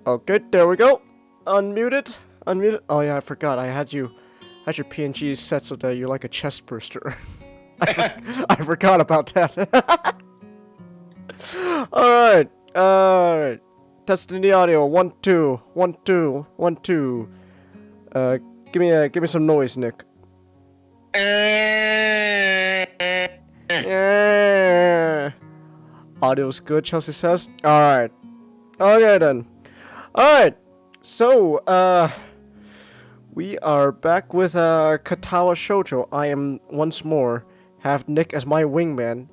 Okay, there we go. Unmute it. Unmute it. Oh yeah, I forgot. I had your PNG set so that you're like a chest burster. I forgot about that. Alright. Alright. Testing the audio. 1, 2, 1, 2, 1, 2. Give me some noise, Nick. Yeah. Audio's good, Chelsea says. Alright. Okay then. Alright. So, we are back with Katawa Shoujo. I am once more have Nick as my wingman,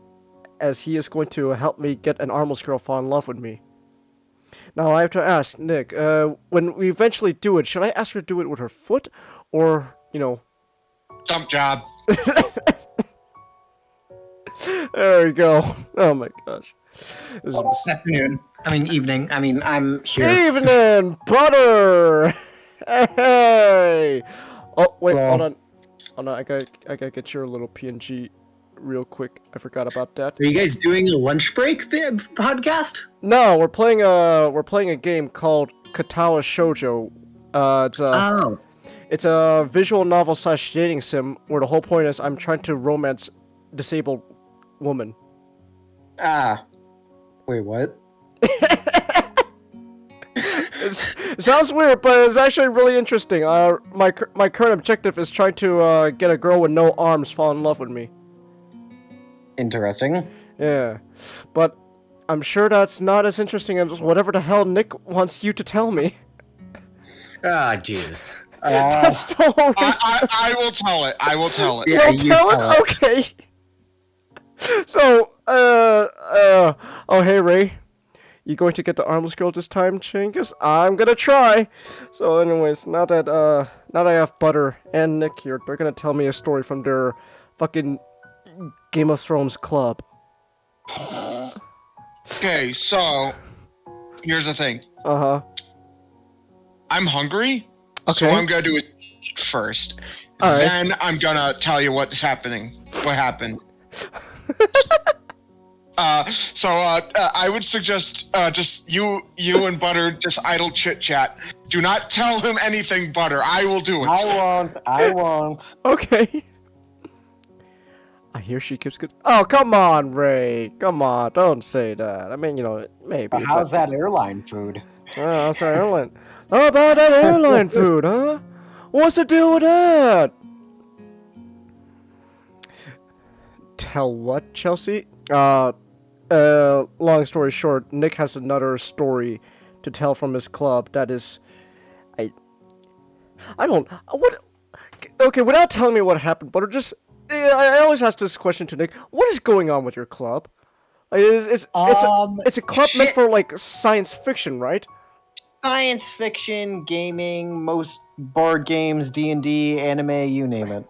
as he is going to help me get an armless girl fall in love with me. Now I have to ask Nick, when we eventually do it, should I ask her to do it with her foot, or Dump job. There we go. Oh my gosh. This is Afternoon. Evening. I'm here. Evening, butter. Hey. Oh wait, Hello. hold on. I gotta get your little PNG real quick. I forgot about that. Are you guys doing a lunch break podcast? No, we're playing a game called Katawa Shoujo. It's a visual novel / dating sim where the whole point is I'm trying to romance disabled woman. Wait, what? It sounds weird, but it's actually really interesting. My current objective is trying to get a girl with no arms fall in love with me. Interesting. Yeah, but I'm sure that's not as interesting as whatever the hell Nick wants you to tell me. Jesus. That's the whole reason. I will tell it. I will tell it. Yeah, You'll tell it? Okay. So, oh hey Ray, you going to get the armless girl this time, Chingus? I'm gonna try. So, anyways, now that I have Butter and Nick here, they're gonna tell me a story from their fucking Game of Thrones club. Okay, so here's the thing. I'm hungry, so Okay. what I'm gonna do is eat first. All right. Then I'm gonna tell you what's happening. What happened? I would suggest just you and Butter just idle chit chat. Do not tell him anything, Butter. I will do it. I won't. Okay. I hear she keeps good. Oh, come on, Ray. Come on, don't say that. I mean, maybe. How's that airline food? How's that airline? How about that airline food, huh? What's the deal with that? Tell what, Chelsea? Long story short, Nick has another story to tell from his club that is... I don't... What... Okay, without telling me what happened, but just... I always ask this question to Nick. What is going on with your club? Like, it's a club meant for, like, science fiction, right? Science fiction, gaming, most board games, D&D, anime, you name it.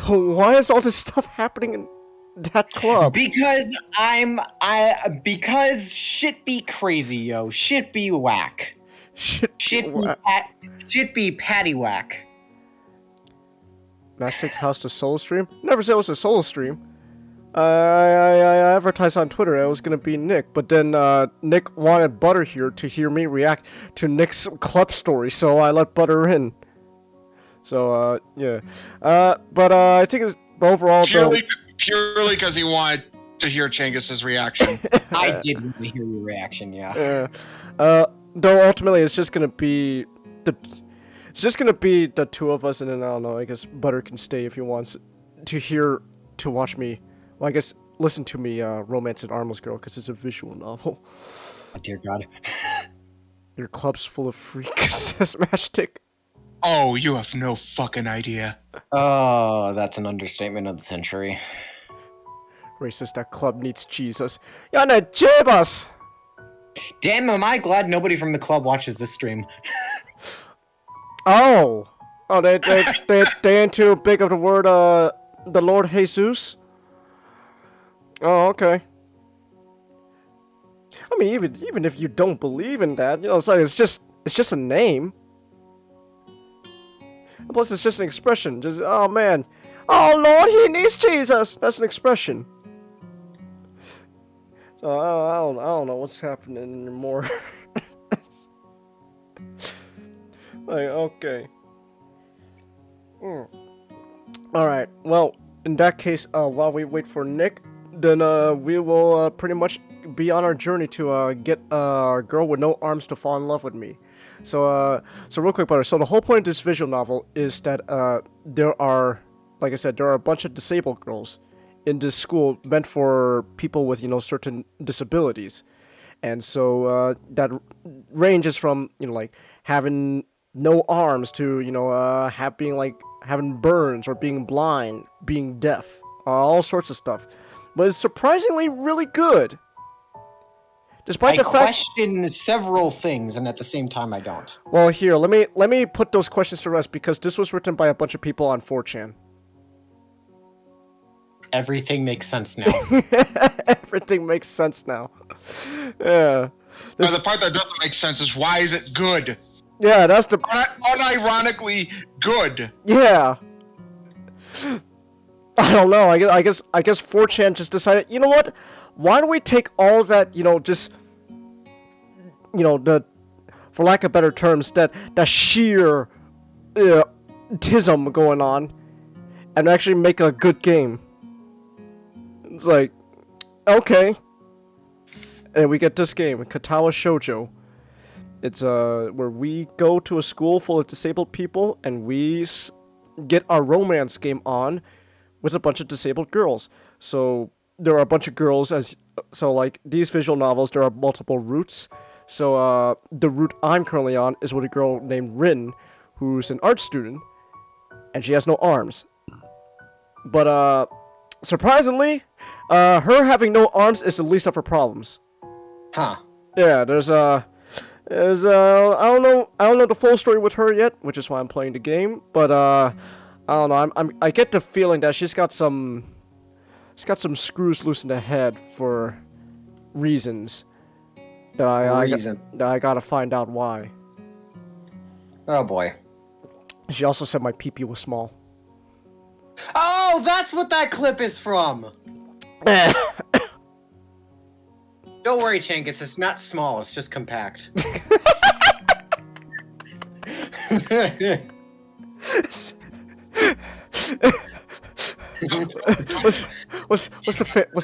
Why is all this stuff happening in that club? Because because shit be crazy, yo. Shit be whack. Shit be patty whack. Mastic House to Soul Stream? Never said it was a Soul Stream. I advertised on Twitter it was gonna be Nick, but then Nick wanted Butter here to hear me react to Nick's club story, so I let Butter in. So yeah, but I think it's overall purely because he wanted to hear Changus's reaction. I did want to hear your reaction, yeah. Yeah. Though ultimately it's just gonna be the two of us, and then I don't know. I guess Butter can stay if he wants to watch me. Well, I guess listen to me romance an armless girl because it's a visual novel. Oh, dear God. Your club's full of freaks, says Matchstick. Oh, you have no fucking idea. Oh, that's an understatement of the century. Racist, that club needs Jesus. Yana jebas! Damn, am I glad nobody from the club watches this stream. Oh, they ain't too big of the word, the Lord Jesus? Oh, okay. I mean, even if you don't believe in that, it's just a name. And plus, it's just an expression. Just, oh man, oh Lord, he needs Jesus. That's an expression. So I don't know what's happening anymore. Like, okay. All right. Well, in that case, while we wait for Nick, then we will pretty much be on our journey to get a girl with no arms to fall in love with me. So real quick, Butter. So the whole point of this visual novel is that there are, like I said, there are a bunch of disabled girls in this school meant for people with certain disabilities, and so that ranges from like having no arms to being like having burns or being blind, being deaf, all sorts of stuff. But it's surprisingly really good. Despite I the fact, question several things, and at the same time, I don't. well, here let me put those questions to rest because this was written by a bunch of people on 4chan. Everything makes sense now. Everything makes sense now. Yeah. Now, the part that doesn't make sense is why is it good? Yeah, that's the Unironically good. yeah. I don't know. I guess 4chan just decided. You know what? Why don't we take all that? Just the, for lack of better terms, that sheer tism going on, and actually make a good game. It's like, okay. And we get this game, Katawa Shoujo. It's where we go to a school full of disabled people and we get our romance game on with a bunch of disabled girls. So there are a bunch of girls like these visual novels, there are multiple routes. So the route I'm currently on is with a girl named Rin, who's an art student, and she has no arms. But surprisingly, her having no arms is the least of her problems. Huh. Yeah, there's I don't know the full story with her yet, which is why I'm playing the game. But I don't know. I get the feeling that she's got some screws loose in the head for reasons that I gotta find out why. Oh boy. She also said my pee-pee was small. Oh, that's what that clip is from. Don't worry, Changus. It's not small. It's just compact. What's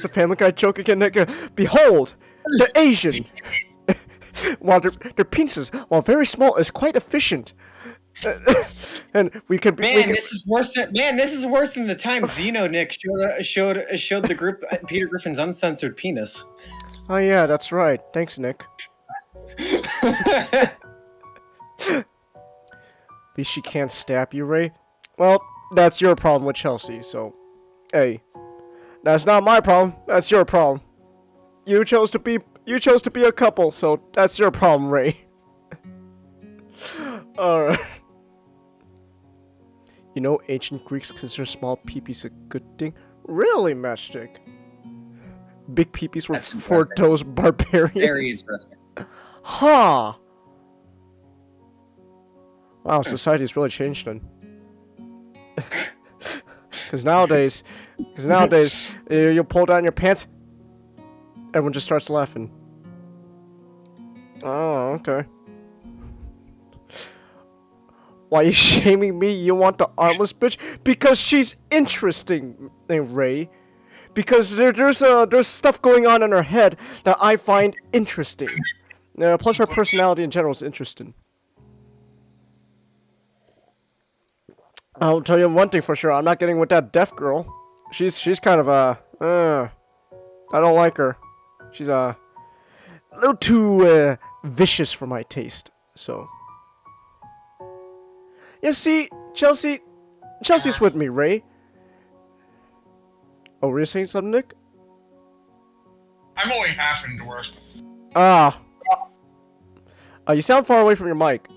the Family Guy joke again? Behold, the Asian. While their penises, while very small, is quite efficient. And this is worse than the time Xeno Nick showed the group Peter Griffin's uncensored penis. Oh yeah, that's right. Thanks, Nick. At least she can't stab you, Ray. Well, that's your problem with Chelsea, so hey. That's not my problem, that's your problem. You chose to be a couple, so that's your problem, Ray. Alright. Ancient Greeks consider small peepees a good thing. Really, Matchstick? Big peepees were for those barbarians. Very interesting. Huh. Wow, society's really changed then. Because nowadays, you pull down your pants, everyone just starts laughing. Oh, okay. Why are you shaming me? You want the armless bitch? Because she's interesting, Ray. Because there's stuff going on in her head that I find interesting. Plus her personality in general is interesting. I'll tell you one thing for sure. I'm not getting with that deaf girl. She's kind of I don't like her. She's a little too vicious for my taste. So. Yeah, see, Chelsea's with me, Ray. Oh, were you saying something, Nick? I'm only half endorsed. Ah. You sound far away from your mic.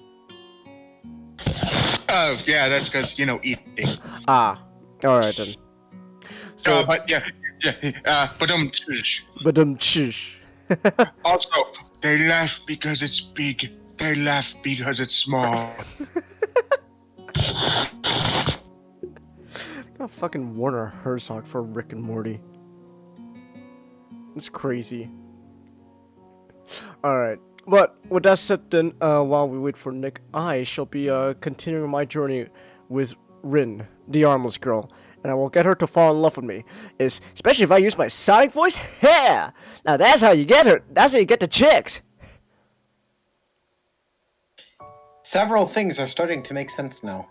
Oh, yeah, that's because, eating. Ah. Alright then. So, but yeah, Also, they laugh because it's big. They laugh because it's small. Got fucking Werner Herzog for Rick and Morty. It's crazy. Alright. But with that said, then while we wait for Nick, I shall be continuing my journey with Rin, the armless girl, and I will get her to fall in love with me. Especially if I use my sonic voice. Yeah, now that's how you get her. That's how you get the chicks. Several things are starting to make sense now.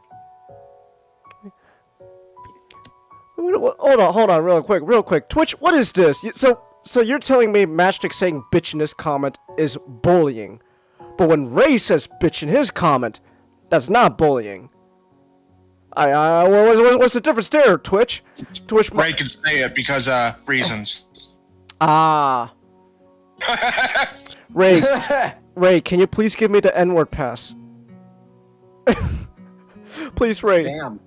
Hold on, real quick. Twitch, what is this? So you're telling me Matchstick saying bitch in this comment is bullying, but when Ray says bitch in his comment, that's not bullying. What's the difference there, Twitch? Ray can say it because reasons. Ah. Ray, can you please give me the N-word pass? Please, Ray. Damn,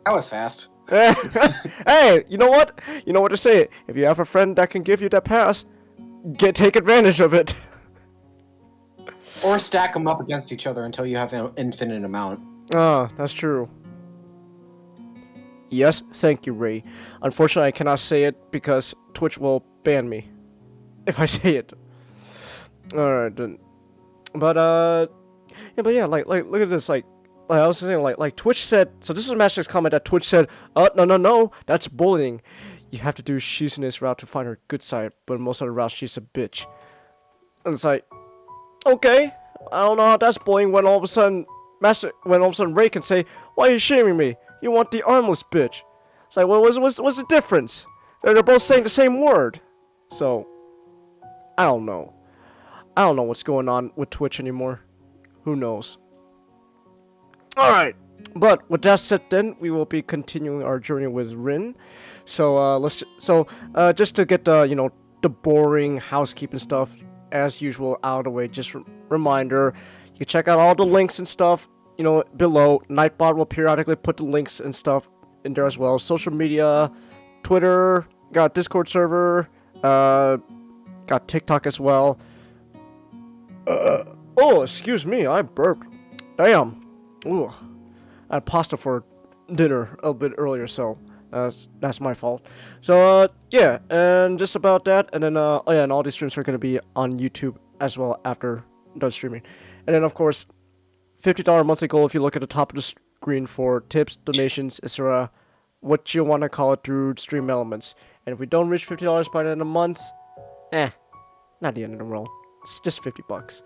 that was fast. Hey, you know what? You know what to say. If you have a friend that can give you that pass, take advantage of it. Or stack them up against each other until you have an infinite amount. Ah, that's true. Yes, thank you, Ray. Unfortunately, I cannot say it because Twitch will ban me if I say it. Alright, then. But, yeah, like, look at this, like I was saying, like Twitch said, so this was Master's comment that Twitch said, no, that's bullying. You have to do she's in this route to find her good side, but most of the routes she's a bitch. And it's like, okay, I don't know how that's bullying when all of a sudden Ray can say, why are you shaming me? You want the armless bitch. It's like, well, what's the difference? They're both saying the same word. So, I don't know. I don't know what's going on with Twitch anymore. Who knows? Alright, but with that said then, we will be continuing our journey with Rin. So, just to get the, the boring housekeeping stuff, as usual, out of the way, just reminder, you can check out all the links and stuff, below. Nightbot will periodically put the links and stuff in there as well. Social media, Twitter, got Discord server, got TikTok as well. Oh, excuse me, I burped. Damn. Ooh, I had pasta for dinner a bit earlier, so that's my fault. So yeah, and just about that, and then and all these streams are gonna be on YouTube as well after done streaming, and then of course, $50 monthly goal if you look at the top of the screen for tips, donations, etc. What you want to call it through Stream Elements, and if we don't reach $50 by the end of the month, not the end of the world. It's just $50.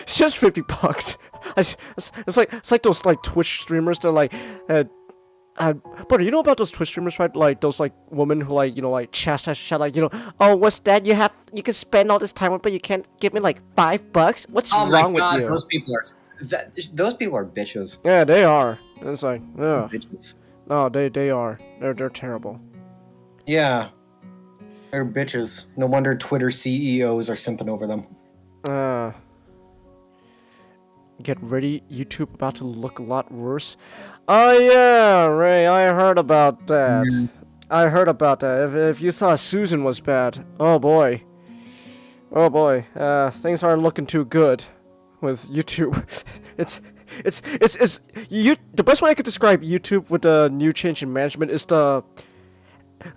It's just $50. It's like those like Twitch streamers. They're like, but you know about those Twitch streamers, right? Like those like women who like chastise, like oh, what's that? You can spend all this time with, but you can't give me like $5. What's wrong with you? Those people are bitches. Yeah, they are. It's like, yeah, bitches. No, they are. They're terrible. Yeah, they're bitches. No wonder Twitter CEOs are simping over them. Get ready, YouTube about to look a lot worse. Oh yeah, Ray, I heard about that. I heard about that. If you thought Susan was bad, oh boy, things aren't looking too good with YouTube. The best way I could describe YouTube with the new change in management is the.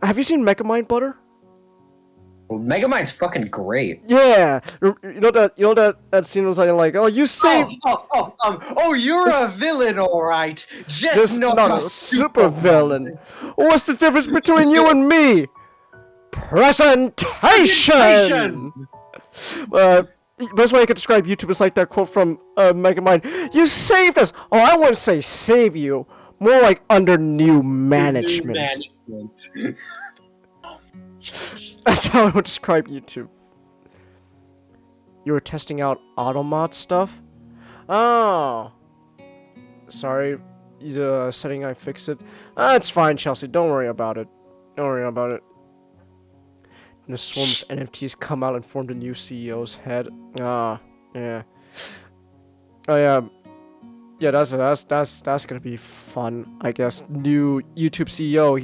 Have you seen Megamind, Butter? Well, Megamind's fucking great. Yeah, you know that scene was like, oh, you saved. Oh, you're a villain, all right. Just not a super villain. What's the difference between you and me? Presentation. Best way I could describe YouTube is like that quote from Megamind. You saved us. Oh, I wouldn't say save you. More like under new management. That's how I would describe YouTube. You were testing out Automod stuff? Oh. Sorry. The setting, I fixed it. It's fine, Chelsea. Don't worry about it. Don't worry about it. And the swarm of NFTs come out and form the new CEO's head. Yeah. Oh yeah. Yeah, that's gonna be fun, I guess. New YouTube CEO.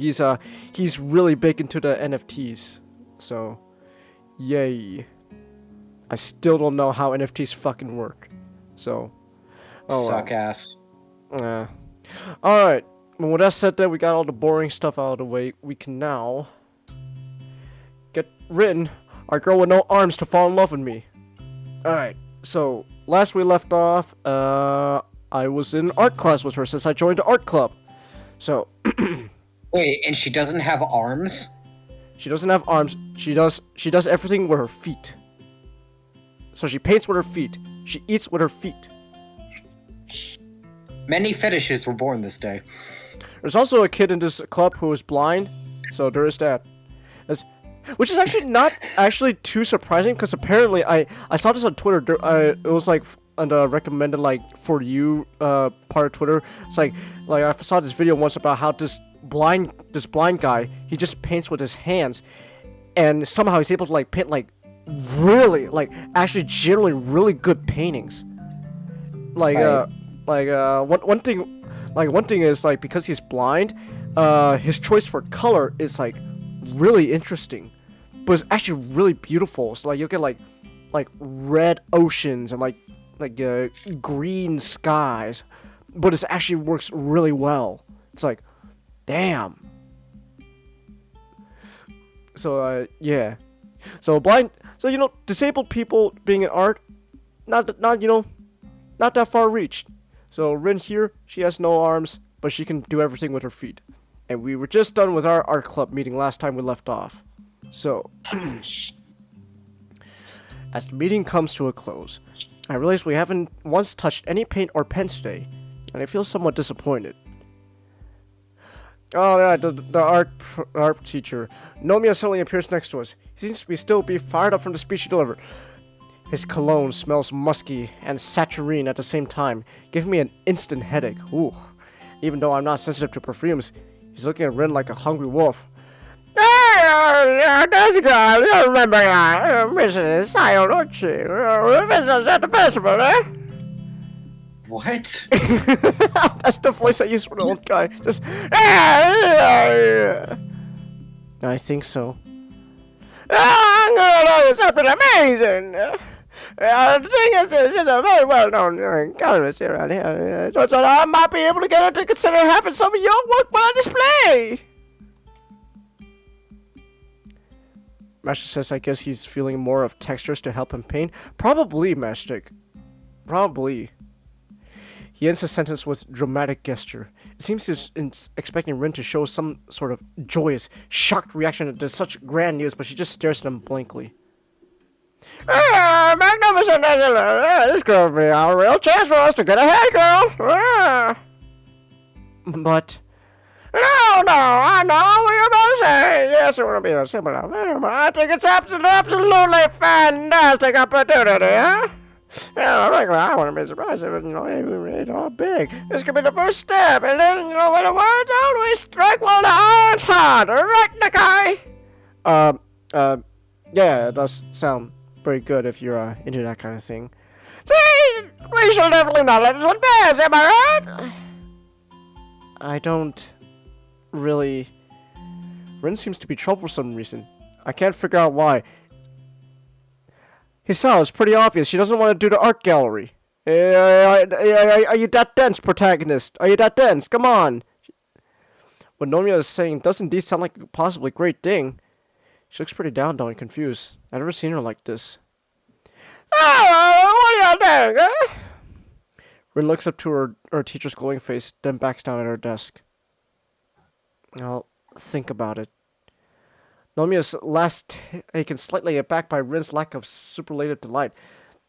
He's really big into the NFTs. So, yay. I still don't know how NFTs fucking work. So, suck ass. Alright. Well, with that said, we got all the boring stuff out of the way. We can now get Rin, our girl with no arms, to fall in love with me. Alright, so last we left off, I was in art class with her since I joined the art club. So, Wait, and she doesn't have arms? she doesn't have arms. She does everything with her feet. So she paints with her feet. She eats with her feet. Many fetishes were born this day. There's also a kid in this club who is blind, so there is that. Which is actually not actually too surprising, because apparently I saw this on Twitter. It was like on the recommended like for you part of Twitter. It's like I saw this video once about how this blind guy, he just paints with his hands, and somehow he's able to like paint like really like actually generally really good paintings. Like one thing is like because he's blind, his choice for color is like really interesting, but it's actually really beautiful. So like you'll get like red oceans and like green skies, but it actually works really well. It's like, damn. So yeah, so disabled people being in art, not that far reached. So Rin here, she has no arms, but she can do everything with her feet. And we were just done with our art club meeting last time we left off. So, as the meeting comes to a close, I realize we haven't once touched any paint or pens today, and I feel somewhat disappointed. Oh yeah, the art teacher. Nomiya suddenly appears next to us. He seems to be fired up from the speech he delivered. His cologne smells musky and saturine at the same time, giving me an instant headache. Ooh. Even though I'm not sensitive to perfumes, he's looking at Rin like a hungry wolf. This girl, you remember Mrs. Sayonouchi, business at the festival, eh? What? That's the voice I used for the old guy. Just, I think so. I'm gonna know something amazing. The thing is, she's a very well-known colorist around here, so I might be able to get her to consider having some of your work on display. Master says I guess he's feeling more of textures to help him paint. Probably, Mastic. Probably. He ends his sentence with dramatic gesture. It seems he's expecting Rin to show some sort of joyous, shocked reaction to such grand news, but she just stares at him blankly. Magnificent! This could be a real chance for us to get ahead, girl! But... No, I know what you're about to say. Yes, it would be a similar. I think it's absolutely fantastic opportunity, huh? Yeah, I wouldn't be surprised if it's all big. This could be the first step, and then, when the words always strike while the iron's hot, right, Nakai? Yeah, it does sound pretty good if you're, into that kind of thing. See, we shall definitely not let this one pass, am I right? I don't really... Rin seems to be trouble for some reason. I can't figure out why. His style is pretty obvious. She doesn't want to do the art gallery. Are you that dense, protagonist? Are you that dense? Come on. What Nomiya is saying does indeed sound like a possibly great thing. She looks pretty down, though, and confused. I've never seen her like this. Oh, what are you doing, eh? Rin looks up to her teacher's glowing face, then backs down at her desk. I'll think about it. Nomiya's last taken slightly aback by Rin's lack of superlative delight.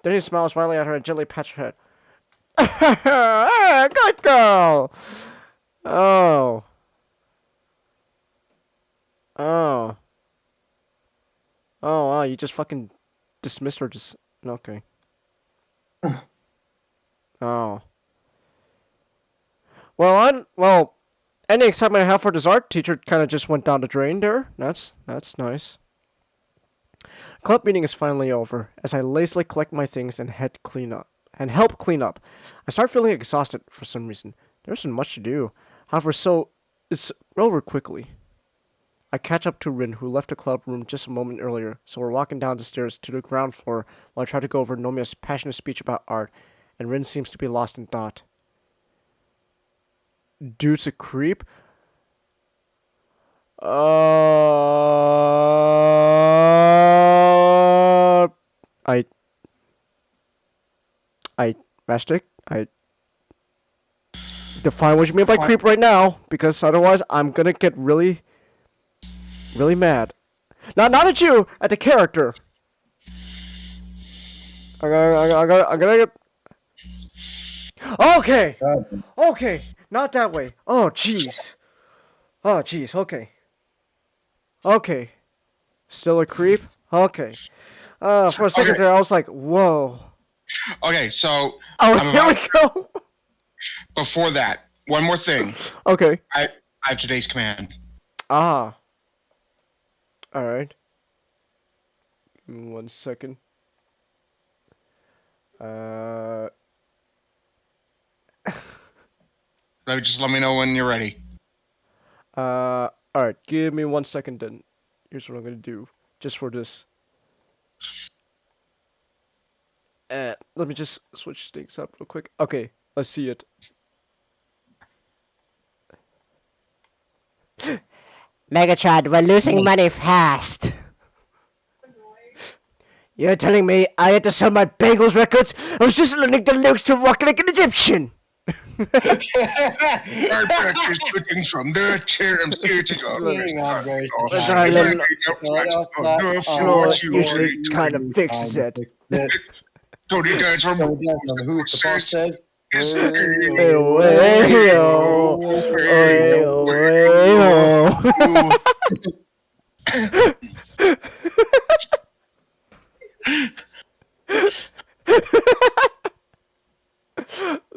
Then he smiles widely at her and gently pats her head. Good girl! Oh. Oh. Oh, wow, you just fucking dismissed her just... Okay. Oh. Well, any excitement I have for this art teacher kind of just went down the drain there. That's nice. Club meeting is finally over, as I lazily collect my things and help clean up. I start feeling exhausted for some reason. There isn't much to do. However, so it's over quickly. I catch up to Rin, who left the club room just a moment earlier, so we're walking down the stairs to the ground floor while I try to go over Nomiya's passionate speech about art, and Rin seems to be lost in thought. Dude's a creep? I Mastic, I define what you mean by creep right now, because otherwise I'm gonna get really, really mad. Not at you, at the character. I'm gonna get. Okay, okay, not that way. Oh jeez, okay, okay, still a creep. Okay, for a second Okay. there I was like, whoa. Okay, so Oh, I'm here we about go. before that. One more thing. Okay. I have today's command. Ah. All right. Give me 1 second. Just let me know when you're ready. All right. Give me 1 second then. Here's what I'm gonna do, just for this. Let me just switch things up real quick. Okay, let's see it. Megatron, we're losing money fast. You're telling me I had to sell my Bengals records? I was just learning the lyrics to Rock Like an Egyptian. I practice switching from the chair. I'm here to go. Usually kind of fixes it. Tony dance from Who's the boss says?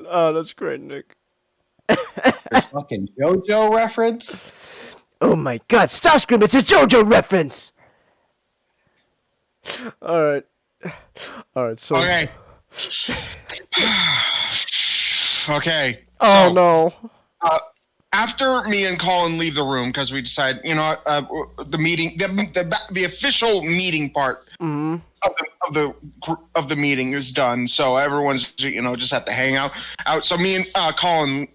Oh, that's great, Nick. Fucking JoJo reference. Oh my god, Starscream, it's a JoJo reference! Alright. Alright, so... Okay. Okay. Oh so, no. After me and Colin leave the room, because we decide, the meeting, the official meeting part Mm-hmm. of the meeting is done. So everyone's, just have to hang out. So me and Colin,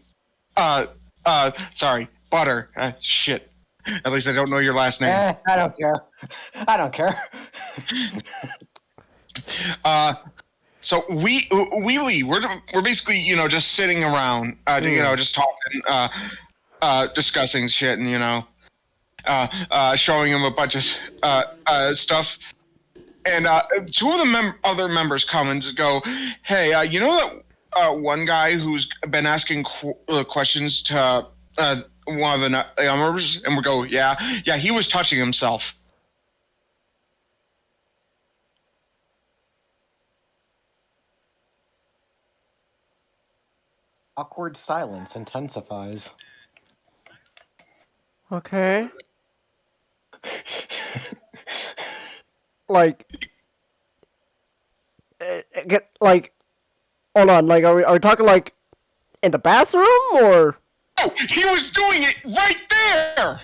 sorry, Butter. Shit. At least I don't know your last name. I don't care. I don't care. So we leave. We're basically, just sitting around, just talking, discussing shit, and showing him a bunch of stuff. And two of the other members come and just go, "Hey, you know that one guy who's been asking questions to one of the members?" And we go, "Yeah, he was touching himself." Awkward silence intensifies. Okay. Like... Hold on, like, are we talking, like, in the bathroom, or... Oh, he was doing it right there!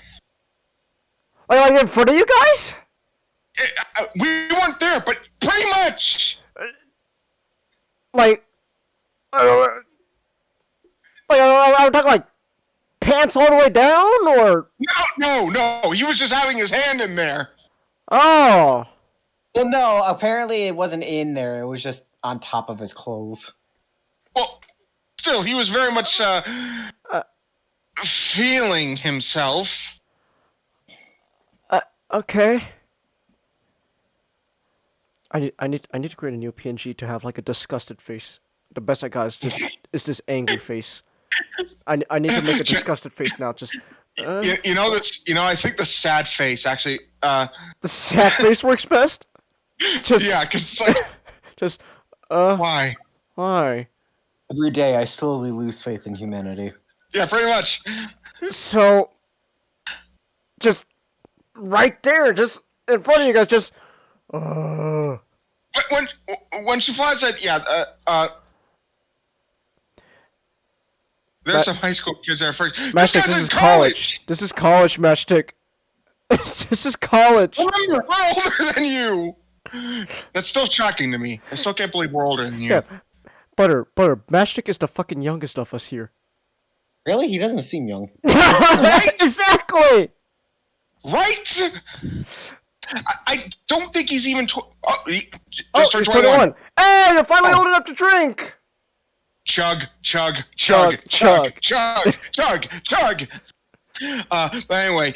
Like in front of you guys? We weren't there, but pretty much! Like... are we talking, like, pants all the way down, or... No, he was just having his hand in there. Oh... Well, no, apparently it wasn't in there. It was just on top of his clothes. Well, still, he was very much feeling himself. Okay. I need to create a new PNG to have like a disgusted face. The best I got is this angry face. I need to make a disgusted face now. Just I think the sad face actually. The sad face works best. Just yeah, because it's like just why? Every day I slowly lose faith in humanity. Yeah, pretty much. So just right there, just in front of you guys, just When she flies said, there's some high school kids there first. Mastic, this is college. This is college, Mastic. This is college. Remember, we're older than you. That's still shocking to me. I still can't believe we're older than you. Yeah. Butter, Mastic is the fucking youngest of us here. Really? He doesn't seem young. Exactly! Right? I don't think he's even. He just Oh, turned he's 21. 21. Hey, you're finally Oh. old enough to drink. Chug, chug, Chug, chug, chug, chug. chug, chug, chug. But anyway,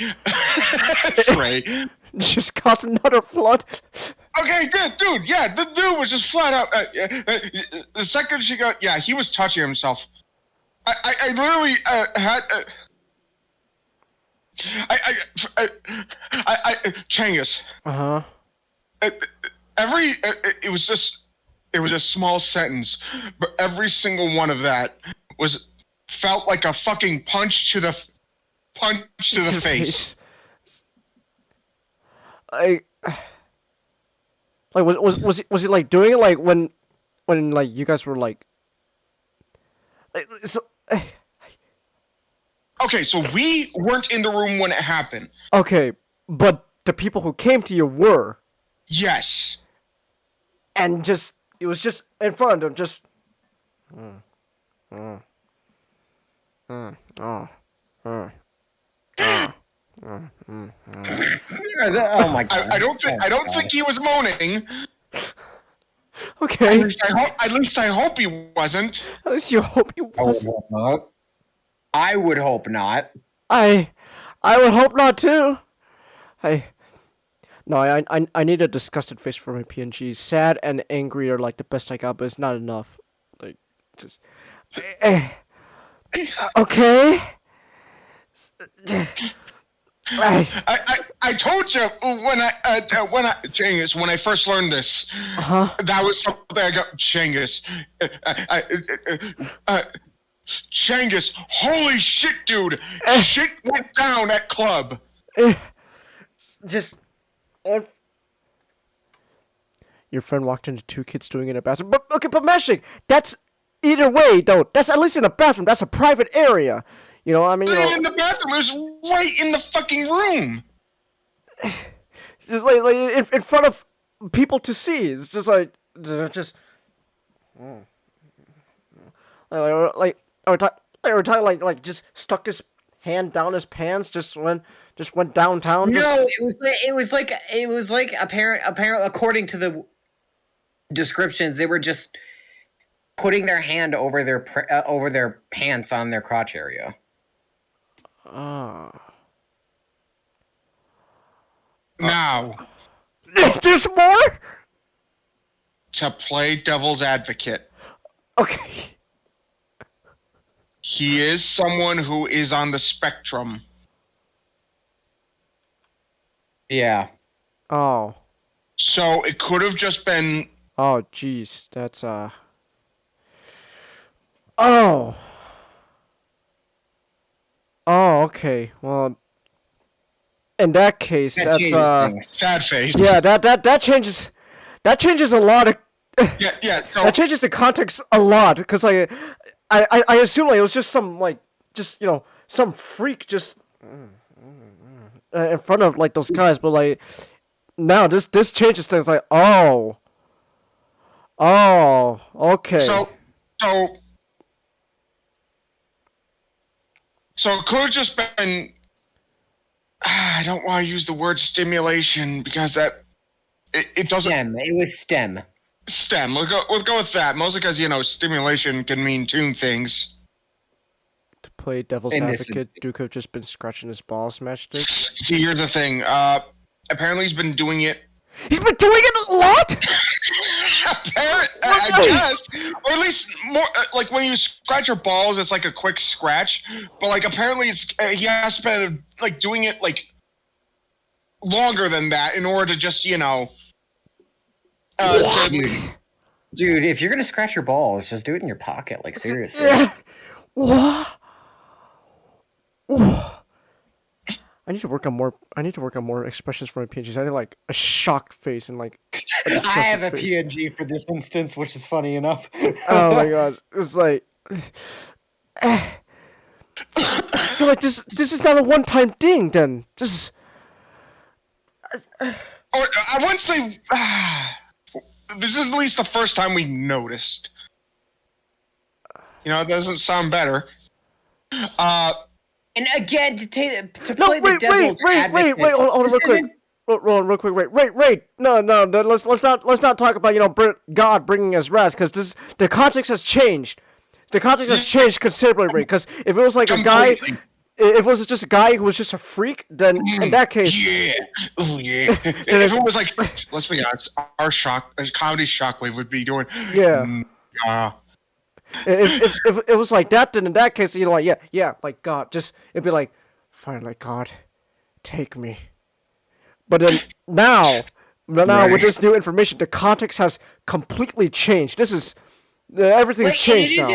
Trey. Just caused another flood. Okay, dude, yeah, the dude was just flat out. The second she got, yeah, he was touching himself. I literally had. Changus. Uh-huh. It was a small sentence, but every single one of that felt like a fucking punch to the face. Was he like doing it like when like you guys were like so, Okay, so we weren't in the room when it happened. okay, but the people who came to you were, Yes. and just it was just in front of them, just Oh my god! I don't think he was moaning. okay. At least I hope he wasn't. At least you hope you I would was. hope not. I would hope not. I would hope not too. I need a disgusted face for my PNG. Sad and angry are like the best I got, but it's not enough. Like, just okay. I told you when Changus, when I first learned this, that was something I got. Changus, Changus, holy shit, dude, shit went down at club. Just your friend walked into two kids doing it in a bathroom. But okay, but Meshik, that's either way though. That's at least in a bathroom. That's a private area. You know, I mean, In the bathroom, it was right in the fucking room. Just like in front of people to see. It's just like like we're talking like just stuck his hand down his pants, just went downtown. No, it was like apparent according to the descriptions, they were just putting their hand over their pants on their crotch area. Now, There's more? to play devil's advocate, Okay. he is someone who is on the spectrum. Yeah. Oh. So it could have just been. Oh, jeez. That's Oh. Oh, okay. Well, in that case, That that's changes things. Sad face. yeah, that changes a lot of Yeah. So that changes the context a lot because I assume like it was just some like just some freak just in front of like those guys, but like now this changes things like oh okay so it could have just been. I don't want to use the word stimulation because that it doesn't. STEM. It was STEM. STEM. We'll go with that. Mostly because stimulation can mean two things. to play devil's In this advocate. Duke have just been scratching his balls, matchstick. See, here's the thing. Apparently he's been doing it. He's been doing it a lot. I guess, or at least more. Like when you scratch your balls, it's like a quick scratch. But like apparently, he has been like doing it like longer than that in order to just Dude, if you're gonna scratch your balls, just do it in your pocket. Like seriously. What? I need to work on more expressions for my PNGs. I need like a shocked face and like. I have a PNG for this instance, which is funny enough. Oh my god! It's like. So like this is not a one-time thing then. This is. Or I wouldn't say. This is at least the first time we noticed. It doesn't sound better. And again, to play No, the devil's advocate. wait, hold on real quick. roll real quick. Wait. No. Let's not talk about God bringing us rest because the context has changed. The context has changed considerably, Ray. Because if it was like a guy, Completely. if it was just a guy who was just a freak, then in that case, Yeah. Oh, yeah. If it was like, let's be honest, our comedy shockwave would be doing. yeah. If it was like that, then in that case, yeah, like God, just it'd be like, fine, like God, take me. But then now Right. with this new information, the context has completely changed. This is everything's changed now.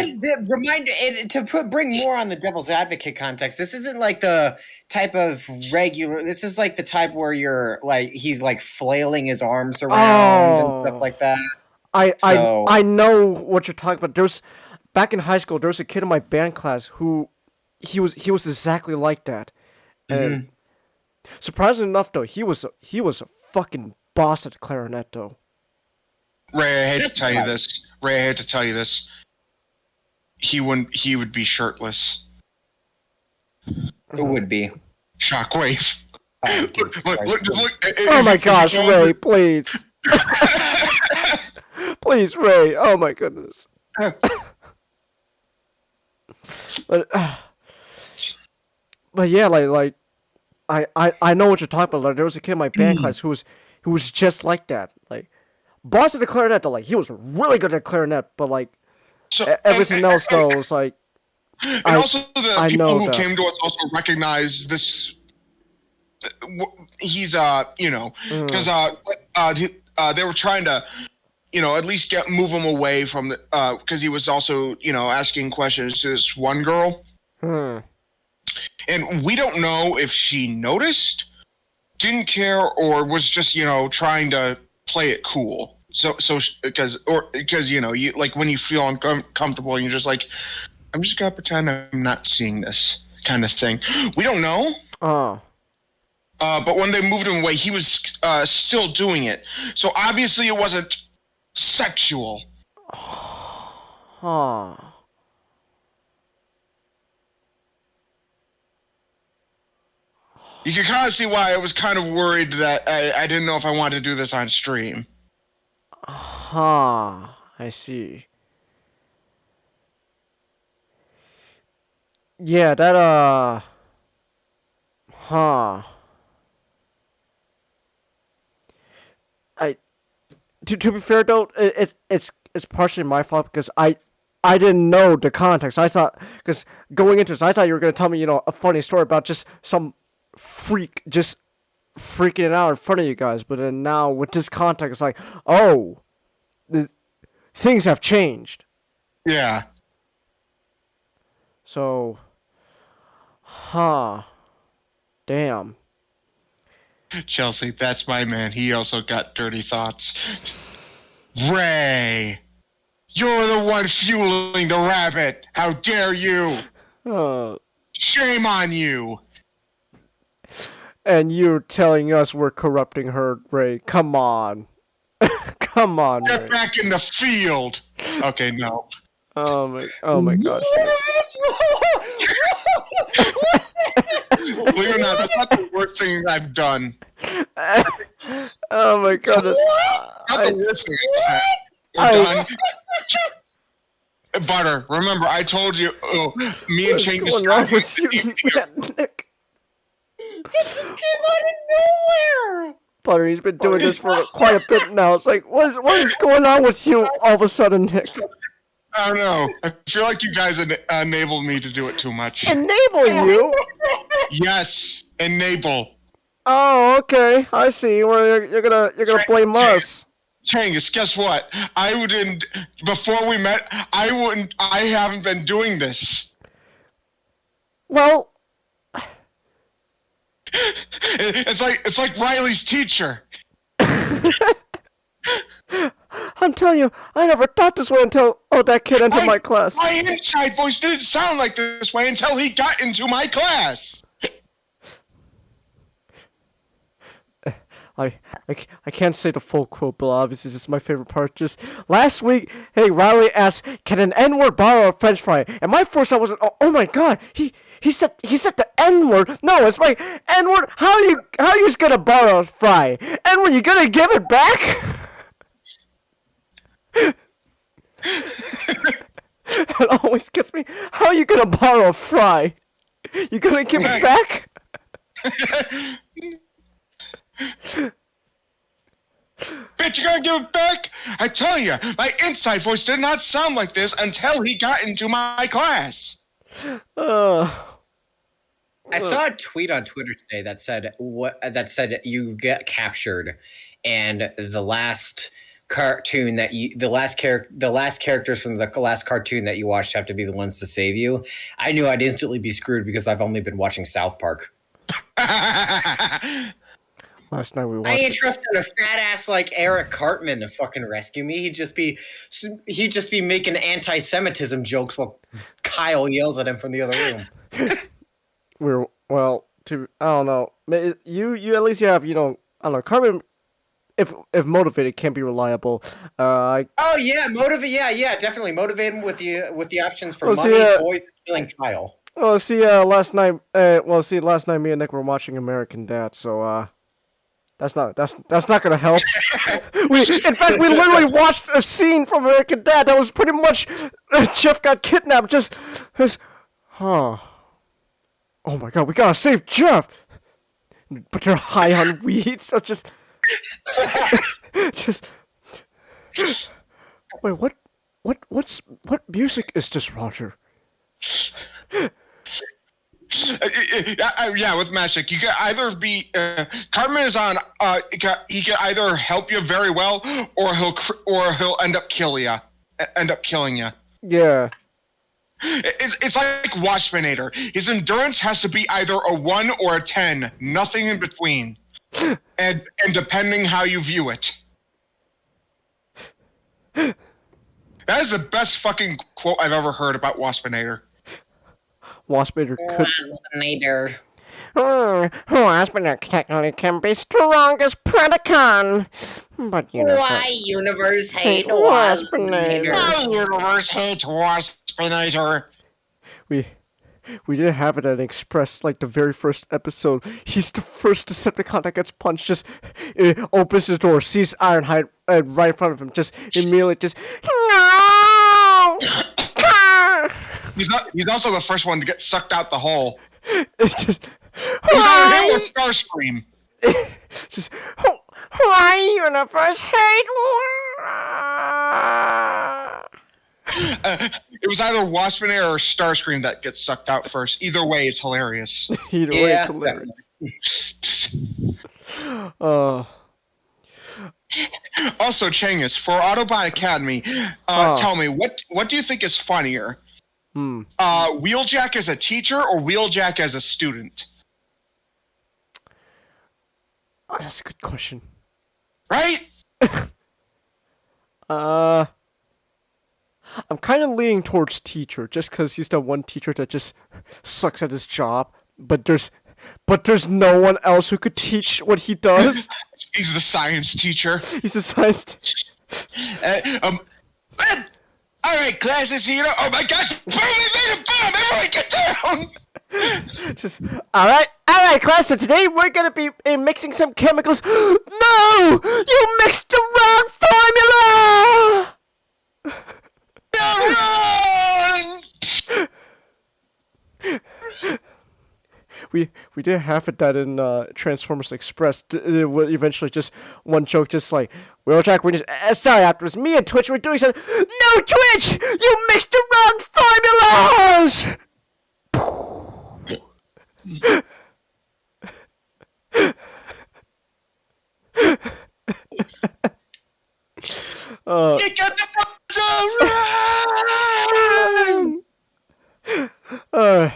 Bring more on the devil's advocate context. This isn't like the type of regular. This is like the type where you're like he's like flailing his arms around and stuff like that. I know what you're talking about. There's back in high school, there was a kid in my band class who he was exactly like that. And surprisingly enough, though, he was a fucking boss at clarinet, though. Ray, I hate to tell you this. He would be shirtless. It would be Shockwave. Look. Oh my gosh, Ray, please. Please, Ray. Oh my goodness. But yeah, like I know what you're talking about. Like, there was a kid in my band class who was just like that. Like, boss of the clarinet, though, like he was really good at clarinet, but like everything else though was like. And also the people who that. came to us also recognize this. He's because they were trying to at least move him away from the because he was also asking questions to this one girl. And we don't know if she noticed, didn't care, or was just trying to play it cool. So because you like when you feel uncomfortable and you're just like, I'm just gonna pretend I'm not seeing this kind of thing. We don't know. But when they moved him away, he was still doing it. So obviously it wasn't sexual. You can kind of see why I was kind of worried that I didn't know if I wanted to do this on stream. I see. Yeah, that to be fair though, it's partially my fault because I didn't know the context. I thought because going into this, I thought you were gonna tell me a funny story about just some freak just freaking it out in front of you guys. But then now with this context, it's like, oh, things have changed. Yeah. So, damn. Chelsea, that's my man. He also got dirty thoughts. Ray, you're the one fueling the rabbit. How dare you? Shame on you. And you're telling us we're corrupting her, Ray. Come on. Come on, Get Ray. back in the field. Okay, no. Oh my gosh. Believe it or not, that's not the worst thing I've done. Oh my goodness. Not the worst thing I've done. Butter, remember I told you, me and Chang What's going on with you, Nick? That just came out of nowhere. Butter, he's been doing this for quite a bit now. It's like, what is going on with you all of a sudden, Nick? I don't know. I feel like you guys enabled me to do it too much. Enable you? Yes, enable. Oh, okay. I see. Well, you're gonna blame us. Changus, guess what? Before we met, I haven't been doing this. Well, it's like Riley's teacher. I'm telling you, I never thought this way until that kid entered my class. My inside voice didn't sound like this way until he got into my class. I can't say the full quote, but obviously just my favorite part. Just last week, hey, Riley asked, "Can an N-word borrow a French fry?" And my first thought was, "Oh my God, he said the N-word. No, it's my N-word. How you just gonna borrow a fry? N-word, you gonna give it back?" It always gets me. How are you gonna borrow a fry? You gonna give it back? Bitch, you gonna give it back? I tell you, my inside voice did not sound like this until he got into my class. I saw a tweet on Twitter today that said you get captured, and the last characters from the last cartoon that you watched have to be the ones to save you. I knew I'd instantly be screwed because I've only been watching South Park. Last night we watched. I ain't trusting a fat ass like Eric Cartman to fucking rescue me. He'd just be making anti-Semitism jokes while Kyle yells at him from the other room. I don't know. You at least you have, I don't know. Carmen, if motivated, can be reliable. Oh yeah, definitely motivate him with the options for money, toys, killing Kyle. Last night me and Nick were watching American Dad, so that's not gonna help. In fact, we literally watched a scene from American Dad that was pretty much Jeff got kidnapped. Oh my God, we gotta save Jeff. But they're high on weed, so just wait. What music is this, Roger? Yeah, with Magic, you can either be Cartman is on. He can either help you very well, or he'll end up killing you. Yeah. It's like Waspinator. His endurance has to be either a 1 or a 10, nothing in between, and depending how you view it. That is the best fucking quote I've ever heard about Waspinator. Waspinator could. Waspinator technically can be strong as Predacon. But why universe hate Waspinator? Why universe hate Waspinator? We didn't have it at Express like the very first episode. He's the first Decepticon that gets punched. Just opens the door, sees Ironhide right in front of him. Just immediately, no. He's also the first one to get sucked out the hole. It's just. It was either him or Starscream. Just. Why universe hate? It was either Waspinator or Starscream that gets sucked out first. Either way, it's hilarious. Either way, it's hilarious. Also, Changus, for Autobot Academy, tell me, what do you think is funnier? Wheeljack as a teacher or Wheeljack as a student? Oh, that's a good question. Right? I'm kind of leaning towards teacher, just because he's the one teacher that just sucks at his job. But there's no one else who could teach what he does. He's the science teacher. He's a science teacher. All right, class, it's here. Oh my gosh! Boom! We made a bomb! Everyone get down! Just all right, class. So today we're gonna be mixing some chemicals. No, you mixed the wrong formula. We did half of that in Transformers Express. It would eventually just one joke, just like, well, Jack, we just sorry, Optimus, me and Twitch were doing something. No, Twitch, you mixed the wrong formulas. You got the wrong.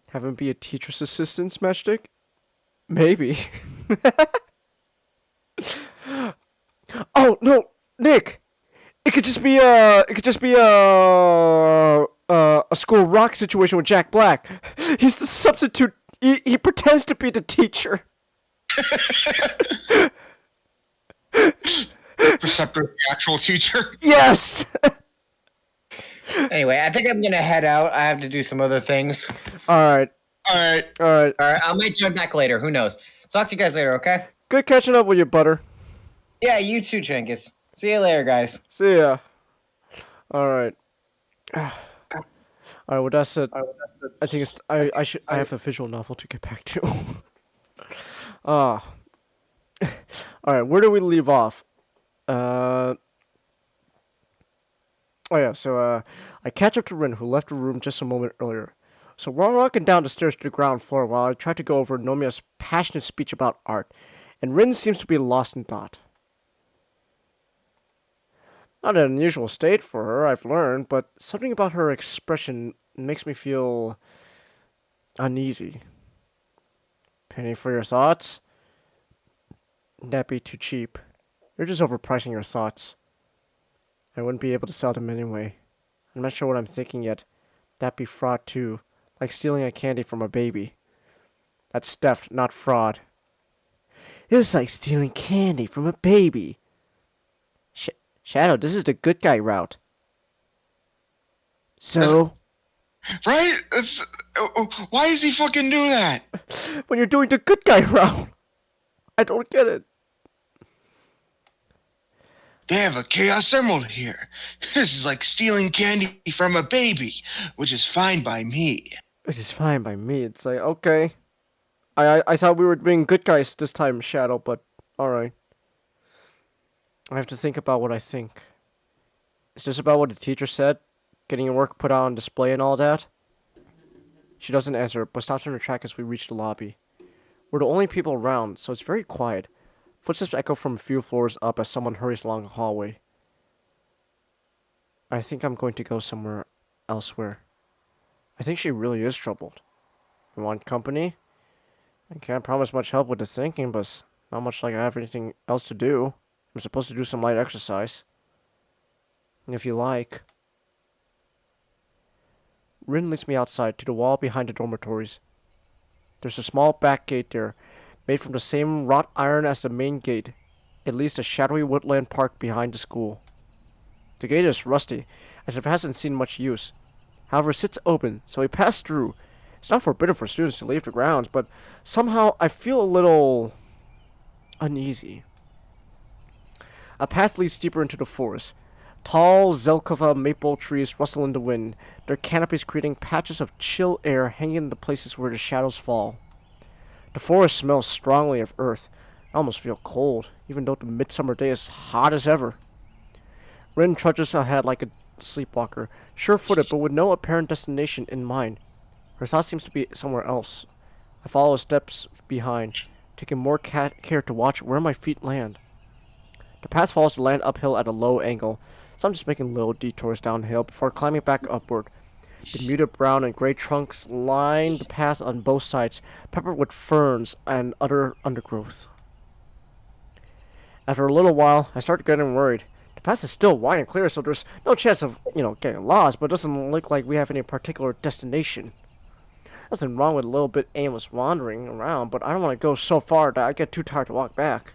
Have him be a teacher's assistant, Matchstick? Maybe. Oh no, Nick! It could just be a school rock situation with Jack Black. He's the substitute. He pretends to be the teacher. Preceptor, the actual teacher. Yes! Anyway, I think I'm gonna head out. I have to do some other things. Alright, All right. alright. All right, I might join back later. Who knows? Talk to you guys later, okay? Good catching up with you, Butter. Yeah, you too, Jenkins. See you later, guys. See ya. Alright. Alright, with that said, I think it's I have a visual novel to get back to. Alright, where do we leave off? Oh yeah, so I catch up to Rin, who left the room just a moment earlier. So we're walking down the stairs to the ground floor while I try to go over Nomiya's passionate speech about art, and Rin seems to be lost in thought. Not an unusual state for her, I've learned, but something about her expression makes me feel uneasy. Penny for your thoughts? That'd be too cheap. You're just overpricing your thoughts. I wouldn't be able to sell them anyway. I'm not sure what I'm thinking yet. That'd be fraud too, like stealing a candy from a baby. That's theft, not fraud. It's like stealing candy from a baby. Shadow, this is the good guy route. So? Right? It's, why does he fucking do that? When you're doing the good guy route. I don't get it. They have a Chaos Emerald here. This is like stealing candy from a baby, which is fine by me. Which is fine by me. It's like, okay. I thought we were being good guys this time, Shadow, but alright. I have to think about what I think. Is this about what the teacher said? Getting your work put on display and all that? She doesn't answer, but stops in her track as we reach the lobby. We're the only people around, so it's very quiet. Footsteps echo from a few floors up as someone hurries along the hallway. I think I'm going to go somewhere elsewhere. I think she really is troubled. You want company? I can't promise much help with the thinking, but it's not much like I have anything else to do. I'm supposed to do some light exercise. And if you like. Rin leads me outside to the wall behind the dormitories. There's a small back gate there, made from the same wrought iron as the main gate. It leads to shadowy woodland park behind the school. The gate is rusty, as if it hasn't seen much use. However, it sits open, so we pass through. It's not forbidden for students to leave the grounds, but somehow I feel a little uneasy. A path leads deeper into the forest. Tall Zelkova maple trees rustle in the wind, their canopies creating patches of chill air hanging in the places where the shadows fall. The forest smells strongly of earth. I almost feel cold, even though the midsummer day is hot as ever. Rin trudges ahead like a sleepwalker, sure-footed but with no apparent destination in mind. Her thought seems to be somewhere else. I follow his steps behind, taking more care to watch where my feet land. The path follows the land uphill at a low angle, so I'm just making little detours downhill before climbing back upward. The muted brown and gray trunks line the path on both sides, peppered with ferns and other undergrowth. After a little while, I start getting worried. The path is still wide and clear, so there's no chance of, getting lost, but it doesn't look like we have any particular destination. Nothing wrong with a little bit aimless wandering around, but I don't want to go so far that I get too tired to walk back.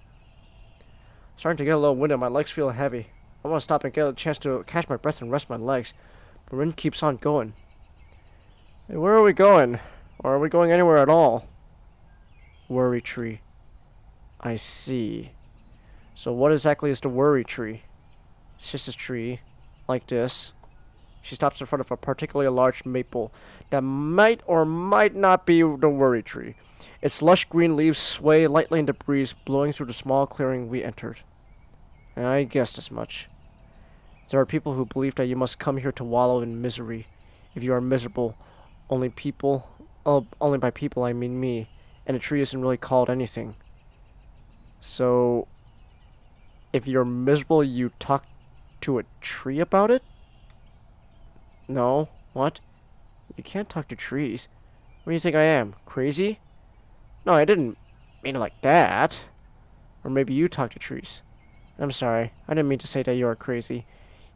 Starting to get a little winded, my legs feel heavy. I want to stop and get a chance to catch my breath and rest my legs, but Rin keeps on going. Hey, where are we going? Or are we going anywhere at all? Worry tree. I see. So what exactly is the worry tree? It's just a tree, like this. She stops in front of a particularly large maple that might or might not be the worry tree. Its lush green leaves sway lightly in the breeze, blowing through the small clearing we entered. I guessed as much. There are people who believe that you must come here to wallow in misery. If you are miserable, only by people I mean me, and the tree isn't really called anything. So, if you're miserable, you talk to a tree about it? No. What? You can't talk to trees. What do you think I am? Crazy? No, I didn't mean it like that. Or maybe you talk to trees. I'm sorry. I didn't mean to say that you are crazy.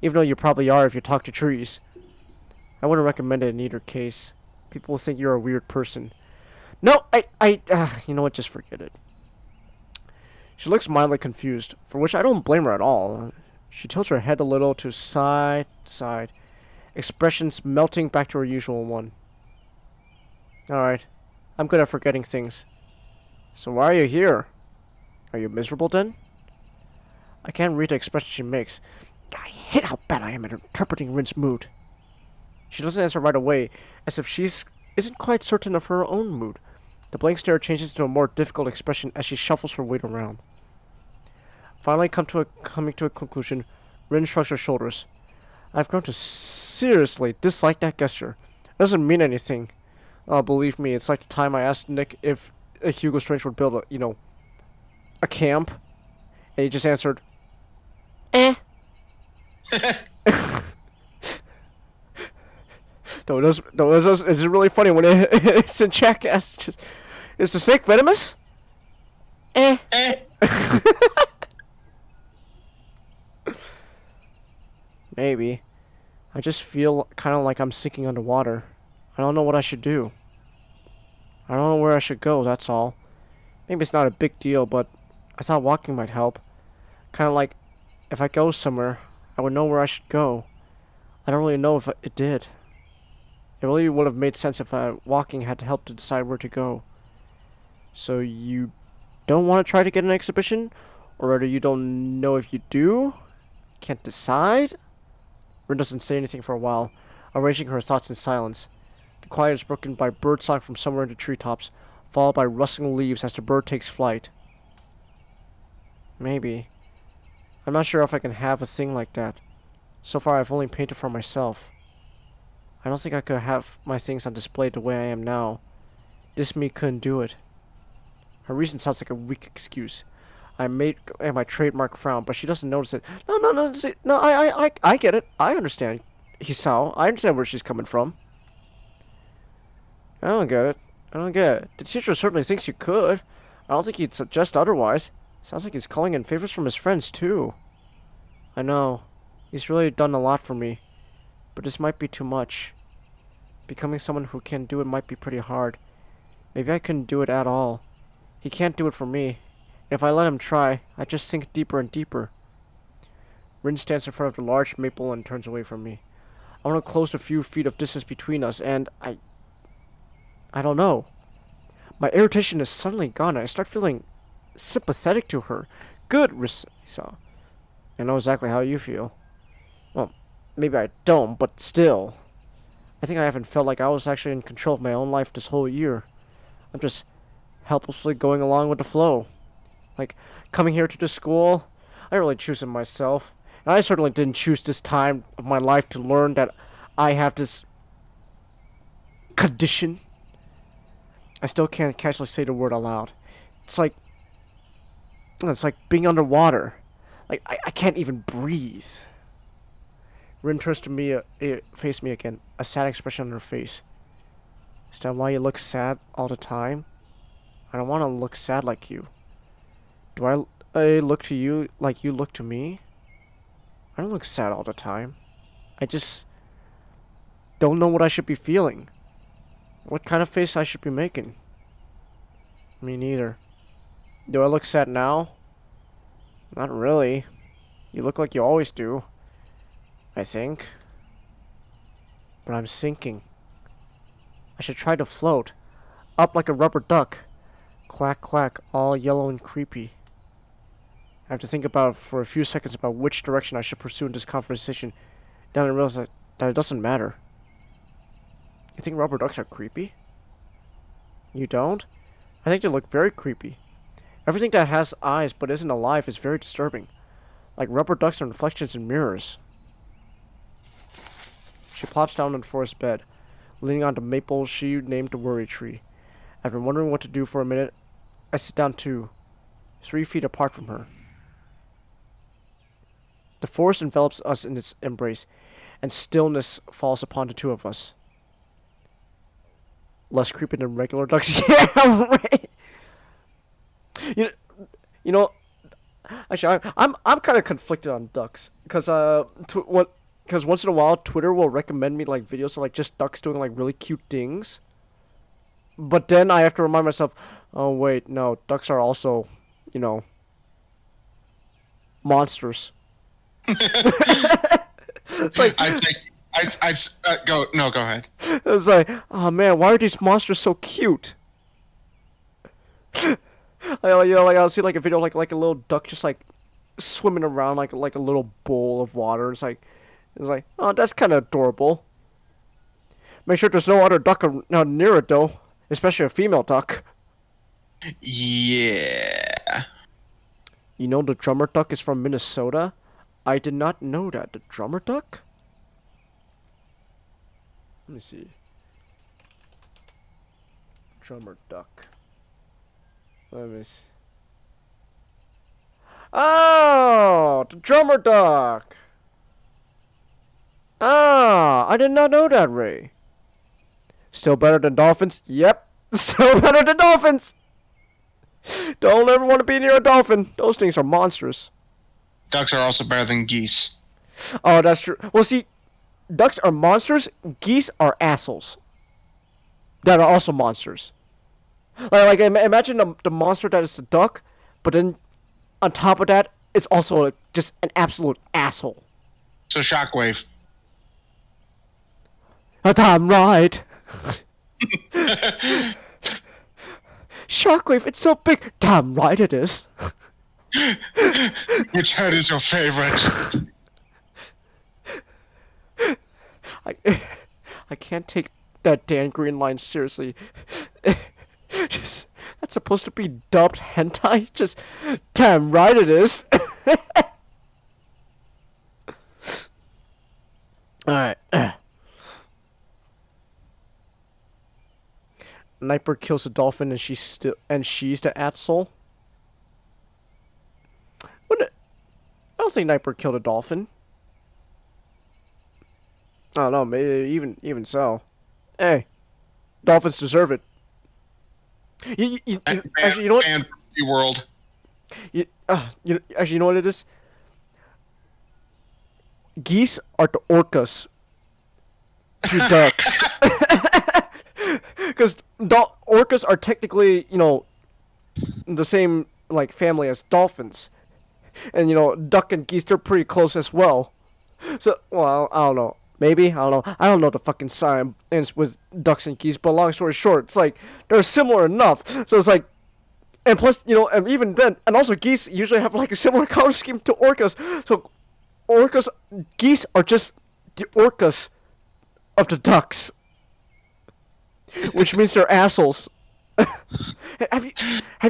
Even though you probably are if you talk to trees. I wouldn't recommend it in either case. People will think you're a weird person. No, you know what? Just forget it. She looks mildly confused, for which I don't blame her at all. She tilts her head a little to side to side, expressions melting back to her usual one. Alright, I'm good at forgetting things. So why are you here? Are you miserable then? I can't read the expression she makes. I hate how bad I am at interpreting Rin's mood. She doesn't answer right away, as if isn't quite certain of her own mood. The blank stare changes to a more difficult expression as she shuffles her weight around. Finally coming to a conclusion, Rin shrugs her shoulders. I've grown to seriously dislike that gesture. It doesn't mean anything. Oh, believe me, it's like the time I asked Nick if Hugo Strange would build a camp, and he just answered, "Eh." It's really funny when it's in Jackass. Just, is the snake venomous? Eh. Maybe. I just feel kind of like I'm sinking underwater. I don't know what I should do. I don't know where I should go, that's all. Maybe it's not a big deal, but I thought walking might help. Kind of like, if I go somewhere, I would know where I should go. I don't really know if it did. It really would have made sense if walking had helped to decide where to go. So you don't want to try to get an exhibition? Or rather, you don't know if you do? Can't decide? Rin doesn't say anything for a while, arranging her thoughts in silence. The quiet is broken by birdsong from somewhere in the treetops, followed by rustling leaves as the bird takes flight. Maybe. I'm not sure if I can have a thing like that. So far, I've only painted for myself. I don't think I could have my things on display the way I am now. This me couldn't do it. Her reason sounds like a weak excuse. I made my trademark frown, but she doesn't notice it. No, I get it. I understand, Hisao. I understand where she's coming from. I don't get it. The teacher certainly thinks you could. I don't think he'd suggest otherwise. Sounds like he's calling in favors from his friends, too. I know. He's really done a lot for me. But this might be too much. Becoming someone who can do it might be pretty hard. Maybe I couldn't do it at all. He can't do it for me. If I let him try, I just sink deeper and deeper. Rin stands in front of the large maple and turns away from me. I want to close the few feet of distance between us, and I don't know. My irritation is suddenly gone, and I start feeling sympathetic to her. Good, Risa. I know exactly how you feel. Well, maybe I don't, but still. I think I haven't felt like I was actually in control of my own life this whole year. I'm just helplessly going along with the flow. Like, coming here to the school, I didn't really choose it myself. And I certainly didn't choose this time of my life to learn that I have this condition. I still can't casually say the word aloud. It's like being underwater. Like, I can't even breathe. Rin turns to me, face me again, a sad expression on her face. Is that why you look sad all the time? I don't want to look sad like you. Do I look to you like you look to me? I don't look sad all the time. I just don't know what I should be feeling. What kind of face I should be making. Me neither. Do I look sad now? Not really. You look like you always do. I think. But I'm sinking. I should try to float. Up like a rubber duck. Quack, quack, all yellow and creepy. I have to think about for a few seconds about which direction I should pursue in this conversation. Then I realize that it doesn't matter. You think rubber ducks are creepy? You don't? I think they look very creepy. Everything that has eyes but isn't alive is very disturbing. Like rubber ducks are reflections in mirrors. She plops down on the forest bed, leaning on the maple she named the worry tree. I've been wondering what to do for a minute. I sit down too, 3 feet apart from her. The forest envelops us in its embrace, and stillness falls upon the two of us. Less creepy than regular ducks. Yeah, right. You know. Actually, I'm kind of conflicted on ducks, because once in a while Twitter will recommend me like videos of like just ducks doing like really cute things. But then I have to remind myself, oh wait, no, ducks are also, monsters. It's like go. No, go ahead. it's like, oh man, why are these monsters so cute? I'll see like a video like a little duck just like swimming around like a little bowl of water. It's like, oh, that's kind of adorable. Make sure there's no other duck near it though, especially a female duck. Yeah. You know the drummer duck is from Minnesota? I did not know that. The drummer duck? Let me see. Drummer duck. Let me see. Oh, the drummer duck. Ah, I did not know that, Ray. Still better than dolphins? Yep. Still better than dolphins. Don't ever want to be near a dolphin. Those things are monsters. Ducks are also better than geese. Oh, that's true. Well, see, ducks are monsters. Geese are assholes. That are also monsters. Imagine the monster that is the duck, but then on top of that, it's also just an absolute asshole. So Shockwave. I'm right. Shockwave, it's so big. Damn right it is. Which head is your favorite? I can't take that Dan Green line seriously. Just, that's supposed to be dubbed hentai? Just, damn right it is. Alright. Nightbird kills a dolphin and she's the asshole. I don't think Nightbird killed a dolphin. I don't know, maybe even so. Hey, dolphins deserve it. Actually, you know what? And SeaWorld. Actually, you know what it is? Geese are the orcas to ducks. Because orcas are technically, the same like family as dolphins. And duck and geese, they're pretty close as well. So, well, I don't know. Maybe, I don't know. I don't know the fucking science with ducks and geese, but long story short, it's like they're similar enough. So it's like, and plus, and even then, and also geese usually have like a similar color scheme to orcas. So geese are just the orcas of the ducks, which means they're assholes. Have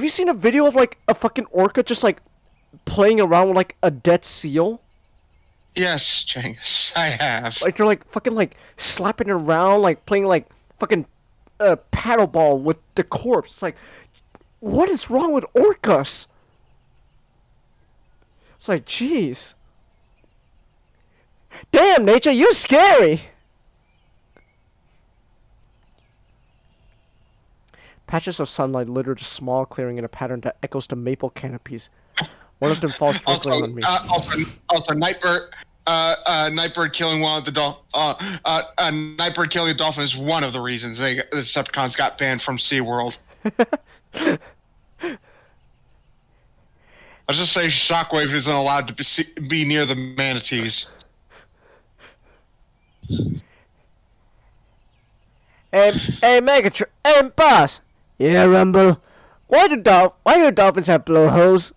you seen a video of like a fucking orca just like playing around with like a dead seal? Yes, Cengiz, I have. Like they're like fucking like slapping it around, like playing like fucking paddleball with the corpse. It's like, what is wrong with orcas? It's like, jeez. Damn, nature, you scary. Patches of sunlight litter the small clearing in a pattern that echoes the maple canopies. One of them falls perfectly on me. Also, Nightbird killing one of the Nightbird killing a dolphin is one of the reasons the Decepticons got banned from SeaWorld. Let's just say Shockwave isn't allowed to be near the manatees. Hey, Megatron, hey, boss. Yeah, Rumble. Why do dolphins have blowholes?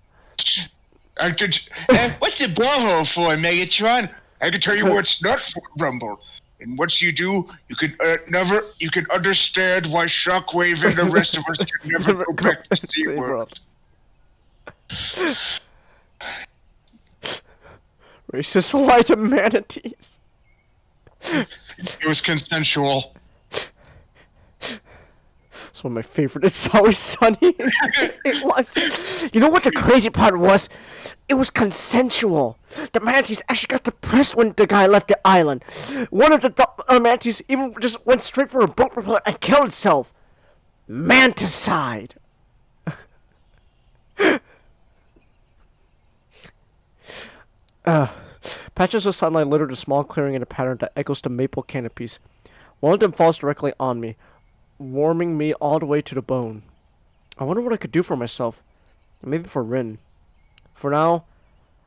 What's the blowhole for, Megatron? I can tell you what's not for, Rumble. And once you do, you can understand why Shockwave and the rest of us can never go back to SeaWorld. Racist white manatees. It was consensual. It's one of my favorite. It's Always Sunny. It was. You know what the crazy part was? It was consensual. The manatees actually got depressed when the guy left the island. One of the manatees even just went straight for a boat propeller and killed itself. Manticide. Patches of sunlight littered a small clearing in a pattern that echoes the maple canopies. One of them falls directly on me, warming me all the way to the bone. I wonder what I could do for myself. Maybe for Rin. For now,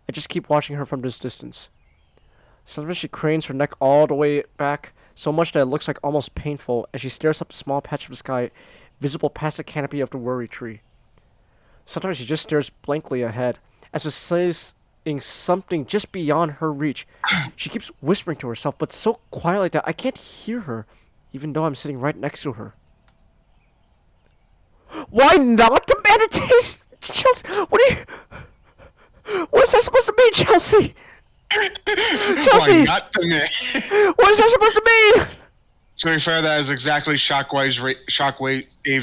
I just keep watching her from this distance. Sometimes she cranes her neck all the way back, so much that it looks like almost painful, as she stares up the small patch of the sky visible past the canopy of the worry tree. Sometimes she just stares blankly ahead, as if saying something just beyond her reach. She keeps whispering to herself, but so quietly that I can't hear her, even though I'm sitting right next to her. Why not the meditation? Chelsea, what is that supposed to mean, Chelsea? Chelsea! Why not the me? What is that supposed to mean? To be fair, that is exactly Shockwave's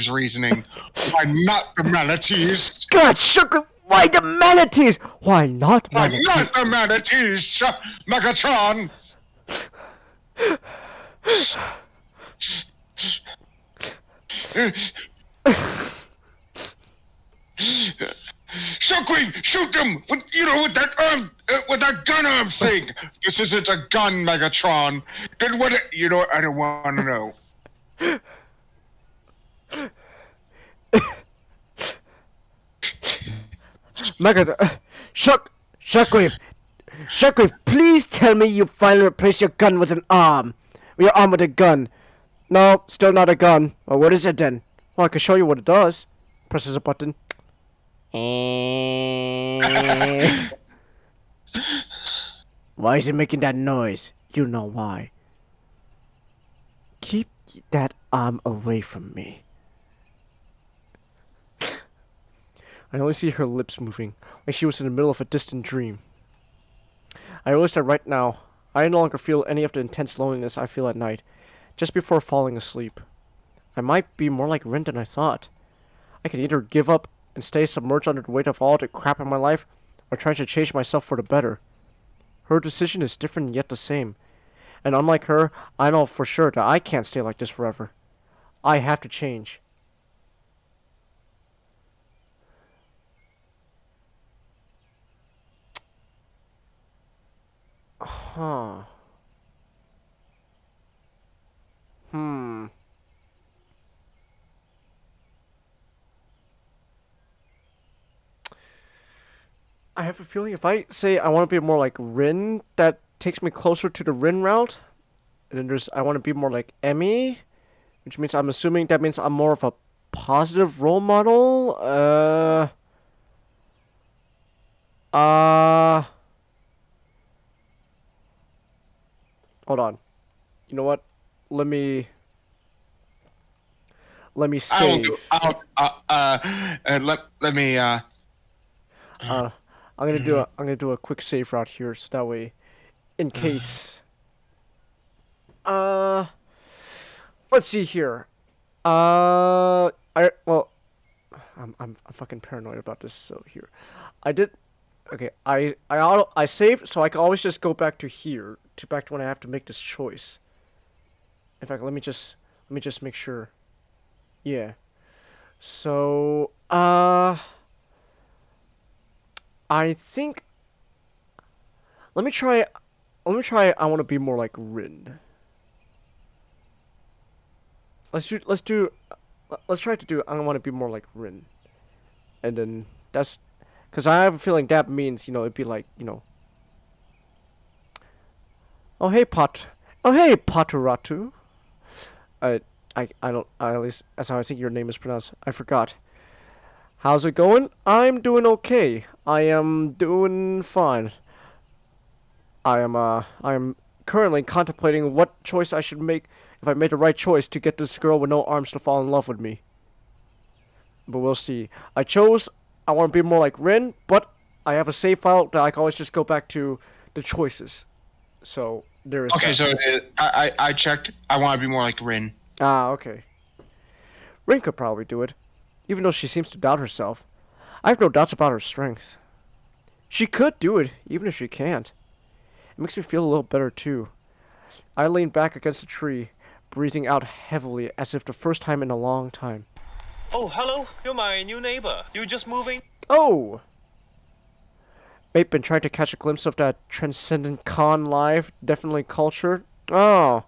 reasoning. Why not the manatees? God, sugar, why the manatees? Why not Why manatees? not the manatees, Megatron? Shockwave, shoot them! With that gun arm thing. This isn't a gun, Megatron. Then what? I don't want to know. Shockwave, please tell me you finally replaced your gun with an arm. Your arm with a gun. No, still not a gun. Well, what is it then? Well, I can show you what it does. Presses a button. Why is it making that noise? You know why. Keep that arm away from me. I only see her lips moving, like she was in the middle of a distant dream. I realize that right now, I no longer feel any of the intense loneliness I feel at night, just before falling asleep. I might be more like Rin than I thought. I could either give up and stay submerged under the weight of all the crap in my life, or try to change myself for the better. Her decision is different yet the same, and unlike her, I know for sure that I can't stay like this forever. I have to change. Huh. I have a feeling if I say I want to be more like Rin, that takes me closer to the Rin route. And then there's I want to be more like Emmy, which means I'm assuming that means I'm more of a positive role model. Hold on. You know what? Let me save. Let me. I'm gonna do a quick save route here, so that way, in case. Let's see here. I'm fucking paranoid about this. So here, I did. Okay, I saved, so I can always just go back to here, back to when I have to make this choice. In fact, let me just make sure. Yeah. So, I think. Let me try. I want to be more like Rin. Let's try to do. I want to be more like Rin, and then that's, because I have a feeling that means it'd be like Oh hey Paturatu. I don't. At least that's how I think your name is pronounced. I forgot. How's it going? I'm doing okay. I am doing fine. I am currently contemplating what choice I should make if I made the right choice to get this girl with no arms to fall in love with me. But we'll see. I want to be more like Rin, but I have a save file that I can always just go back to the choices. So there is. Okay, so I checked. I want to be more like Rin. Ah, okay. Rin could probably do it, even though she seems to doubt herself. I have no doubts about her strength. She could do it, even if she can't. It makes me feel a little better, too. I lean back against a tree, breathing out heavily as if the first time in a long time. Oh, hello. You're my new neighbor. You just moving? Oh! Mate, been trying to catch a glimpse of that transcendent con live, definitely cultured. Oh.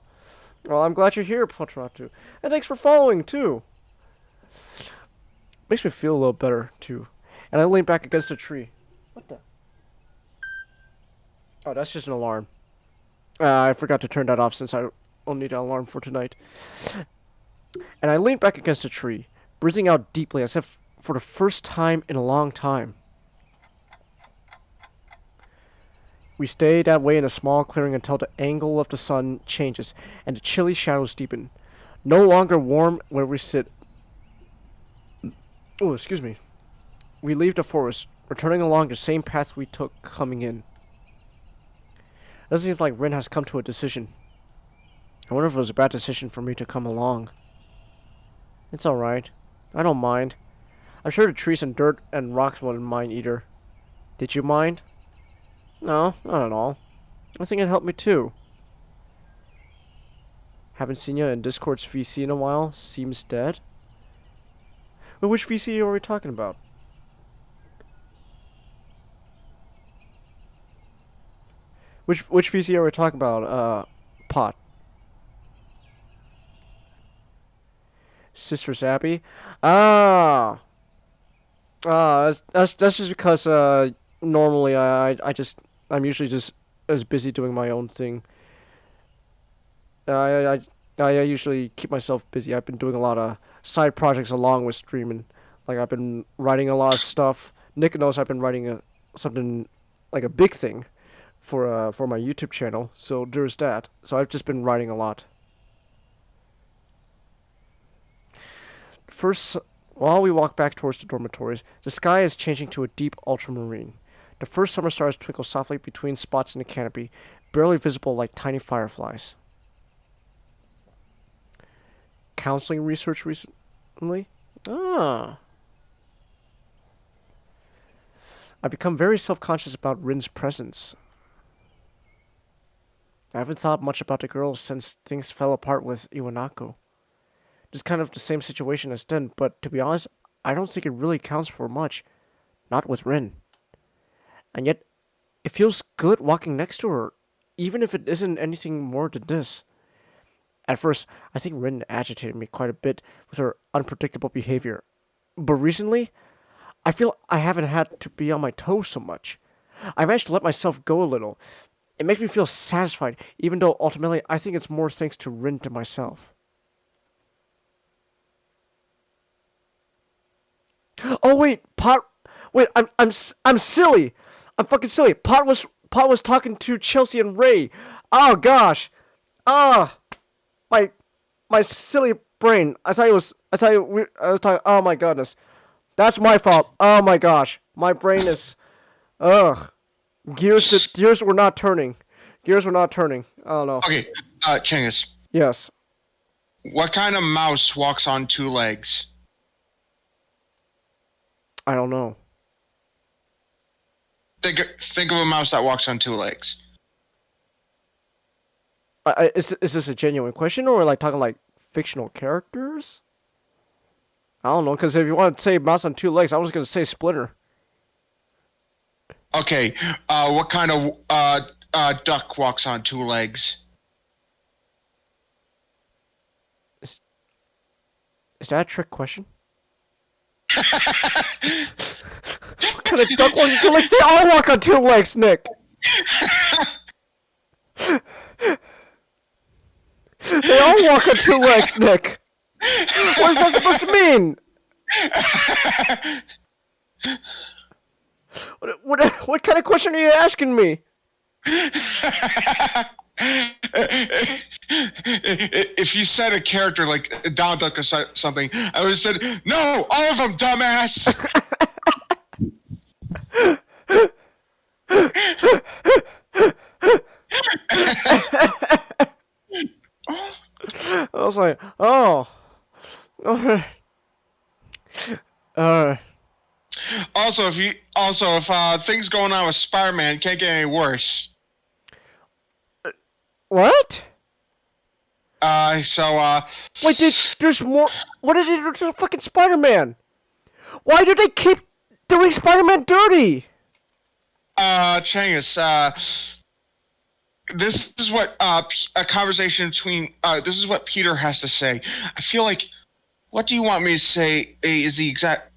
Well, I'm glad you're here, Patratu. And thanks for following, too. Makes me feel a little better, too. And I lean back against a tree. What the? Oh, that's just an alarm. I forgot to turn that off since I don't need an alarm for tonight. And I leaned back against a tree, breathing out deeply as if for the first time in a long time. We stay that way in a small clearing until the angle of the sun changes and the chilly shadows deepen. No longer warm where we sit. Oh, excuse me. We leave the forest, returning along the same path we took coming in. It doesn't seem like Rin has come to a decision. I wonder if it was a bad decision for me to come along. It's alright. I don't mind. I'm sure the trees and dirt and rocks wouldn't mind either. Did you mind? No, not at all. I think it helped me too. Haven't seen you in Discord's VC in a while. Seems dead. Wait, which VC are we talking about? Which VC are we talking about? Pot. Sister Abby? That's just because normally I'm usually just as busy doing my own thing. I usually keep myself busy. I've been doing a lot of side projects along with streaming. Like I've been writing a lot of stuff. Nick knows I've been writing something like a big thing for my YouTube channel. So there's that. So I've just been writing a lot. First, while we walk back towards the dormitories, the sky is changing to a deep ultramarine. The first summer stars twinkle softly between spots in the canopy, barely visible like tiny fireflies. Counseling research recently? Ah. I become very self-conscious about Rin's presence. I haven't thought much about the girl since things fell apart with Iwanako. It's kind of the same situation as then, but to be honest, I don't think it really counts for much. Not with Rin. And yet, it feels good walking next to her, even if it isn't anything more than this. At first, I think Rin agitated me quite a bit with her unpredictable behavior. But recently, I feel I haven't had to be on my toes so much. I managed to let myself go a little. It makes me feel satisfied, even though ultimately I think it's more thanks to Rin to myself. Oh wait, Pot. Wait, I'm silly. I'm fucking silly. Pot was talking to Chelsea and Ray. Oh gosh. Ah, my silly brain. I was talking. Oh my goodness, that's my fault. Oh my gosh, my brain is. Ugh. Gears were not turning. Gears were not turning. I don't know. Okay, Chinggis. Yes. What kind of mouse walks on two legs? I don't know. Think of a mouse that walks on two legs. Is this a genuine question, or like talking like fictional characters? I don't know, because if you want to say mouse on two legs, I was gonna say Splinter. Okay, what kind of duck walks on two legs? Is that a trick question? What kind of duck walks on two legs? They all walk on two legs, Nick. They all walk on two legs, Nick. What is that supposed to mean? What kind of question are you asking me? If you said a character like Donald Duck or something, I would have said, no, all of them, dumbass. I was like, oh. Alright. Also, if things going on with Spider-Man can't get any worse. What? Wait, there's more. What did they do to fucking Spider-Man? Why do they keep doing Spider-Man dirty? Chinggis, this is what a conversation between this is what Peter has to say. I feel like what you want me to say is the exact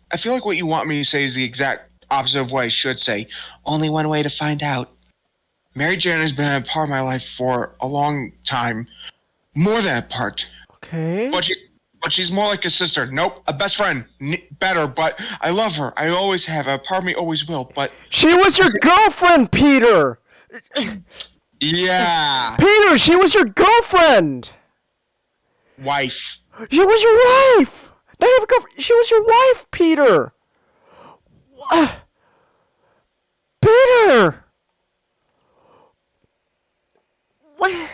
opposite of what I should say. Only one way to find out. Mary Jane has been a part of my life for a long time. More than a part. Okay. But she's more like a sister. Nope, a best friend. Better, but I love her. I always have. A part of me always will, but... She was your girlfriend, Peter! Yeah. Peter, she was your girlfriend! Wife. She was your wife! Not even girlfriend. She was your wife, Peter! What? Peter! What?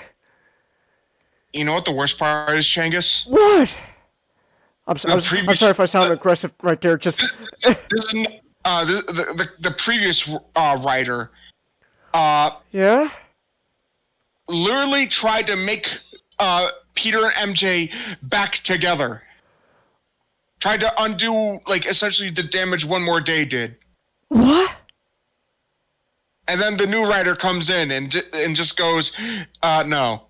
You know what the worst part is, Changus? What? I'm sorry if I sound the- aggressive right there. Just This is the previous writer yeah. literally tried to make Peter and MJ back together. Tried to undo, like, essentially the damage One More Day did. What? And then the new writer comes in and just goes, no.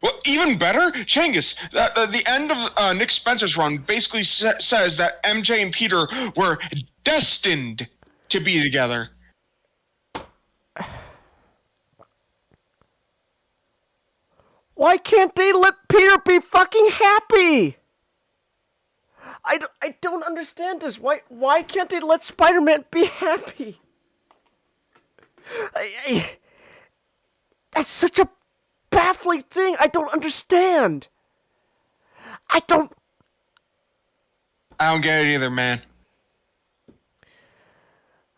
Well, even better, Changus, the end of Nick Spencer's run basically says that MJ and Peter were destined to be together. Why can't they let Peter be fucking happy? I don't understand this. Why can't they let Spider-Man be happy? That's such a baffling thing. I don't understand. I don't get it either, man.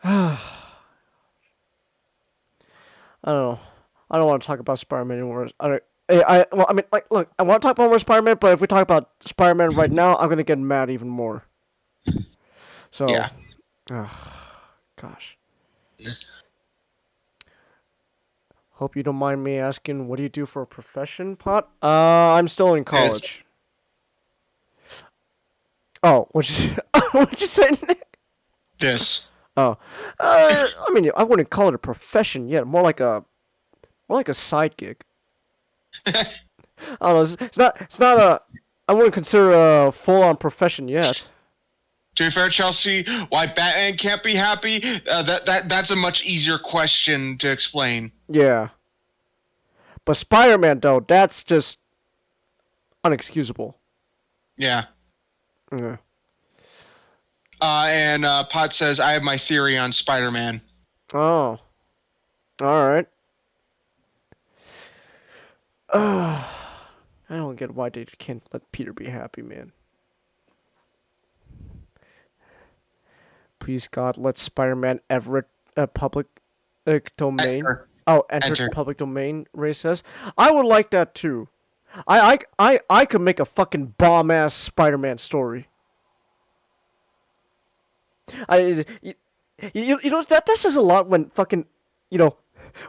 I don't know. I don't want to talk about Spider-Man anymore. Well, I mean, like, look, I want to talk about more Spider-Man, but if we talk about Spider-Man right now, I'm gonna get mad even more. So, Yeah. Gosh. Hope you don't mind me asking, what do you do for a profession, Pot? I'm still in college. Oh, what'd you say, Nick? This. Oh, I mean, I wouldn't call it a profession yet. More like a side gig. I don't know. It's not a. I wouldn't consider a full-on profession yet. To be fair, Chelsea, why Batman can't be happy? That's a much easier question to explain. Yeah. But Spider-Man, though, that's just unexcusable. Yeah. Yeah. And Pot says, I have my theory on Spider-Man. Oh. All right. I don't get why they can't let Peter be happy, man. Please, God, let Spider-Man ever public domain. Enter public domain, Ray says. I would like that, too. I could make a fucking bomb-ass Spider-Man story. You know that says a lot when fucking, you know,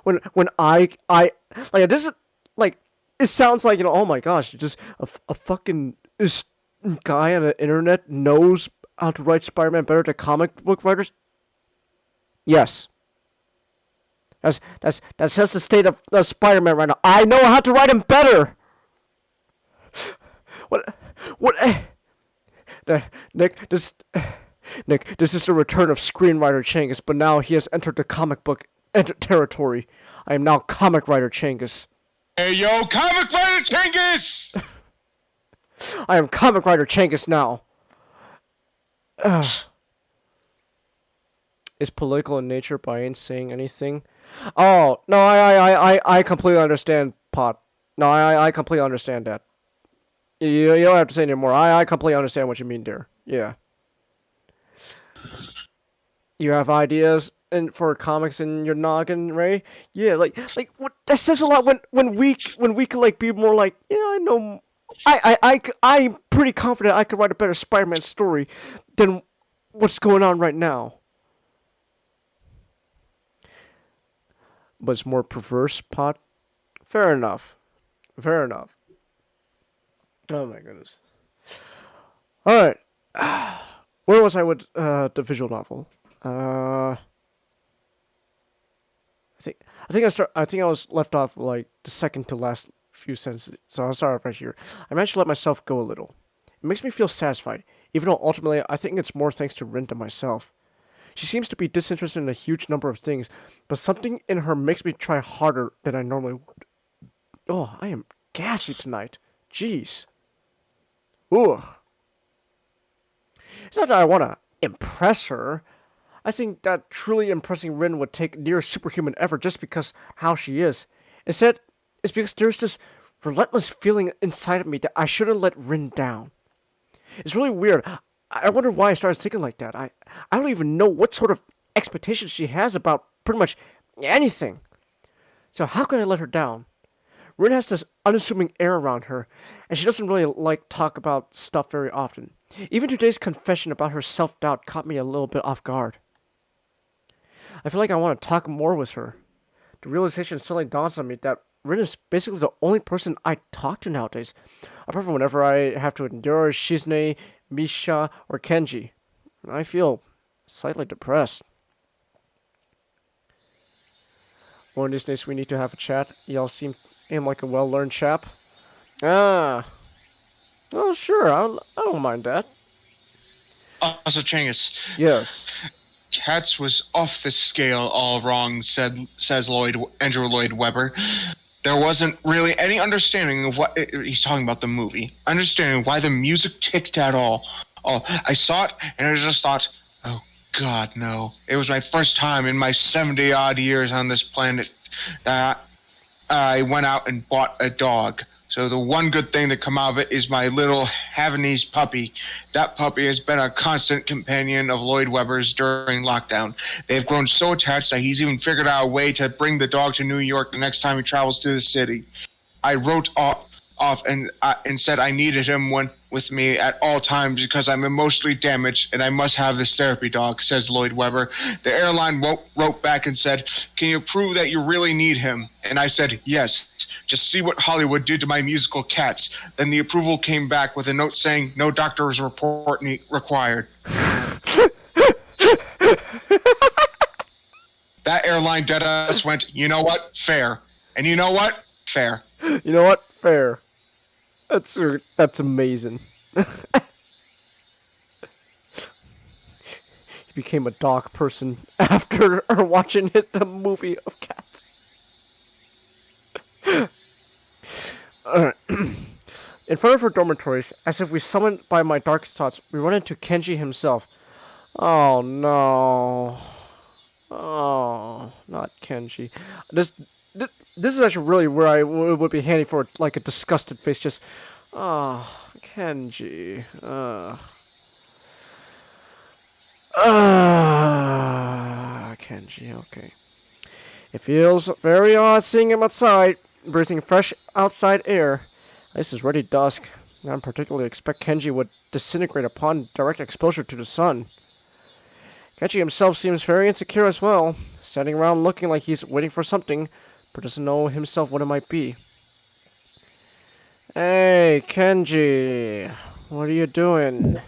when I like, this is like, it sounds like, you know, oh my gosh, just a fucking this guy on the internet knows how to write Spider-Man better than comic book writers. Yes. That's the state of Spider-Man right now. I know how to write him better. What? Nick, this is the return of screenwriter Changus, but now he has entered the comic book territory. I am now comic writer Changus. Hey, yo, comic writer Changus! I am comic writer Changus now. Is political in nature, but I ain't saying anything. Oh, no, I completely understand, Pot. No, I completely understand that. You don't have to say anymore. I completely understand what you mean there. Yeah. You have ideas for comics in your noggin, Ray? Yeah, like what that says a lot when we can like be more like, yeah, I know, I'm pretty confident I could write a better Spider-Man story than what's going on right now. But it's more perverse, Pot. Fair enough. Fair enough. Oh my goodness. All right. Where was I with the visual novel? I think I was left off like the second to last few sentences. So I'll start off right here. I managed to let myself go a little. It makes me feel satisfied, even though ultimately I think it's more thanks to Rin than myself. She seems to be disinterested in a huge number of things, but something in her makes me try harder than I normally would. Oh, I am gassy tonight. Jeez. Ooh. It's not that I want to impress her. I think that truly impressing Rin would take near superhuman effort just because how she is. Instead, it's because there's this relentless feeling inside of me that I shouldn't let Rin down. It's really weird. I wonder why I started thinking like that. I don't even know what sort of expectations she has about pretty much anything. So how can I let her down? Rin has this unassuming air around her, and she doesn't really like talk about stuff very often. Even today's confession about her self-doubt caught me a little bit off guard. I feel like I want to talk more with her. The realization suddenly dawns on me that Rin is basically the only person I talk to nowadays, apart from whenever I have to endure Shizune, Misha, or Kenji. I feel slightly depressed. One of these days we need to have a chat. Y'all seem like a well-learned chap. Ah. Oh, sure, I don't mind that. Also, Chingus. Yes. Cats was off the scale all wrong, says Andrew Lloyd Webber. There wasn't really any understanding of what he's talking about the movie. Understanding why the music ticked at all. Oh, I saw it and I just thought, oh God, no. It was my first time in my 70-odd years on this planet that I went out and bought a dog. So the one good thing that come out of it is my little Havanese puppy. That puppy has been a constant companion of Lloyd Webber's during lockdown. They've grown so attached that he's even figured out a way to bring the dog to New York the next time he travels to the city. I wrote off and said I needed him with me at all times because I'm emotionally damaged and I must have this therapy dog, says Lloyd Webber. The airline wrote back and said, can you prove that you really need him? And I said, yes. Just see what Hollywood did to my musical Cats. Then the approval came back with a note saying no doctor's report required. That airline deadass went, you know what? Fair. And you know what? Fair. You know what? Fair. That's amazing. He became a dog person after watching the movie of Cats. Alright. In front of her dormitories, as if we summoned by my darkest thoughts, we run into Kenji himself. Oh no. Oh, not Kenji. This is actually really where it would be handy for like a disgusted face. Just, Kenji. Kenji. Okay. It feels very odd seeing him outside, breathing fresh outside air. This is already dusk. I don't particularly expect Kenji would disintegrate upon direct exposure to the sun. Kenji himself seems very insecure as well, standing around looking like he's waiting for something, but doesn't know himself what it might be. Hey, Kenji, what are you doing?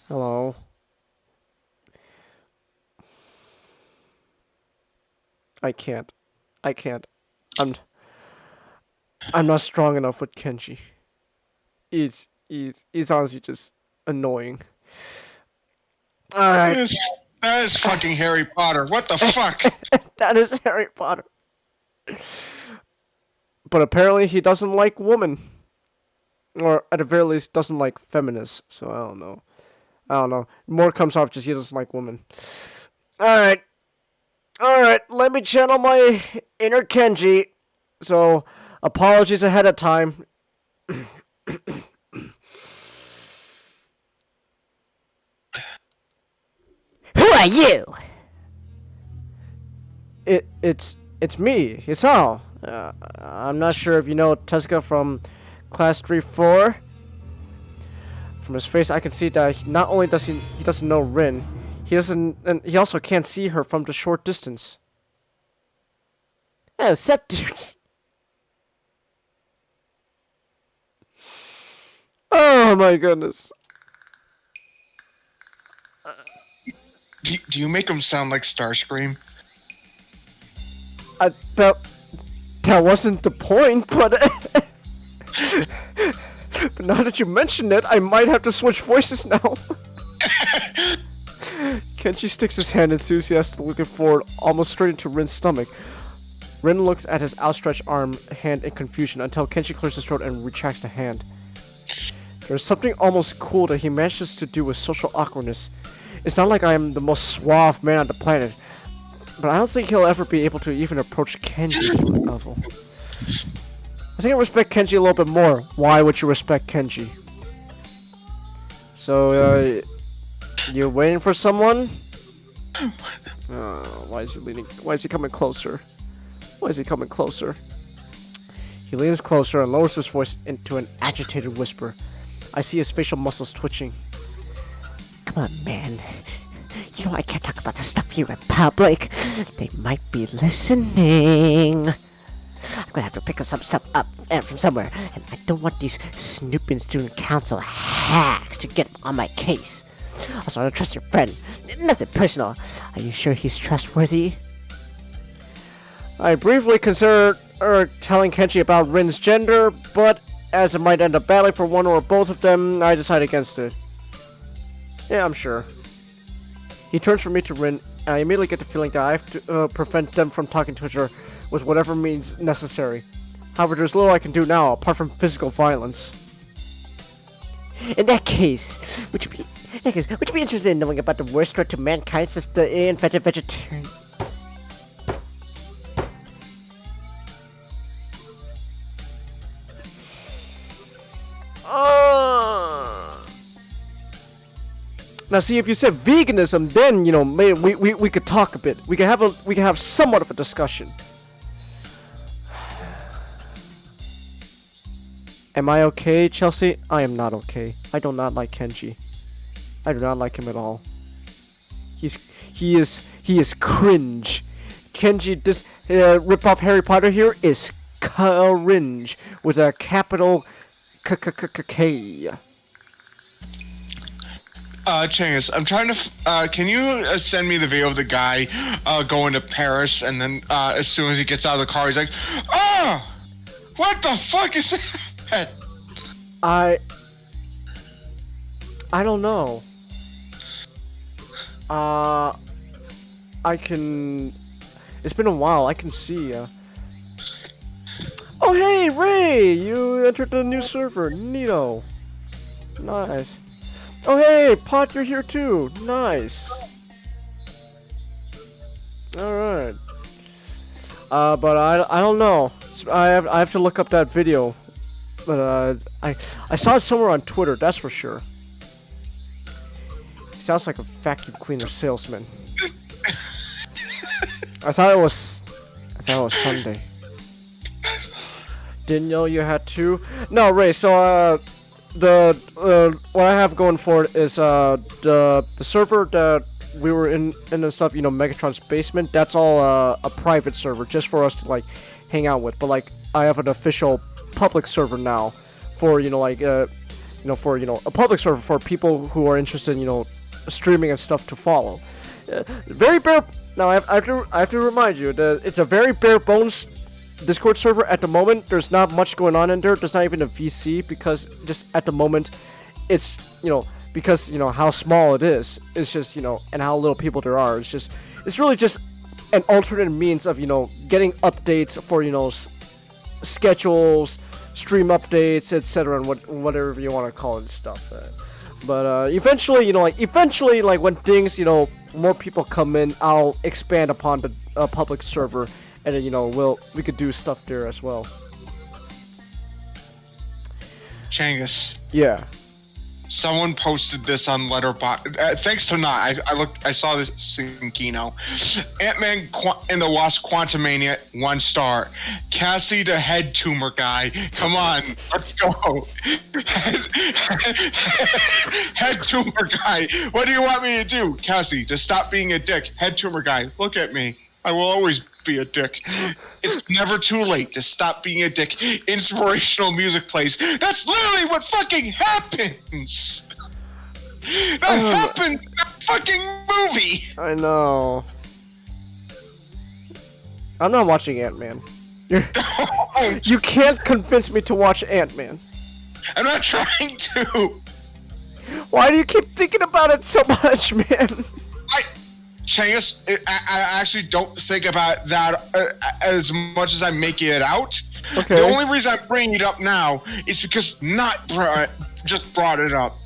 Hello. I can't. I'm not strong enough with Kenji. He's honestly just annoying. Alright. That is fucking Harry Potter. What the fuck? That is Harry Potter. But apparently he doesn't like women. Or at the very least doesn't like feminists. So I don't know. More comes off just he doesn't like women. Alright, let me channel my inner Kenji. So, apologies ahead of time. Who are you? It's me, Hisao. I'm not sure if you know Tezuka from Class 3-4. From his face, I can see that not only does he doesn't know Rin, he also can't see her from the short distance. Oh, sup, dudes. Oh my goodness. Do you make him sound like Starscream? That wasn't the point, but But now that you mention it, I might have to switch voices now. Kenji sticks his hand enthusiastically looking forward, almost straight into Rin's stomach. Rin looks at his outstretched hand in confusion until Kenji clears his throat and retracts the hand. There's something almost cool that he manages to do with social awkwardness. It's not like I am the most suave man on the planet, but I don't think he'll ever be able to even approach Kenji's level. I think I respect Kenji a little bit more. Why would you respect Kenji? So, you're waiting for someone? Why is he leaning? Why is he coming closer? Why is he coming closer? He leans closer and lowers his voice into an agitated whisper. I see his facial muscles twitching. Come on, man. You know I can't talk about this stuff here in public. They might be listening. I'm gonna have to pick some stuff up from somewhere, and I don't want these snooping student council hacks to get on my case. Also, I don't trust your friend. Nothing personal. Are you sure he's trustworthy? I briefly considered telling Kenji about Rin's gender, but as it might end up badly for one or both of them, I decided against it. Yeah, I'm sure. He turns from me to Rin, and I immediately get the feeling that I have to prevent them from talking to each other with whatever means necessary. However, there's little I can do now, apart from physical violence. In that case, would you be interested in knowing about the worst threat to mankind since the invented vegetarian? Now, see, if you said veganism, then maybe we could talk a bit. We could have somewhat of a discussion. Am I okay, Chelsea? I am not okay. I do not like Kenji. I do not like him at all. He is cringe. Kenji, this rip-off Harry Potter here is cringe with a capital K. Changus, I'm trying to. Can you send me the video of the guy going to Paris, and then as soon as he gets out of the car, he's like, "Oh, what the fuck is that?" I don't know. I can. It's been a while. I can see. Oh hey, Ray! You entered the new server. Neato. Nice. Oh hey, Pot, you're here too. Nice. All right. But I don't know. I have to look up that video. But I saw it somewhere on Twitter. That's for sure. He sounds like a vacuum cleaner salesman. I thought it was Sunday. Didn't know you had two. No, Ray. So what I have going for it is the server that we were in and stuff. Megatron's basement. That's all a private server just for us to like hang out with. But like I have an official public server now for a public server for people who are interested in streaming and stuff to follow. Very bare. Now I have to remind you that it's a very bare bones Discord server at the moment. There's not much going on in there. There's not even a VC because just at the moment it's because how small it is. It's just and how little people there are. It's really just an alternate means of getting updates for schedules, stream updates, etc., and whatever you want to call it and stuff. But eventually, when things, more people come in, I'll expand upon the public server, and then we could do stuff there as well. Changus. Yeah. Someone posted this on Letterboxd. Thanks to not, I saw this in Kino. Ant-Man and the Wasp: Quantumania, 1 star. Cassie the head tumor guy. Come on, let's go. Head tumor guy. What do you want me to do, Cassie? To stop being a dick. Head tumor guy. Look at me. I will always be a dick. It's never too late to stop being a dick. Inspirational music plays. That's literally what fucking happens. That happened in that fucking movie. I know. I'm not watching Ant-Man. You can't convince me to watch Ant-Man. I'm not trying to. Why do you keep thinking about it so much, man? Changus, I actually don't think about that as much as I'm making it out. Okay. The only reason I'm bringing it up now is because just brought it up.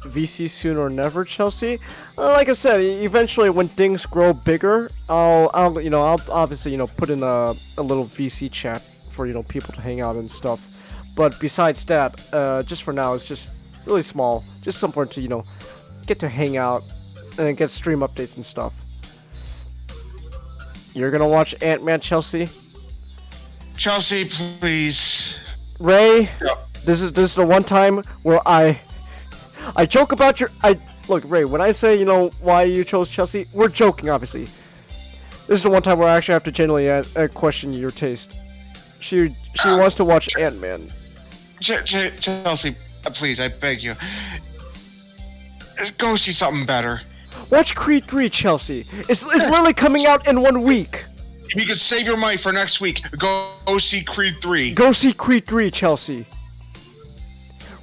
VC soon or never, Chelsea. Like I said, eventually when things grow bigger, I'll obviously put in a little VC chat for people to hang out and stuff. But besides that, just for now, it's just really small, just somewhere to get to hang out and get stream updates and stuff. You're gonna watch Ant-Man, Chelsea? Chelsea, please. Ray, Yeah. this is the one time where I joke about look, Ray, when I say why you chose Chelsea, we're joking, obviously. This is the one time where I actually have to genuinely question your taste. She wants to watch Ant-Man. Chelsea, please, I beg you. Go see something better. Watch Creed 3, Chelsea. It's literally coming out in 1 week. If you could save your money for next week, go see Creed 3. Go see Creed 3, Chelsea.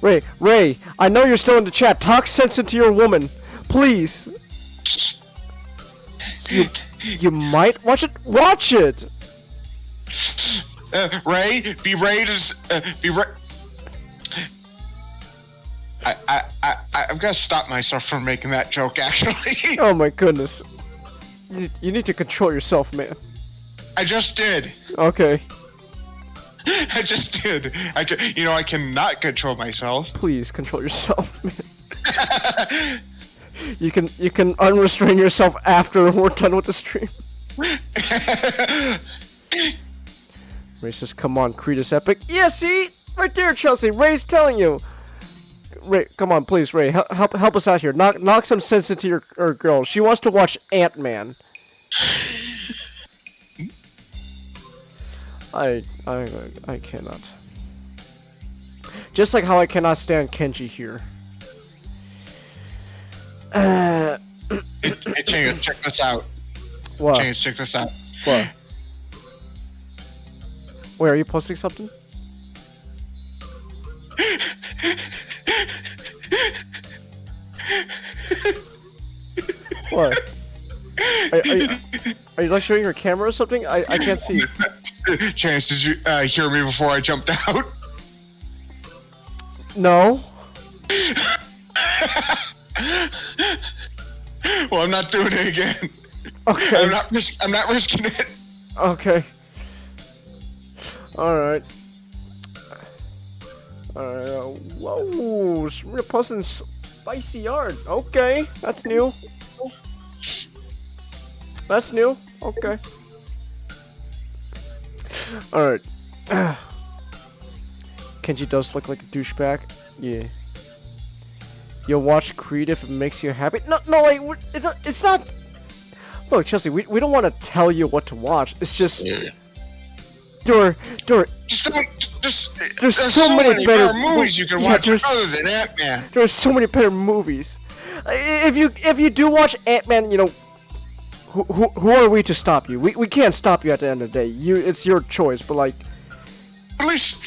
Ray, I know you're still in the chat. Talk sense into your woman, please. You might watch it. Watch it. Ray, be ready to be ready. I'm gonna stop myself from making that joke. Actually, Oh my goodness. You need to control yourself, man. I just did. Okay, I just did. I cannot control myself. please control yourself, man. You can unrestrain yourself after we're done with the stream. Ray says, "Come on, Creed is epic." Yeah, see, right there, Chelsea. Ray's telling you. Ray, come on, please, Ray, help us out here. Knock some sense into your girl. She wants to watch Ant-Man. I cannot. Just like how I cannot stand Kenji here. Hey, Changus, check this out. What? Changus, check this out. What? Wait, are you posting something? What? Are you like showing your camera or something? I can't see. Chance, did you hear me before I jumped out? No. Well, I'm not doing it again. Okay. I'm not risking it. Okay. Alright. Alright, whoa, we're posting spicy art. Okay, that's new. That's new. Okay. Alright. Kenji does look like a douchebag. Yeah. You'll watch Creed if it makes you happy. No, like, it's not... Look, Chelsea, we don't want to tell you what to watch. It's just... There's so many better movies you can watch other than Ant-Man. There are so many better movies. If you do watch Ant-Man, who are we to stop you? We can't stop you at the end of the day. It's your choice, but like... At least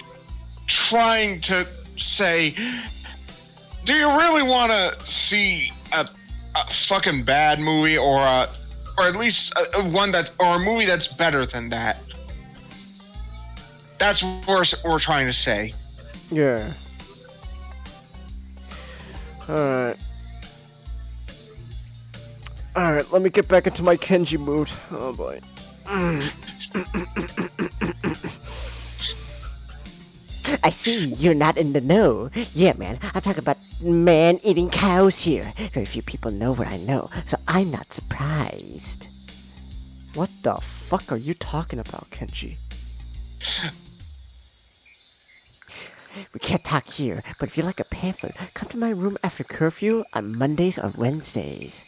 trying to say, do you really want to see a fucking bad movie or at least a movie that's better than that? That's what we're trying to say. Yeah. Alright. Alright, let me get back into my Kenji mood. Oh boy. I see you're not in the know. Yeah, man, I'm talking about man eating cows here. Very few people know what I know, so I'm not surprised. What the fuck are you talking about, Kenji? We can't talk here, but if you like a pamphlet, come to my room after curfew on Mondays or Wednesdays.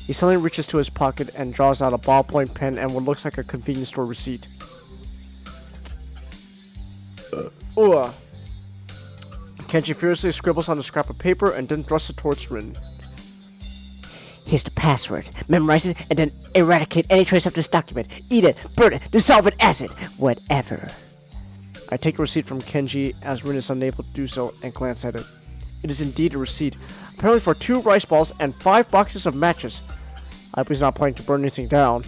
He suddenly reaches to his pocket and draws out a ballpoint pen and what looks like a convenience store receipt. Kenji furiously scribbles on a scrap of paper and then thrusts it towards Rin. Here's the password. Memorize it and then eradicate any trace of this document. Eat it, burn it, dissolve it, acid, whatever. I take a receipt from Kenji as Rin is unable to do so and glance at it. It is indeed a receipt, apparently for 2 rice balls and 5 boxes of matches. I hope he's not planning to burn anything down.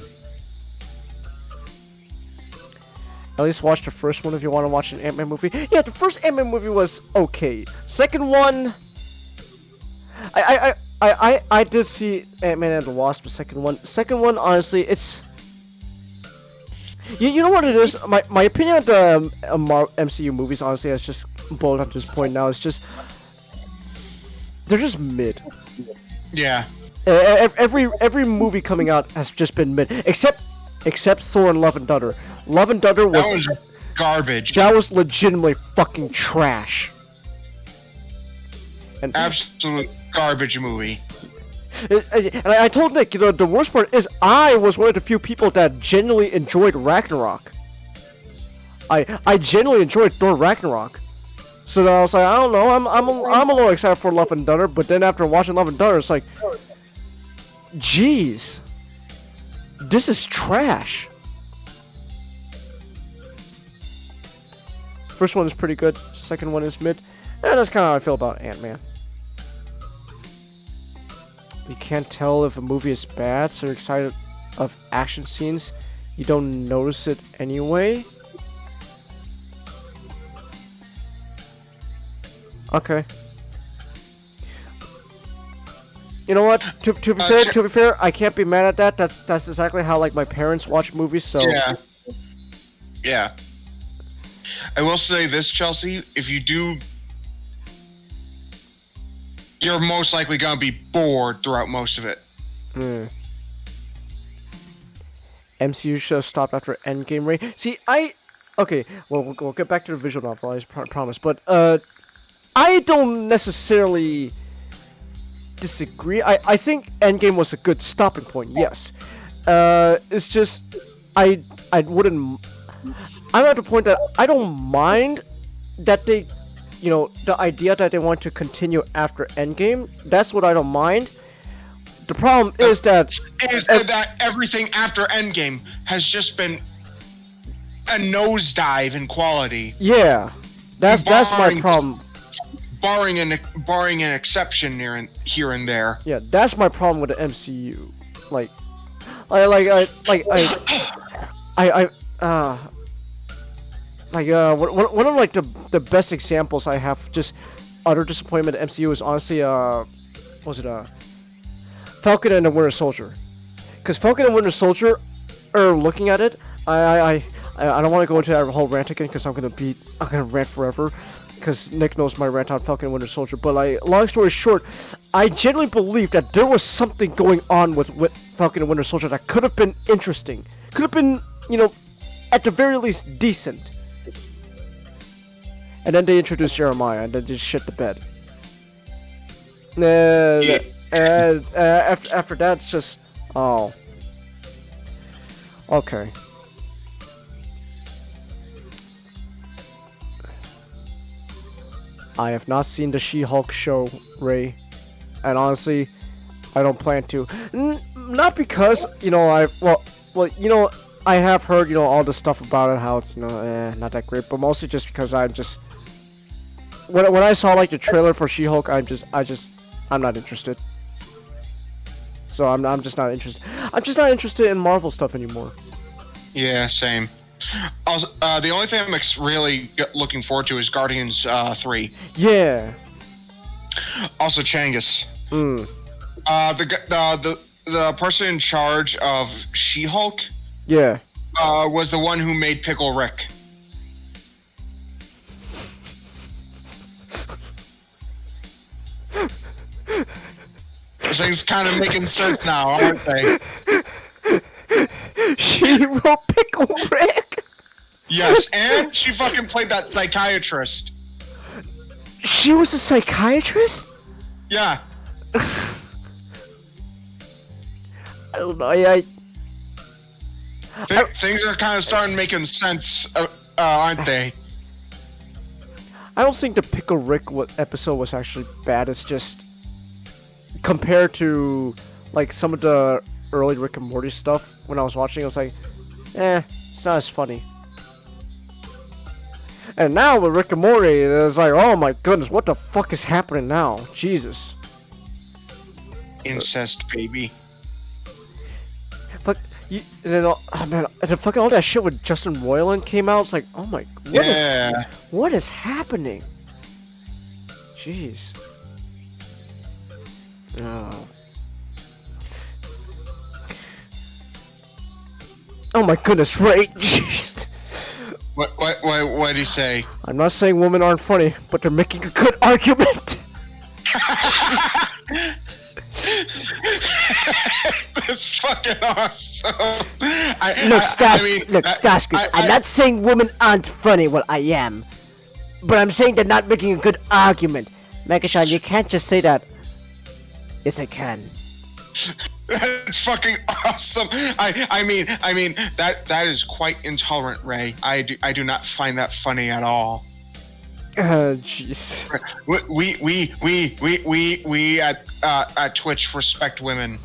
At least watch the first one if you want to watch an Ant-Man movie. Yeah, the first Ant-Man movie was okay. Second one, I did see Ant-Man and the Wasp. The second one, honestly, it's you know what it is. My opinion of the MCU movies, honestly, has just boiled up to this point now. It's just they're just mid. Yeah. Every movie coming out has just been mid, except Thor and Love and Thunder. Love and Thunder That was garbage. That was legitimately fucking trash. And Absolute garbage movie. and I told Nick, you know, the worst part is I was one of the few people that genuinely enjoyed Ragnarok. I genuinely enjoyed Thor Ragnarok. So then I was like, I don't know, I'm a little excited for Love and Thunder, but then after watching Love and Thunder, it's like, jeez, this is trash. First one is pretty good, second one is mid, and that's kind of how I feel about Ant-Man. You can't tell if a movie is bad, so you're excited of action scenes, you don't notice it anyway. Okay. You know what? To be fair, I can't be mad at that. That's exactly how like my parents watch movies. So yeah. I will say this, Chelsea. If you do, you're most likely gonna be bored throughout most of it. MCU should have stopped after Endgame, Ray. See, okay. Well, we'll get back to the visual novel. I promise. But I don't necessarily disagree. I think Endgame was a good stopping point. Yes. It's just I wouldn't. I'm at the point that I don't mind that they, you know, the idea that they want to continue after Endgame. That's what I don't mind. The problem is that everything after Endgame has just been a nosedive in quality. Yeah, that's my problem. Barring an exception here and there. Yeah, that's my problem with the MCU. Like, one of like the best examples I have just utter disappointment in MCU is honestly Falcon and the Winter Soldier. Because Falcon and Winter Soldier, looking at it, I don't want to go into that whole rant again because I'm gonna rant forever. Because Nick knows my rant on Falcon and Winter Soldier. But like, long story short, I genuinely believe that there was something going on with Falcon and Winter Soldier that could have been interesting. Could have been, you know, at the very least decent. And then they introduced Jeremiah and then just shit the bed. And after that, it's just, oh. Okay. I have not seen the She-Hulk show, Ray. And honestly, I don't plan to. Not because, you know, you know, I have heard, you know, all the stuff about it, how it's, you know, not that great. But mostly just because I'm just... When I saw, like, the trailer for She-Hulk, I'm not interested. So I'm just not interested. I'm just not interested in Marvel stuff anymore. Yeah, same. Also, the only thing I'm really looking forward to is Guardians 3. Yeah. Also, Changus. The person in charge of She-Hulk. Yeah. Was the one who made Pickle Rick. Things kind of making sense now, aren't they? She wrote Pickle Rick. Yes, and she fucking played that psychiatrist. She was a psychiatrist? Yeah. I don't know. Things are kind of starting making sense, aren't they? I don't think the Pickle Rick episode was actually bad. It's just compared to like some of the early Rick and Morty stuff when I was watching, I was like, it's not as funny. And now with Rick and Morty, it's like, oh my goodness, what the fuck is happening now? Jesus. Incest, baby. Fuck, and then, oh man, and then fucking all that shit with Justin Roiland came out. It's like, oh my, what is happening? Jeez. Oh. Oh my goodness, Ray. Jeez. What did he say? I'm not saying women aren't funny, but they're making a good argument. That's fucking awesome. Starsky, I'm not saying women aren't funny. Well, I am. But I'm saying they're not making a good argument. Megatron, you can't just say that. Yes, I can. That's fucking awesome. I mean that is quite intolerant, Ray. I do not find that funny at all. Jeez. We at Twitch respect women.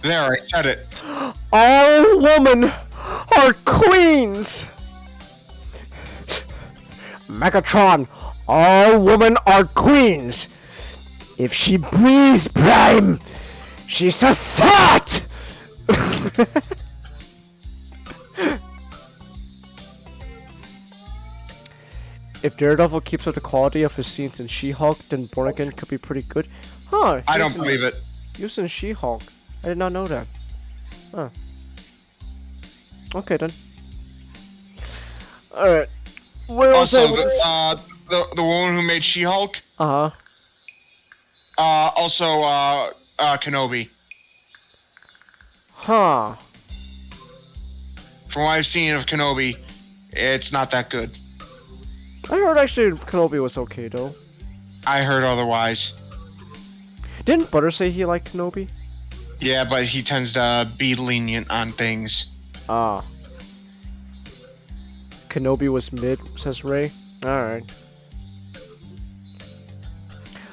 There, I said it. All women are queens. Megatron, all women are queens. If she breathes Prime, she's a slut! If Daredevil keeps up the quality of his scenes in She-Hulk, then Born Again could be pretty good. Huh. I don't believe it. Using She-Hulk. I did not know that. Huh. Okay then. Alright. Also, the woman who made She-Hulk. Uh-huh. Also, Kenobi. Huh. From what I've seen of Kenobi, it's not that good. I heard actually Kenobi was okay though. I heard otherwise. Didn't Butter say he liked Kenobi? Yeah, but he tends to be lenient on things. Ah. Kenobi was mid, says Ray. Alright.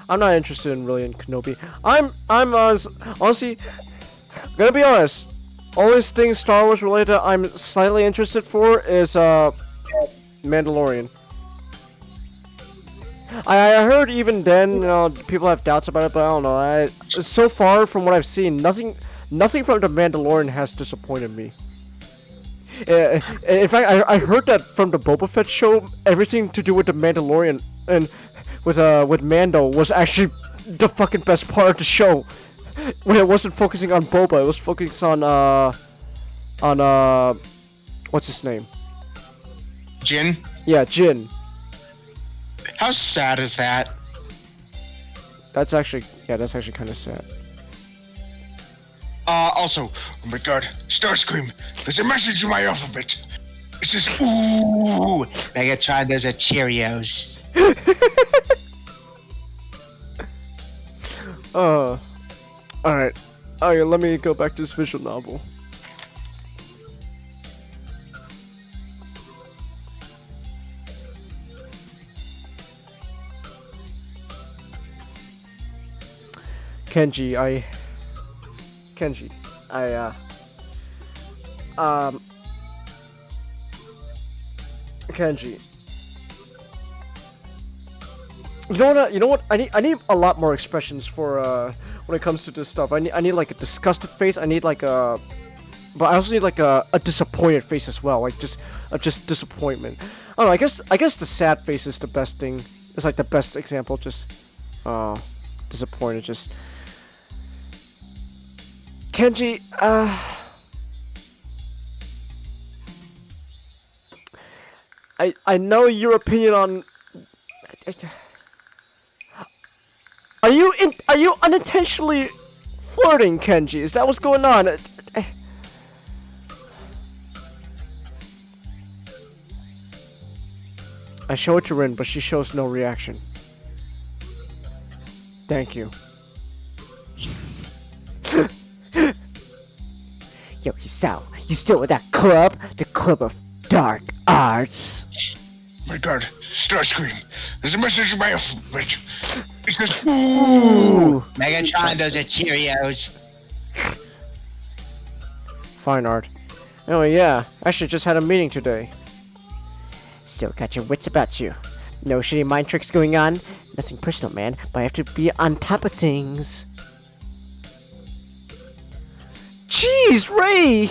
I'm not interested in really in Kenobi. I'm honestly gonna be honest. Only thing Star Wars related I'm slightly interested for is Mandalorian. I heard even then, you know, people have doubts about it, but I don't know. So far from what I've seen, nothing from the Mandalorian has disappointed me. In fact, I heard that from the Boba Fett show, everything to do with the Mandalorian and with Mando was actually the fucking best part of the show. When it wasn't focusing on Boba, it was focusing on what's his name? Jin? Yeah, Jin. How sad is that? That's actually kind of sad. Also, oh my god, Starscream, there's a message in my alphabet. It says, ooh, Megatron, those are Cheerios. Alright. Okay, let me go back to this visual novel. Kenji, Kenji. You know what? I need a lot more expressions for when it comes to this stuff. I need like a disgusted face. I need like a, but I also need like a disappointed face as well. Like just disappointment. I don't know. I guess the sad face is the best thing. It's like the best example. Just disappointed. Just Kenji. I know your opinion on. Are you unintentionally flirting, Kenji? Is that what's going on? I show it to Rin, but she shows no reaction. Thank you. Yo, Hisao, you still with that club? The Club of Dark Arts? My god, Starscream, there's a message in my alphabet. It says, ooh, Megatron, those are Cheerios. Fine art. Anyway, yeah, actually just had a meeting today. Still got your wits about you. No shitty mind tricks going on. Nothing personal, man, but I have to be on top of things. Jeez, Ray!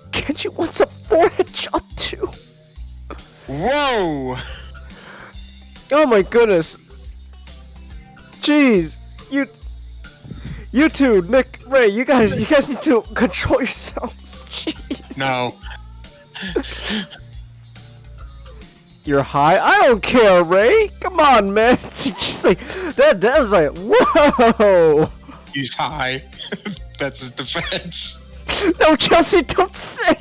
Kenji wants a forehead job too. Whoa! Oh my goodness. Jeez, you two, Nick, Ray, you guys need to control yourselves. Jeez. No. You're high? I don't care, Ray. Come on, man. Just like that was like, whoa. He's high. That's his defense. No, Chelsea, don't say.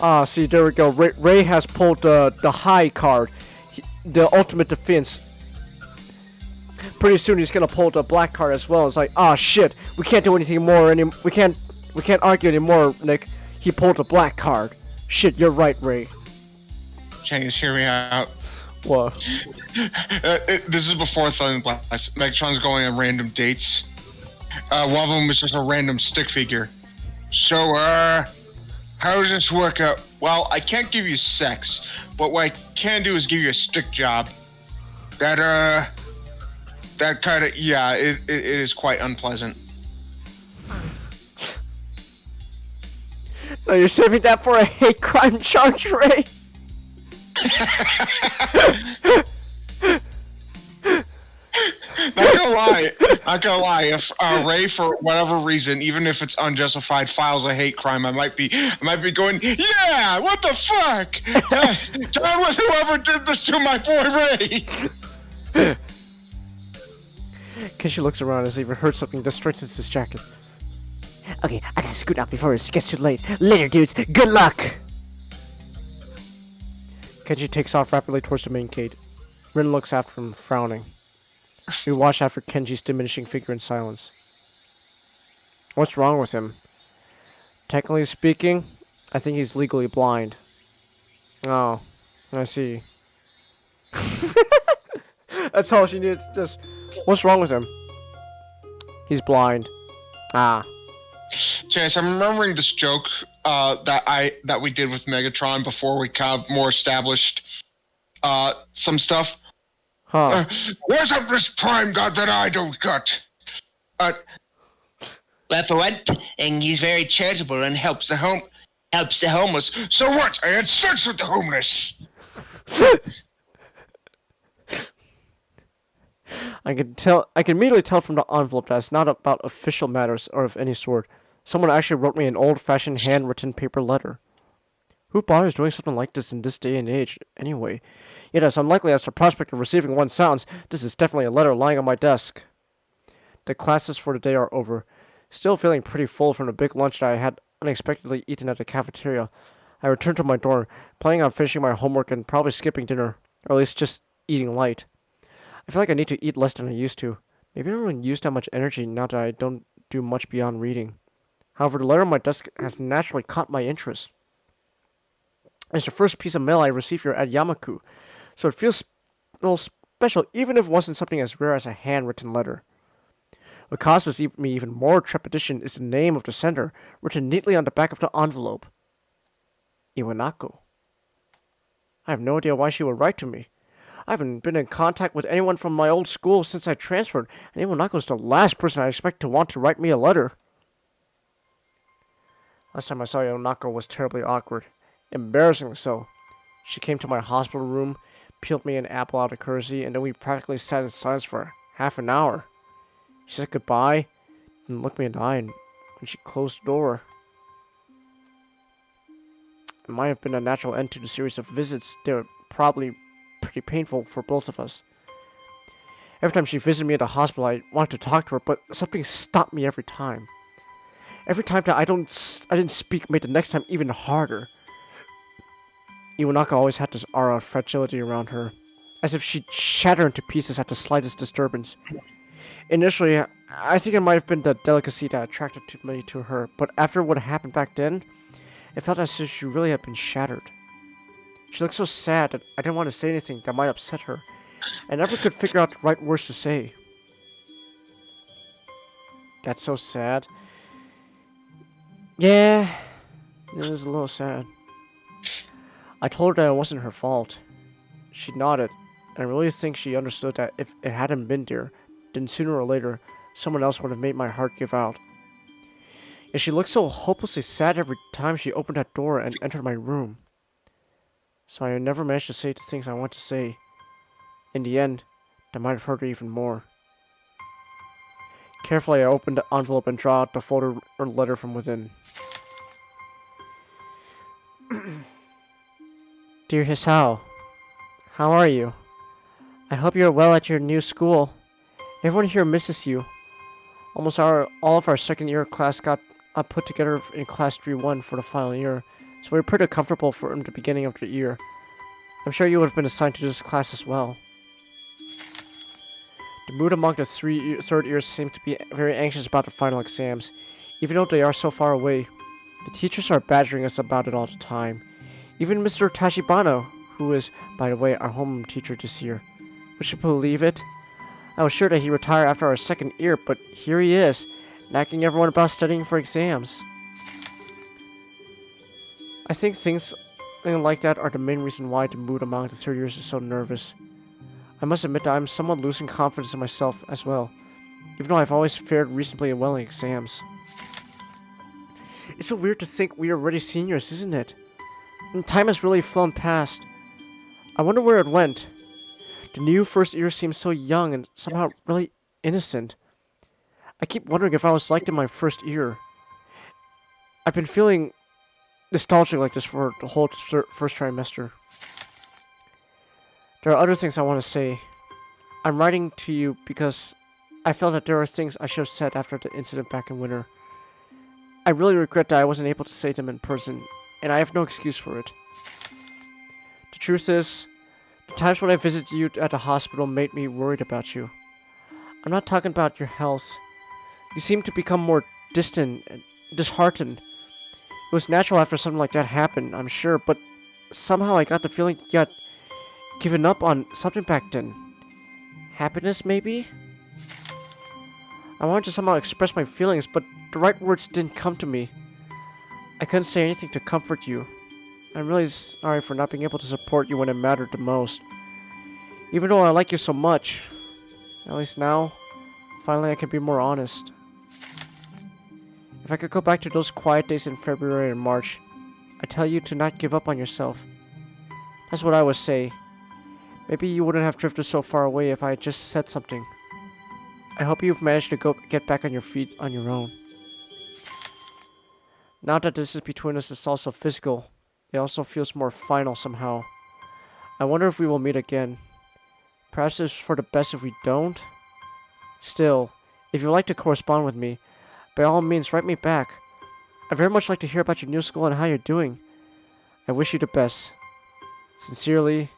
Ah, see, there we go. Ray has pulled the high card, the ultimate defense. Pretty soon he's gonna pull the black card as well. It's like, ah, shit, we can't do anything more. We can't argue anymore, Nick. He pulled the black card. Shit, you're right, Ray. James, hear me out. What? This is before Thunder Blast. Megatron's going on random dates. One of them was just a random stick figure. So, how does this work out? Well, I can't give you sex, but what I can do is give you a stick job. That kind of, yeah, it is quite unpleasant. No, you're saving that for a hate crime charge, Ray. Not gonna lie. If Ray, for whatever reason, even if it's unjustified, files a hate crime, I might be going, yeah, what the fuck? John was whoever did this to my boy Ray. Kenshi looks around as he even heard something that straightens his jacket. Okay, I gotta scoot out before it gets too late. Later, dudes. Good luck! Kenji takes off rapidly towards the main gate. Rin looks after him, frowning. We watch after Kenji's diminishing figure in silence. What's wrong with him? Technically speaking, I think he's legally blind. Oh, I see. That's all she needed. Just, what's wrong with him? He's blind. Ah. Chase, I'm remembering this joke that we did with Megatron before we kind of more established some stuff. Huh. Where's up this prime god that I don't got? Well, for one thing, he's very charitable and helps the homeless. So what? I had sex with the homeless. I can immediately tell from the envelope that it's not about official matters or of any sort. Someone actually wrote me an old-fashioned handwritten paper letter. Who bothers doing something like this in this day and age, anyway? Yet as unlikely as the prospect of receiving one sounds, this is definitely a letter lying on my desk. The classes for the day are over. Still feeling pretty full from the big lunch that I had unexpectedly eaten at the cafeteria. I return to my dorm, planning on finishing my homework and probably skipping dinner, or at least just eating light. I feel like I need to eat less than I used to. Maybe I don't really use that much energy now that I don't do much beyond reading. However, the letter on my desk has naturally caught my interest. It's the first piece of mail I received here at Yamaku, so it feels a little special even if it wasn't something as rare as a handwritten letter. What causes me even more trepidation is the name of the sender, written neatly on the back of the envelope. Iwanako. I have no idea why she would write to me. I haven't been in contact with anyone from my old school since I transferred, and Iwanako is the last person I expect to want to write me a letter. Last time I saw Iwanako was terribly awkward. Embarrassingly so. She came to my hospital room, peeled me an apple out of courtesy, and then we practically sat in silence for half an hour. She said goodbye, and looked me in the eye, and when she closed the door. It might have been a natural end to the series of visits. They were probably pretty painful for both of us. Every time she visited me at the hospital, I wanted to talk to her, but something stopped me every time. Every time that I didn't speak made the next time even harder. Iwanaka always had this aura of fragility around her, as if she'd shatter into pieces at the slightest disturbance. Initially, I think it might have been the delicacy that attracted me to her, but after what happened back then, it felt as if she really had been shattered. She looked so sad that I didn't want to say anything that might upset her. I never could figure out the right words to say. That's so sad. Yeah, it was a little sad. I told her that it wasn't her fault. She nodded, and I really think she understood that if it hadn't been there, then sooner or later, someone else would have made my heart give out. And she looked so hopelessly sad every time she opened that door and entered my room. So I never managed to say the things I want to say. In the end, that might have hurt her even more. Carefully, I opened the envelope and draw out the folder or letter from within. Dear Hisao, how are you? I hope you're well at your new school. Everyone here misses you. All of our second year class got put together in class 3-1 for the final year, so we were pretty comfortable for the beginning of the year. I'm sure you would have been assigned to this class as well. The mood among the third years seemed to be very anxious about the final exams, even though they are so far away. The teachers are badgering us about it all the time. Even Mr. Tachibana, who is, by the way, our homeroom teacher this year. Would you believe it? I was sure that he retired after our second year, but here he is, nagging everyone about studying for exams. I think things like that are the main reason why the mood among the third years is so nervous. I must admit that I'm somewhat losing confidence in myself as well, even though I've always fared reasonably well in exams. It's so weird to think we are already seniors, isn't it? And time has really flown past. I wonder where it went. The new first year seems so young and somehow really innocent. I keep wondering if I was like in my first year. I've been feeling nostalgic like this for the whole first trimester. There are other things I want to say. I'm writing to you because I felt that there are things I should have said after the incident back in winter. I really regret that I wasn't able to say them in person, and I have no excuse for it. The truth is, the times when I visited you at the hospital made me worried about you. I'm not talking about your health. You seem to become more distant and disheartened. It was natural after something like that happened, I'm sure, but somehow I got the feeling you had given up on something back then. Happiness, maybe? I wanted to somehow express my feelings, but the right words didn't come to me. I couldn't say anything to comfort you. I'm really sorry for not being able to support you when it mattered the most. Even though I like you so much, at least now, finally I can be more honest. If I could go back to those quiet days in February and March, I tell you to not give up on yourself. That's what I would say. Maybe you wouldn't have drifted so far away if I had just said something. I hope you've managed to get back on your feet on your own. Now that this is between us is also physical, it also feels more final somehow. I wonder if we will meet again. Perhaps it's for the best if we don't? Still, if you'd like to correspond with me, by all means write me back. I'd very much like to hear about your new school and how you're doing. I wish you the best. Sincerely,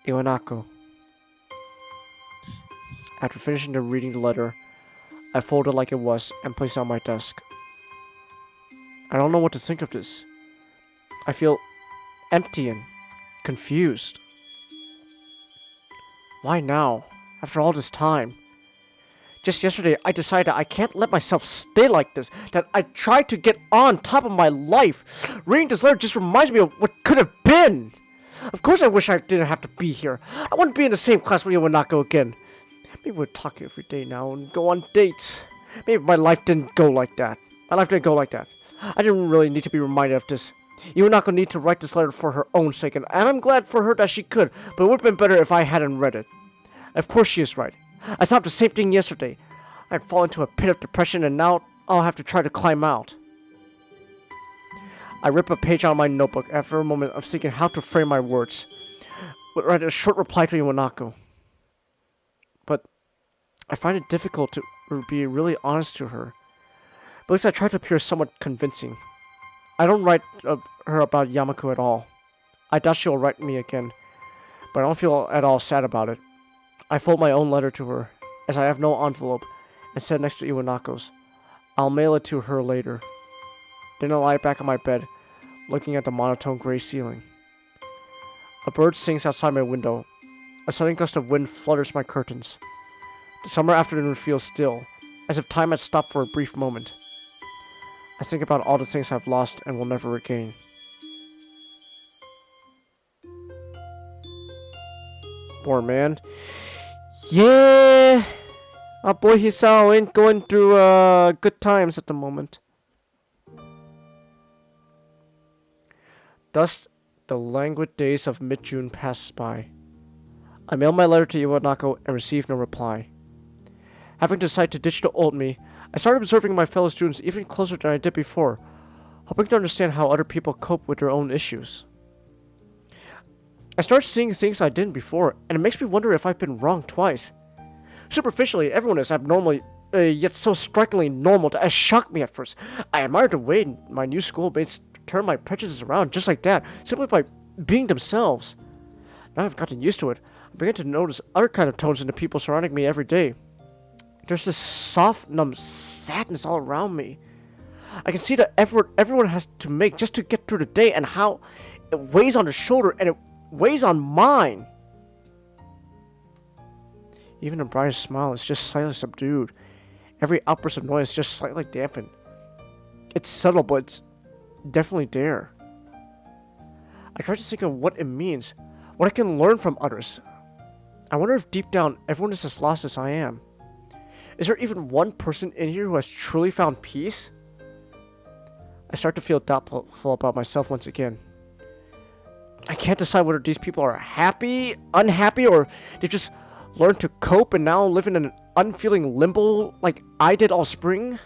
Iwanako. After finishing reading the letter, I folded it like it was and placed it on my desk. I don't know what to think of this. I feel empty and confused. Why now, after all this time? Just yesterday, I decided I can't let myself stay like this, that I tried to get on top of my life. Reading this letter just reminds me of what could have been. Of course I wish I didn't have to be here. I wouldn't be in the same class with you and not go again. Maybe we'd talk every day now and go on dates. Maybe my life didn't go like that. My life didn't go like that. I didn't really need to be reminded of this. You were not going to need to write this letter for her own sake, and I'm glad for her that she could, but it would have been better if I hadn't read it. Of course she is right. I thought the same thing yesterday. I'd fall into a pit of depression, and now I'll have to try to climb out. I rip a page out of my notebook after a moment of thinking how to frame my words. Would write a short reply to Iwanako. But I find it difficult to be really honest to her. But at least I try to appear somewhat convincing. I don't write her about Yamaku at all. I doubt she'll write me again, but I don't feel at all sad about it. I fold my own letter to her, as I have no envelope, and set next to Iwanako's. I'll mail it to her later. Then I lie back on my bed, looking at the monotone gray ceiling. A bird sings outside my window. A sudden gust of wind flutters my curtains. The summer afternoon feels still, as if time had stopped for a brief moment. I think about all the things I've lost and will never regain. Poor man. Yeah, our boy Hisao ain't going through good times at the moment. Thus, the languid days of mid-June passed by. I mailed my letter to Iwanako and received no reply. Having decided to ditch the old me, I started observing my fellow students even closer than I did before, hoping to understand how other people cope with their own issues. I started seeing things I didn't before, and it makes me wonder if I've been wrong twice. Superficially, everyone is abnormally, yet so strikingly normal that it shocked me at first. I admired the way my new schoolmates turned my prejudices around just like that, simply by being themselves. Now I've gotten used to it, I'm beginning to notice other kind of tones in the people surrounding me every day. There's this soft, numb sadness all around me. I can see the effort everyone has to make just to get through the day and how it weighs on their shoulder and it weighs on mine. Even the brightest smile is just slightly subdued. Every outburst of noise is just slightly dampened. It's subtle, but it's definitely there. I try to think of what it means, what I can learn from others. I wonder if deep down everyone is as lost as I am. Is there even one person in here who has truly found peace? I start to feel doubtful about myself once again. I can't decide whether these people are happy, unhappy, or they just learned to cope and now live in an unfeeling limbo like I did all spring.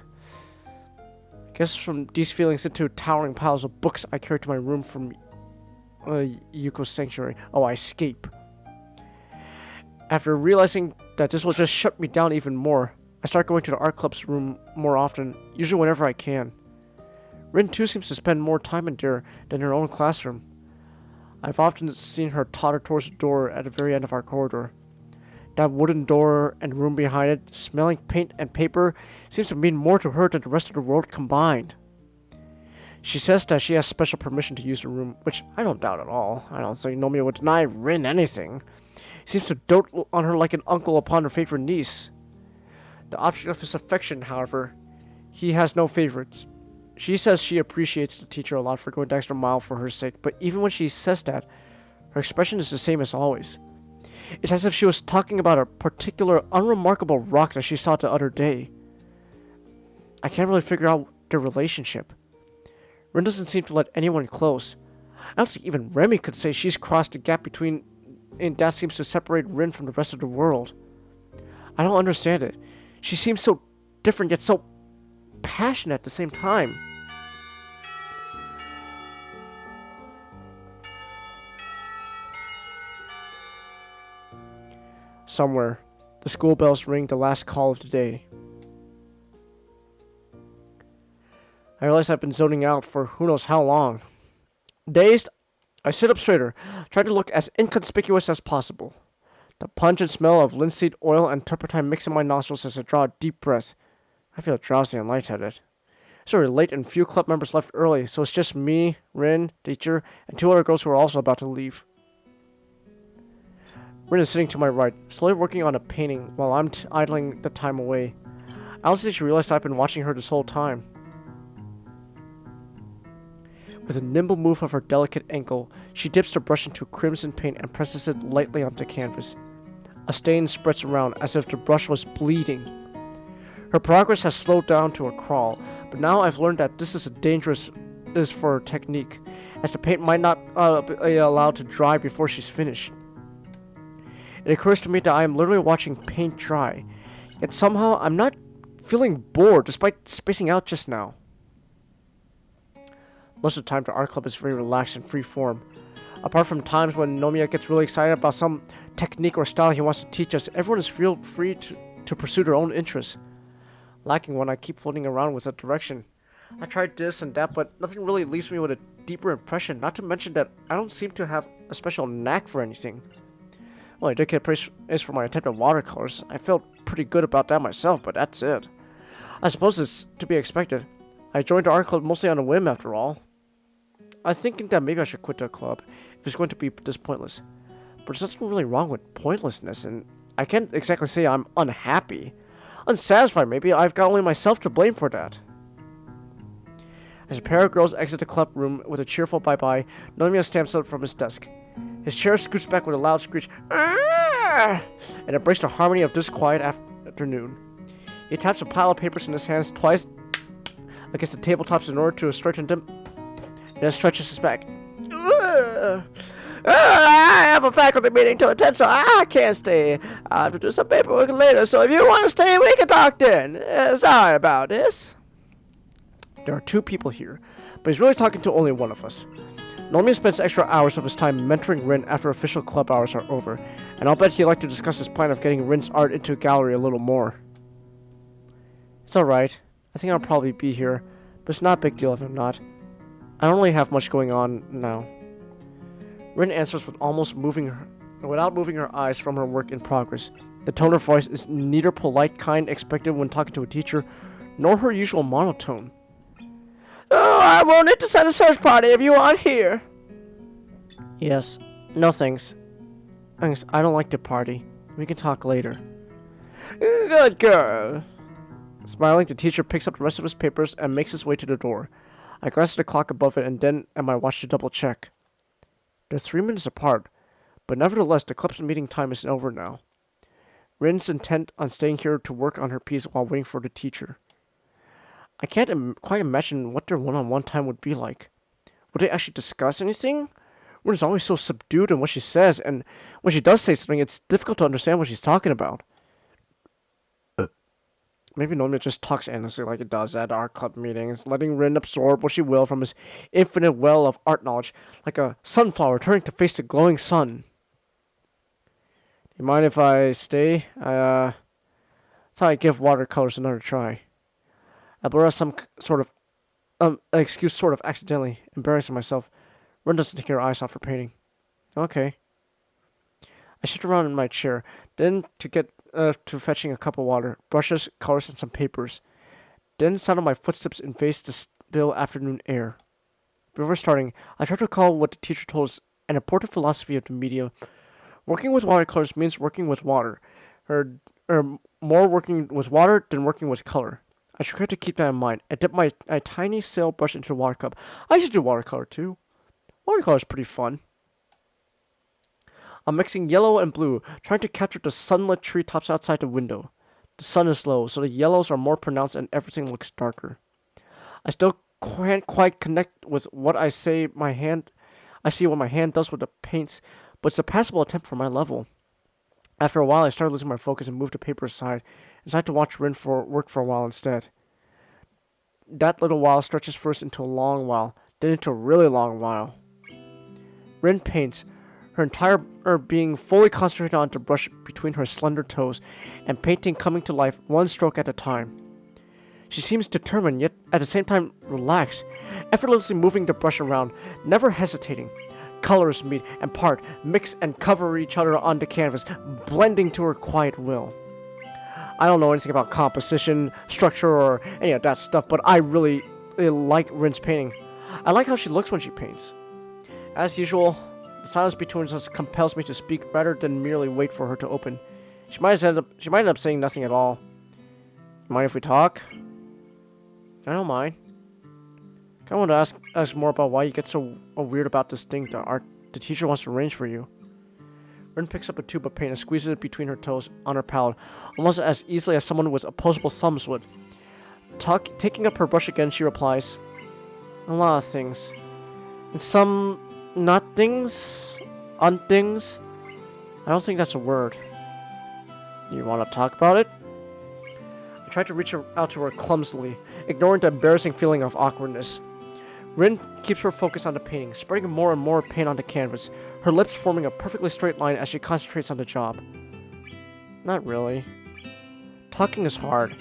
I guess from these feelings into towering piles of books I carry to my room from Yuko's sanctuary. Oh, I escape. After realizing that this will just shut me down even more, I start going to the art club's room more often, usually whenever I can. Rin too seems to spend more time in there than her own classroom. I've often seen her totter towards the door at the very end of our corridor. That wooden door and room behind it, smelling paint and paper, seems to mean more to her than the rest of the world combined. She says that she has special permission to use the room, which I don't doubt at all. I don't think Nomiya would deny Rin anything. He seems to dote on her like an uncle upon her favorite niece. The object of his affection, however, he has no favorites. She says she appreciates the teacher a lot for going the extra mile for her sake, but even when she says that, her expression is the same as always. It's as if she was talking about a particular unremarkable rock that she saw the other day. I can't really figure out their relationship. Rin doesn't seem to let anyone close. I don't think even Remy could say she's crossed the gap between and that seems to separate Rin from the rest of the world. I don't understand it. She seems so different yet so passionate at the same time. Somewhere, the school bells ring the last call of the day. I realize I've been zoning out for who knows how long. Dazed, I sit up straighter, trying to look as inconspicuous as possible. The pungent smell of linseed oil and turpentine mix in my nostrils as I draw a deep breath. I feel drowsy and lightheaded. It's already late and few club members left early, so it's just me, Rin, teacher, and two other girls who are also about to leave. Rin is sitting to my right, slowly working on a painting while I'm idling the time away. I don't think she realized I've been watching her this whole time. With a nimble move of her delicate ankle, she dips the brush into crimson paint and presses it lightly onto canvas. A stain spreads around as if the brush was bleeding. Her progress has slowed down to a crawl, but now I've learned that this is for her technique, as the paint might not be allowed to dry before she's finished. It occurs to me that I am literally watching paint dry, yet somehow I'm not feeling bored despite spacing out just now. Most of the time, the art club is very relaxed and free form. Apart from times when Nomiya gets really excited about some technique or style he wants to teach us, everyone is free to pursue their own interests. Lacking one, I keep floating around with a direction. I tried this and that, but nothing really leaves me with a deeper impression, not to mention that I don't seem to have a special knack for anything. Well, I did get praise for my attempt at watercolors. I felt pretty good about that myself, but that's it. I suppose it's to be expected. I joined the art club mostly on a whim, after all. I was thinking that maybe I should quit the club if it's going to be this pointless. But there's nothing really wrong with pointlessness, and I can't exactly say I'm unhappy. Unsatisfied, maybe. I've got only myself to blame for that. As a pair of girls exit the club room with a cheerful bye-bye, Nomiya stamps up from his desk. His chair scoots back with a loud screech, "Arrgh!" and embraces the harmony of this quiet afternoon. He taps a pile of papers in his hands twice against the tabletops in order to straighten them, and then stretches his back. I have a faculty meeting to attend, so I can't stay. I have to do some paperwork later, so if you want to stay, we can talk then. Sorry about this. There are 2 people here, but he's really talking to only one of us. Nomiya spends extra hours of his time mentoring Rin after official club hours are over, and I'll bet he'd like to discuss his plan of getting Rin's art into a gallery a little more. It's alright. I think I'll probably be here, but it's not a big deal if I'm not. I don't really have much going on now. Rin answers without moving her eyes from her work in progress. The tone of voice is neither polite, kind, expected when talking to a teacher, nor her usual monotone. Oh, I won't need to send a search party if you aren't here. Yes. No thanks. Thanks, I don't like to party. We can talk later. Good girl. Smiling, the teacher picks up the rest of his papers and makes his way to the door. I glance at the clock above it and then at my watch to double check. They're 3 minutes apart, but nevertheless, the club's meeting time is over now. Rin's intent on staying here to work on her piece while waiting for the teacher. I can't quite imagine what their one-on-one time would be like. Would they actually discuss anything? Rin's always so subdued in what she says, and when she does say something, it's difficult to understand what she's talking about. Maybe Nomiya just talks endlessly like it does at our club meetings, letting Rin absorb what she will from his infinite well of art knowledge, like a sunflower turning to face the glowing sun. Do you mind if I stay? I thought I'd give watercolors another try. I blur out some sort of excuse sort of accidentally, embarrassing myself. Rin doesn't take her eyes off her painting. Okay. I shift around in my chair, then to fetching a cup of water, brushes, colors, and some papers. Then sound of my footsteps invades the still afternoon air. Before starting, I try to recall what the teacher told us, an important philosophy of the medium. Working with watercolors means working with water. More working with water than working with color. I try to keep that in mind. I dip my tiny sail brush into the water cup. I used to do watercolor too. Watercolor is pretty fun. I'm mixing yellow and blue, trying to capture the sunlit treetops outside the window. The sun is low, so the yellows are more pronounced and everything looks darker. I still can't quite connect with what I see what my hand does with the paints, but it's a passable attempt for my level. After a while, I started losing my focus and moved the paper aside, and decided to watch Rin work for a while instead. That little while stretches first into a long while, then into a really long while. Rin paints, her entire being fully concentrated on the brush between her slender toes, and painting coming to life one stroke at a time. She seems determined, yet at the same time relaxed, effortlessly moving the brush around, never hesitating. Colors meet and part, mix and cover each other on the canvas, blending to her quiet will. I don't know anything about composition, structure, or any of that stuff, but I really like Rin's painting. I like how she looks when she paints. As usual, the silence between us compels me to speak rather than merely wait for her to open. She might end up saying nothing at all. Mind if we talk? I don't mind. I want to ask more about why you get so weird about this thing the teacher wants to arrange for you. Rin picks up a tube of paint and squeezes it between her toes on her palette, almost as easily as someone with opposable thumbs would. Taking up her brush again, she replies, "A lot of things. And some not things, unthings. I don't think that's a word. You want to talk about it?" I tried to reach out to her clumsily, ignoring the embarrassing feeling of awkwardness. Rin keeps her focus on the painting, spreading more and more paint on the canvas, her lips forming a perfectly straight line as she concentrates on the job. Not really. Talking is hard.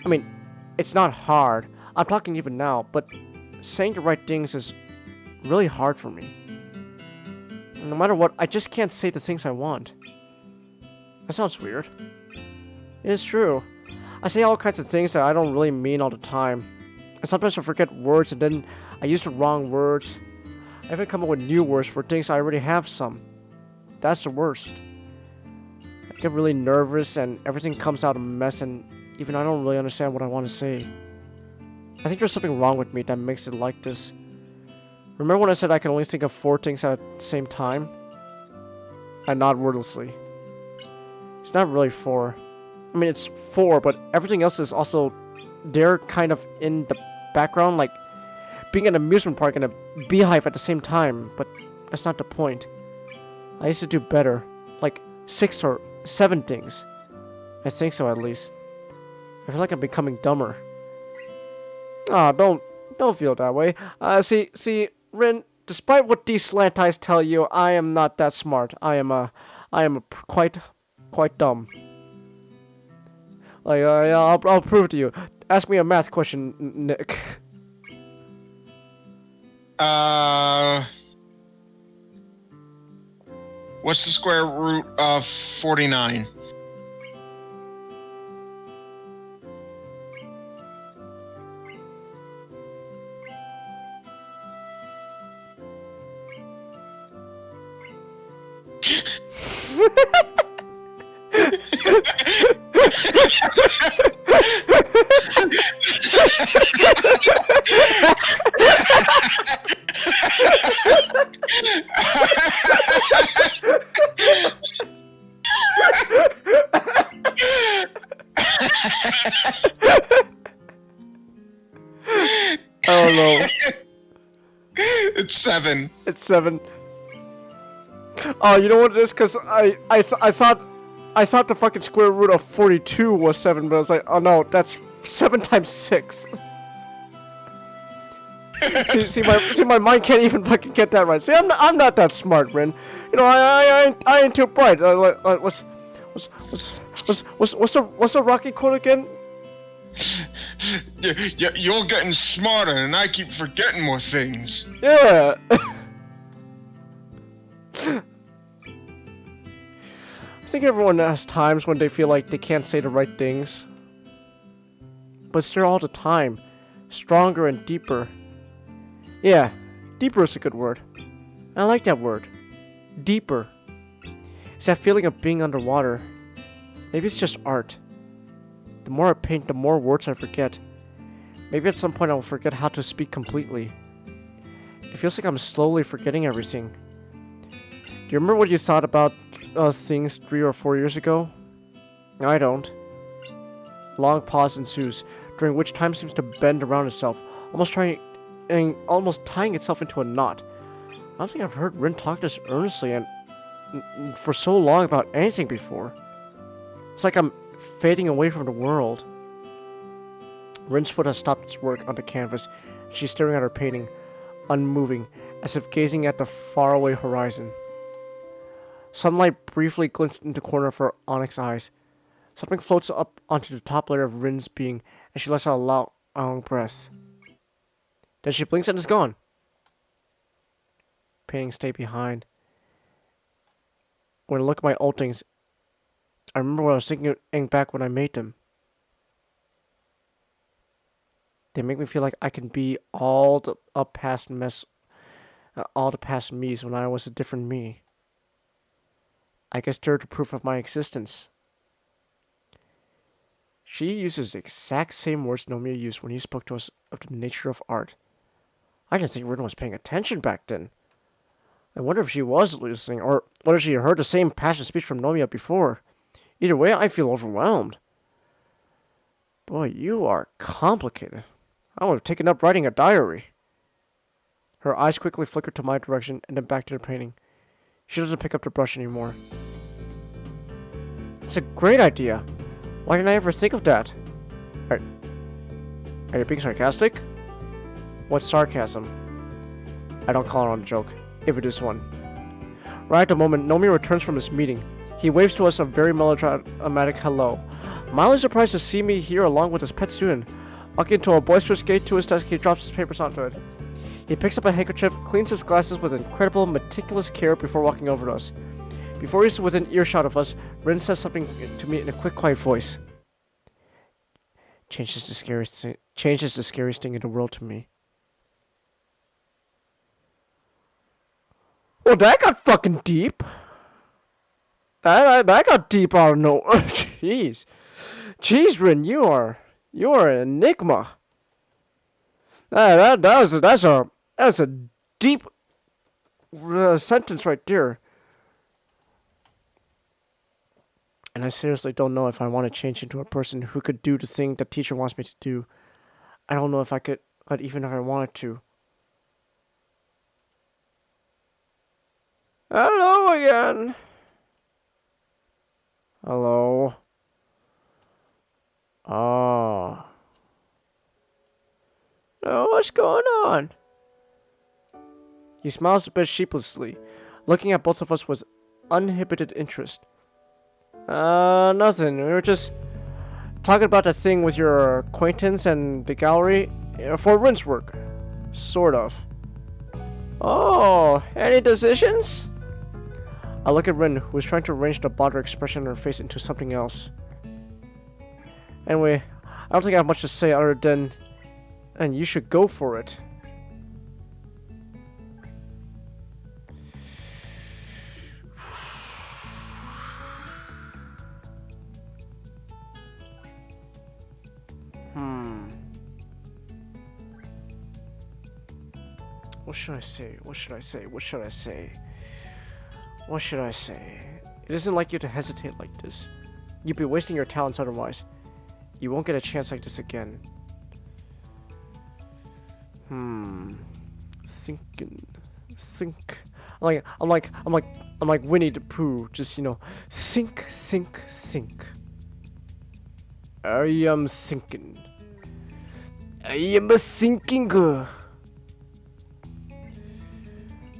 I mean, it's not hard. I'm talking even now, but saying the right things is really hard for me. And no matter what, I just can't say the things I want. That sounds weird. It is true. I say all kinds of things that I don't really mean all the time. And sometimes I forget words and then I use the wrong words. I even come up with new words for things I already have some. That's the worst. I get really nervous and everything comes out a mess and even I don't really understand what I want to say. I think there's something wrong with me that makes it like this. Remember when I said I can only think of 4 things at the same time? I nod wordlessly. It's not really 4. I mean, it's 4, but everything else is also there kind of in the background, like being at an amusement park and a beehive at the same time, but that's not the point. I used to do better, like 6 or 7 things. I think so, at least. I feel like I'm becoming dumber. Ah, don't feel that way. See, Rin, despite what these slant eyes tell you, I am not that smart. I am quite dumb. Like, I'll prove it to you. Ask me a math question, Nick. What's the square root of 49? I don't know. It's 7. It's 7. Oh, you know what it is? Cause I thought the fucking square root of 42 was 7, but I was like, oh no, that's 7 times 6. see, my mind can't even fucking get that right. See, I'm not that smart, Rin. You know, I ain't too bright. What's the Rocky quote again? You're getting smarter, and I keep forgetting more things. Yeah. I think everyone has times when they feel like they can't say the right things. But it's there all the time. Stronger and deeper. Yeah, deeper is a good word. I like that word. Deeper. It's that feeling of being underwater. Maybe it's just art. The more I paint, the more words I forget. Maybe at some point I will forget how to speak completely. It feels like I'm slowly forgetting everything. Do you remember what you thought about things 3 or 4 years ago? I don't. Long pause ensues, during which time seems to bend around itself, almost tying itself into a knot. I don't think I've heard Rin talk this earnestly and for so long about anything before. It's like I'm fading away from the world. Rin's foot has stopped its work on the canvas. She's staring at her painting, unmoving, as if gazing at the faraway horizon. Sunlight briefly glints into the corner of her onyx eyes. Something floats up onto the top layer of Rin's being, and she lets out a long breath. Then she blinks and is gone. Paintings stay behind. When I look at my old things, I remember what I was thinking back when I made them. They make me feel like I can be all the past me's when I was a different me. I guess they're the proof of my existence. She uses the exact same words Nomiya used when he spoke to us of the nature of art. I didn't think Rin was paying attention back then. I wonder if she was listening, or whether she heard the same passionate speech from Nomiya before. Either way, I feel overwhelmed. Boy, you are complicated. I would have taken up writing a diary. Her eyes quickly flicker to my direction and then back to the painting. She doesn't pick up the brush anymore. It's a great idea. Why didn't I ever think of that? Are you being sarcastic? What's sarcasm? I don't call it on a joke, if it is one. Right at the moment, Nomi returns from his meeting. He waves to us a very melodramatic hello. Mildly surprised to see me here along with his pet student. Walking to a boisterous gait to his desk, he drops his papers onto it. He picks up a handkerchief, cleans his glasses with incredible, meticulous care before walking over to us. Before he's within earshot of us, Rin says something to me in a quick, quiet voice. Change is the scariest thing in the world to me. Well, that got fucking deep. That got deep out of nowhere. Jeez, Rin, you are an enigma. That's a deep sentence right there. And I seriously don't know if I want to change into a person who could do the thing the teacher wants me to do. I don't know if I could, but even if I wanted to. Hello again. Hello. Oh. Oh, what's going on? He smiles a bit sheepishly, looking at both of us with uninhibited interest. Nothing. We were just talking about the thing with your acquaintance and the gallery for rinse work. Sort of. Oh, any decisions? I look at Rin, who is trying to arrange the bothered expression on her face into something else. Anyway, I don't think I have much to say other than, and you should go for it. What should I say? What should I say? What should I say? What should I say? It isn't like you to hesitate like this. You'd be wasting your talents otherwise. You won't get a chance like this again. Thinking. Think. I'm like Winnie the Pooh. Just, you know, think. I am thinking. I am thinking.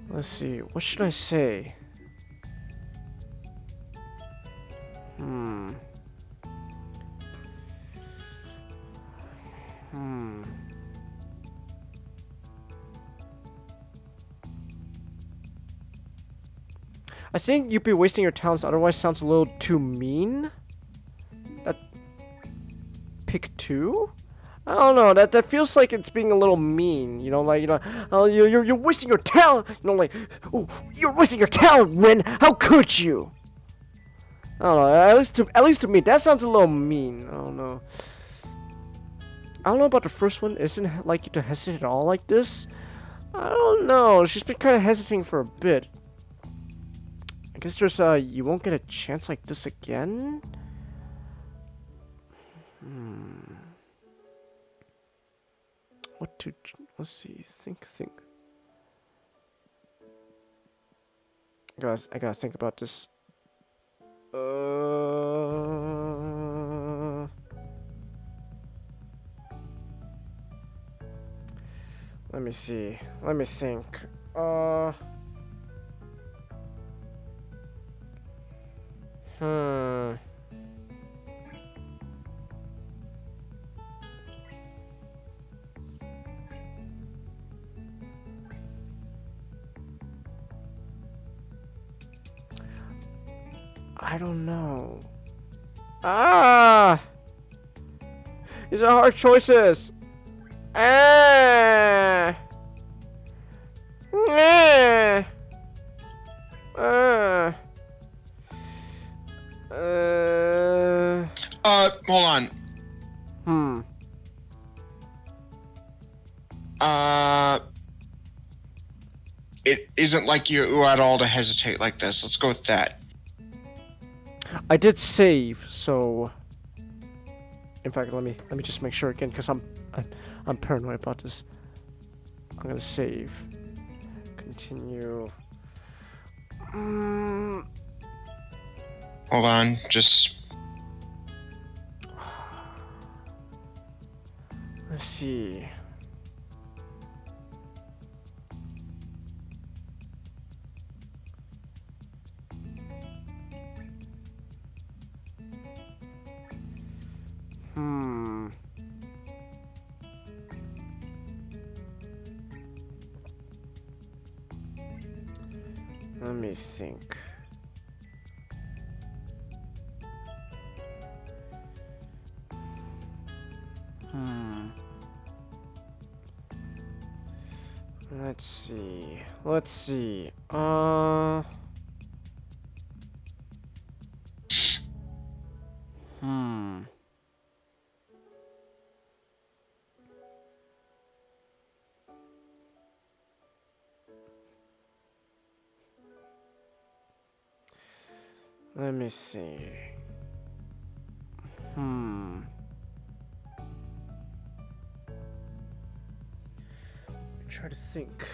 Let's see. What should I say? I think you'd be wasting your talents otherwise sounds a little too mean. That pick 2? I don't know. That feels like it's being a little mean. You know, like, you know, oh, you're wasting your talent. You know, like, oh, you're wasting your talent, Rin. How could you? I don't know. At least to me, that sounds a little mean. I don't know. I don't know about the first one. Isn't it like you to hesitate at all like this? I don't know. She's been kind of hesitating for a bit. I guess there's you won't get a chance like this again. What to? Let's see. Think. I gotta think about this. Let me see. Let me think. I don't know. These are hard choices. Hold on. It isn't like you at all to hesitate like this. Let's go with that. I did save, so. In fact, let me just make sure again, because I'm paranoid about this. I'm gonna save. Continue. Hold on, just. Let's see. Let me think. Let's see. Let me see. Try to think.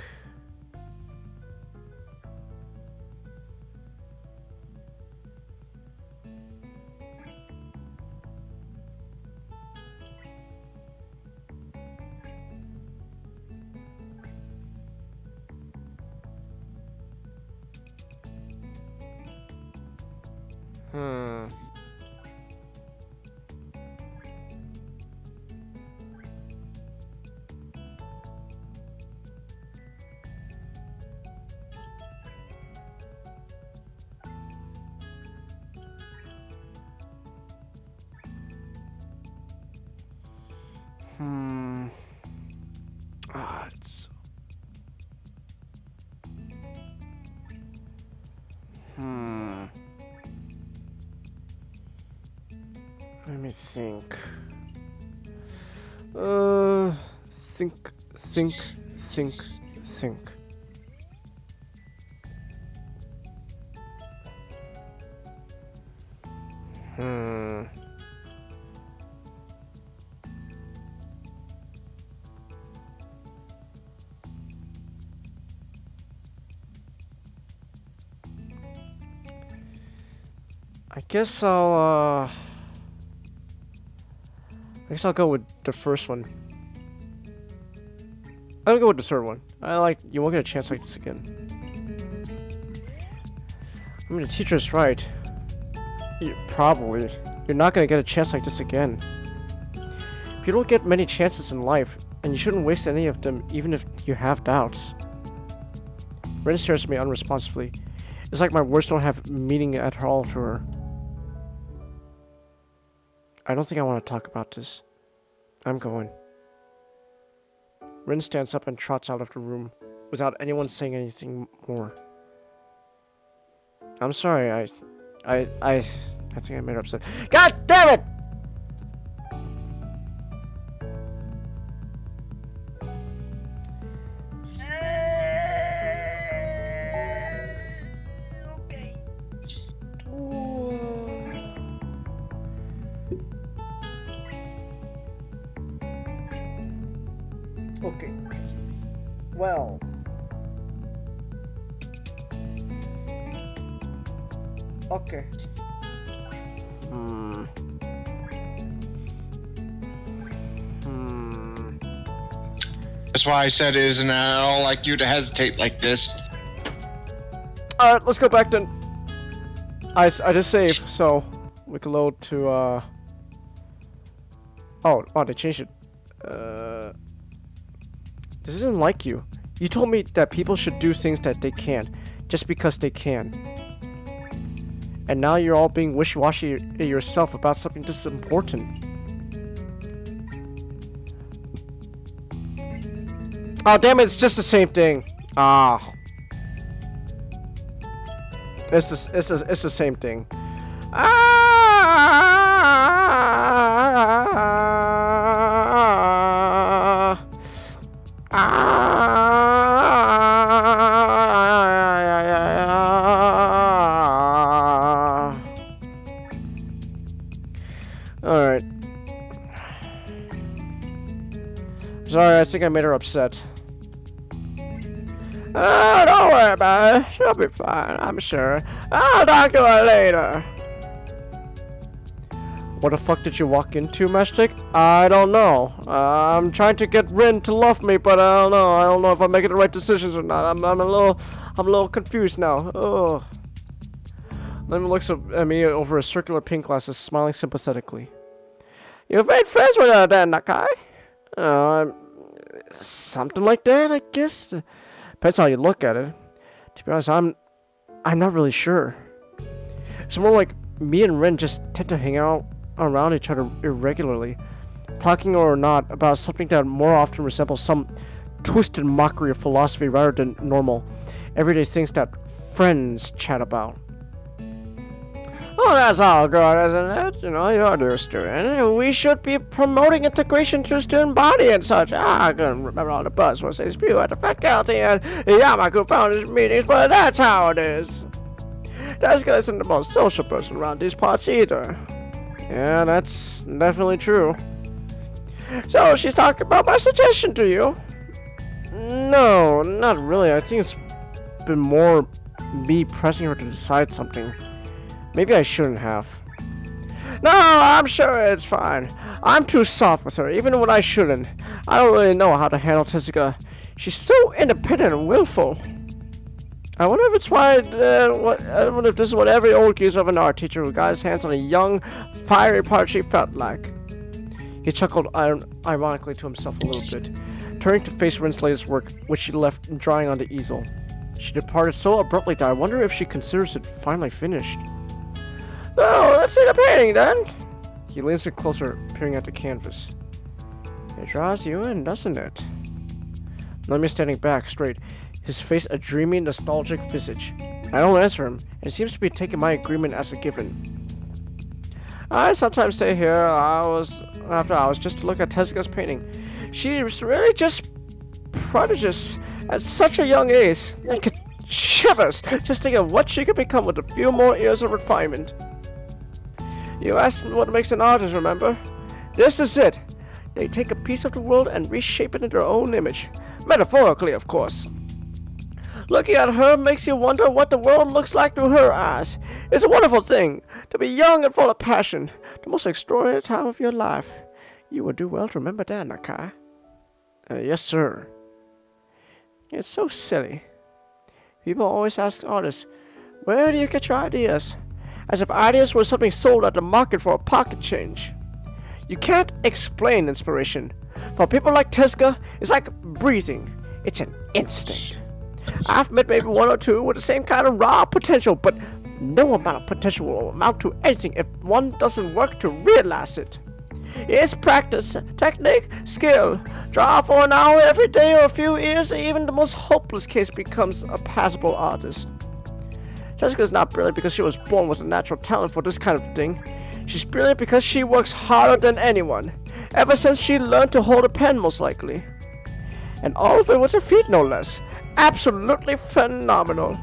It's... Let me think. Think. I guess I'll go with the first one. I'll go with the third one. You won't get a chance like this again. I mean, the teacher's right. Probably. You're not gonna get a chance like this again. You don't get many chances in life, and you shouldn't waste any of them, even if you have doubts. Ren stares at me unresponsively. It's like my words don't have meaning at all to her. I don't think I want to talk about this. I'm going. Rin stands up and trots out of the room without anyone saying anything more. I'm sorry, I think I made her upset. God damn it! Okay. Well. Okay. That's why I said it isn't at all like you to hesitate like this. Alright, let's go back then. I just saved, so we can load to Oh, they changed it. This isn't like you. You told me that people should do things that they can't, just because they can. And now you're all being wishy-washy yourself about something this important. Oh, damn it, it's just the same thing. Ah. It's the same thing. Alright. Sorry, I think I made her upset. Oh, don't worry about it. She'll be fine, I'm sure. I'll talk to her later. What the fuck did you walk into, Matchstick? I don't know. I'm trying to get Rin to love me, but I don't know. I don't know if I'm making the right decisions or not. I'm a little confused now. Oh. Lemon looks at me over his circular pink glasses, smiling sympathetically. You've made friends with her then, Nakai? Something like that, I guess. Depends how you look at it. To be honest, I'm not really sure. It's more like me and Rin just tend to hang out around each other irregularly, talking or not about something that more often resembles some twisted mockery of philosophy rather than normal, everyday things that friends chat about. Oh, that's all good, isn't it? You know, you're a new student. We should be promoting integration to the student body and such. I couldn't remember all the buzzwords they spew at the faculty and Yamaku founders meetings, but that's how it is. Jessica isn't the most social person around these parts either. Yeah, that's definitely true. So, she's talking about my suggestion to you? No, not really. I think it's been more me pressing her to decide something. Maybe I shouldn't have. No, I'm sure it's fine. I'm too soft with her, even when I shouldn't. I don't really know how to handle Tessica. She's so independent and willful. I wonder if it's why, I wonder if this is what every old geezer of an art teacher who got his hands on a young, fiery Parchi felt like. He chuckled ironically to himself a little bit, turning to face Renslater's work, which she left drying on the easel. She departed so abruptly that I wonder if she considers it finally finished. Well, let's see the painting then. He leans in closer, peering at the canvas. It draws you in, doesn't it? Nomi standing back straight, his face a dreamy, nostalgic visage. I don't answer him, and he seems to be taking my agreement as a given. I sometimes stay here after hours just to look at Tessica's painting. She's really just prodigious at such a young age. I could shivers just think of what she could become with a few more years of refinement. You asked what makes an artist, remember? This is it. They take a piece of the world and reshape it into their own image. Metaphorically, of course. Looking at her makes you wonder what the world looks like through her eyes. It's a wonderful thing, to be young and full of passion. The most extraordinary time of your life. You would do well to remember that, Nakai. Yes, sir. It's so silly. People always ask artists, where do you get your ideas? As if ideas were something sold at the market for a pocket change. You can't explain inspiration. For people like Tezuka, it's like breathing. It's an instinct. I've met maybe one or two with the same kind of raw potential, but no amount of potential will amount to anything if one doesn't work to realize it. It's practice, technique, skill. Draw for an hour every day or a few years, even the most hopeless case becomes a passable artist. Jessica's not brilliant because she was born with a natural talent for this kind of thing. She's brilliant because she works harder than anyone, ever since she learned to hold a pen, most likely. And all of it with her feet, no less. Absolutely phenomenal.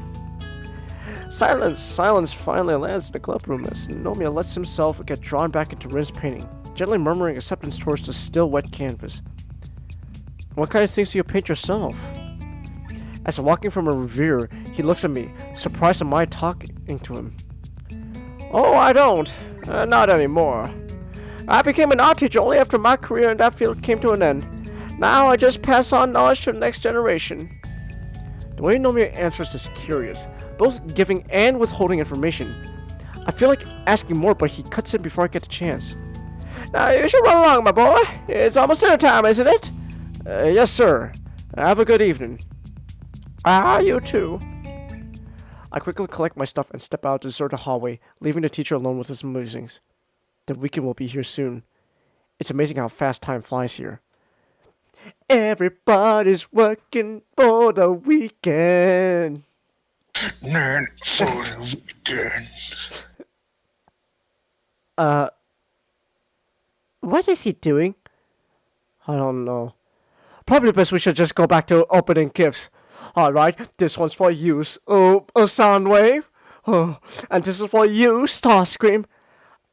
Silence finally lands in the club room as Nomiya lets himself get drawn back into Rin's painting, gently murmuring acceptance towards the still wet canvas. What kind of things do you paint yourself? As walking from a revere, he looks at me, surprised at my talking to him. Oh, I don't. Not anymore. I became an art teacher only after my career in that field came to an end. Now I just pass on knowledge to the next generation. The way Nomiya answers is curious, both giving and withholding information. I feel like asking more, but he cuts in before I get the chance. Now you should run along, my boy. It's almost dinner time, isn't it? Yes, sir. Have a good evening. You too. I quickly collect my stuff and step out to deserted hallway, leaving the teacher alone with his musings. The weekend will be here soon. It's amazing how fast time flies here. Everybody's working for the weekend. Nerd for the weekend. What is he doing? I don't know. Probably best we should just go back to opening gifts. Alright, this one's for you, a sound wave. And this is for you, Starscream.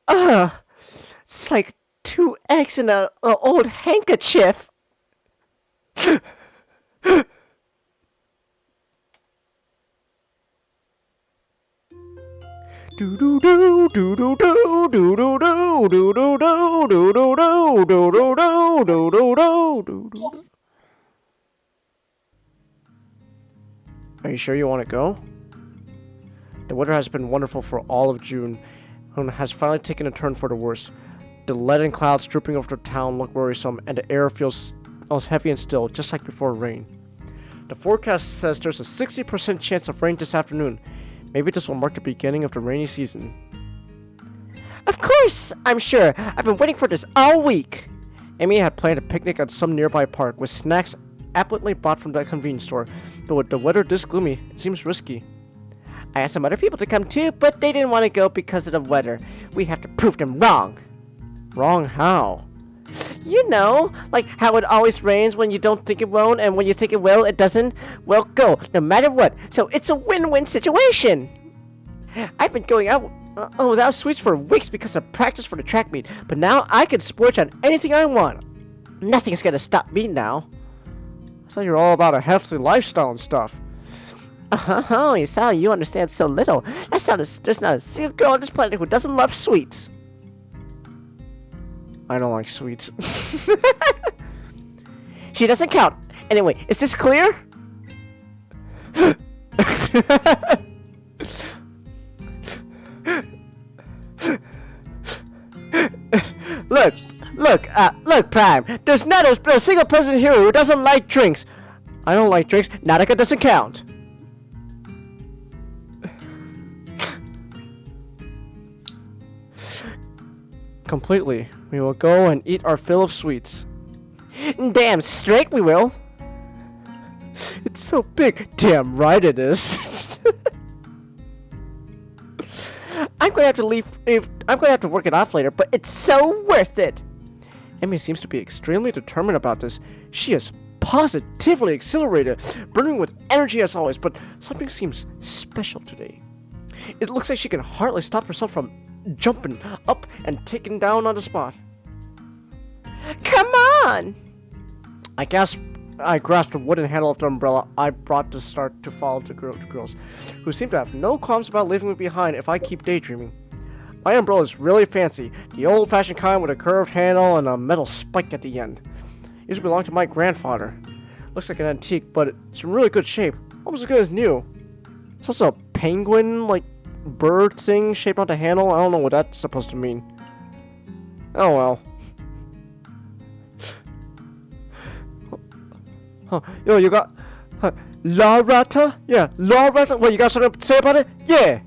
It's like 2 eggs in a old handkerchief. Are you sure you want to go? The weather has been wonderful for all of June, and has finally taken a turn for the worse. The leaden clouds drooping over the town look worrisome, and the air feels heavy and still, just like before rain. The forecast says there's a 60% chance of rain this afternoon. Maybe this will mark the beginning of the rainy season. Of course, I'm sure. I've been waiting for this all week. Amy had planned a picnic at some nearby park with snacks aptly bought from the convenience store, but with the weather this gloomy, it seems risky. I asked some other people to come too, but they didn't want to go because of the weather. We have to prove them wrong. Wrong how? You know, like how it always rains when you don't think it won't, and when you think it will, it doesn't. Well, go, no matter what. So it's a win-win situation. I've been going out without sweets for weeks because of practice for the track meet, but now I can splurge on anything I want. Nothing's gonna stop me now. I thought you were all about a healthy lifestyle and stuff. Oh, you saw you understand so little. There's not a single girl on this planet who doesn't love sweets. I don't like sweets. She doesn't count. Anyway, is this clear? Look, Prime. There's not a single person here who doesn't like drinks. I don't like drinks. Nautica doesn't count. Completely. We will go and eat our fill of sweets. Damn straight we will. It's so big. Damn right it is. I'm gonna have to leave. I'm gonna have to work it off later, but it's so worth it. Emmy seems to be extremely determined about this. She is positively exhilarated, burning with energy as always, but something seems special today. It looks like she can hardly stop herself from jumping up and taking down on the spot. Come on! I grasped the wooden handle of the umbrella I brought to start to follow the girls, who seem to have no qualms about leaving me behind if I keep daydreaming. My umbrella is really fancy, the old-fashioned kind with a curved handle and a metal spike at the end. It used to belong to my grandfather. Looks like an antique, but it's in really good shape, almost as good as new. It's also a penguin, like, bird thing shaped on the handle. I don't know what that's supposed to mean. Oh well. Huh. Yo, you got... La Rata? Yeah, La Rata? What, you got something to say about it? Yeah!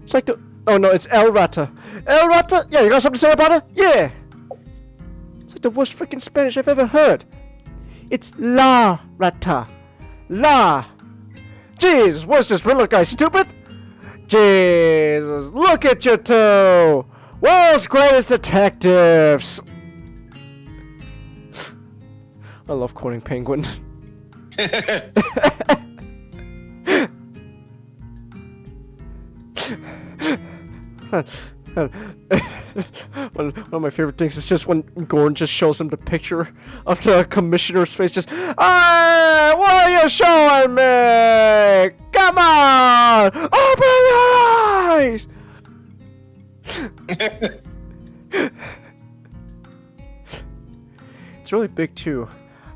It's like the... Oh no, it's El Rata. El Rata? Yeah, you got something to say about it? Yeah! It's like the worst freaking Spanish I've ever heard. It's La Rata. La! Jeez, what's this riddle guy, stupid? Jesus, look at you two! World's greatest detectives! I love quoting Penguin. One of my favorite things is just when Gordon just shows him the picture of the commissioner's face. Just, hey, what are you showing me? Come on, open your eyes. It's really big too.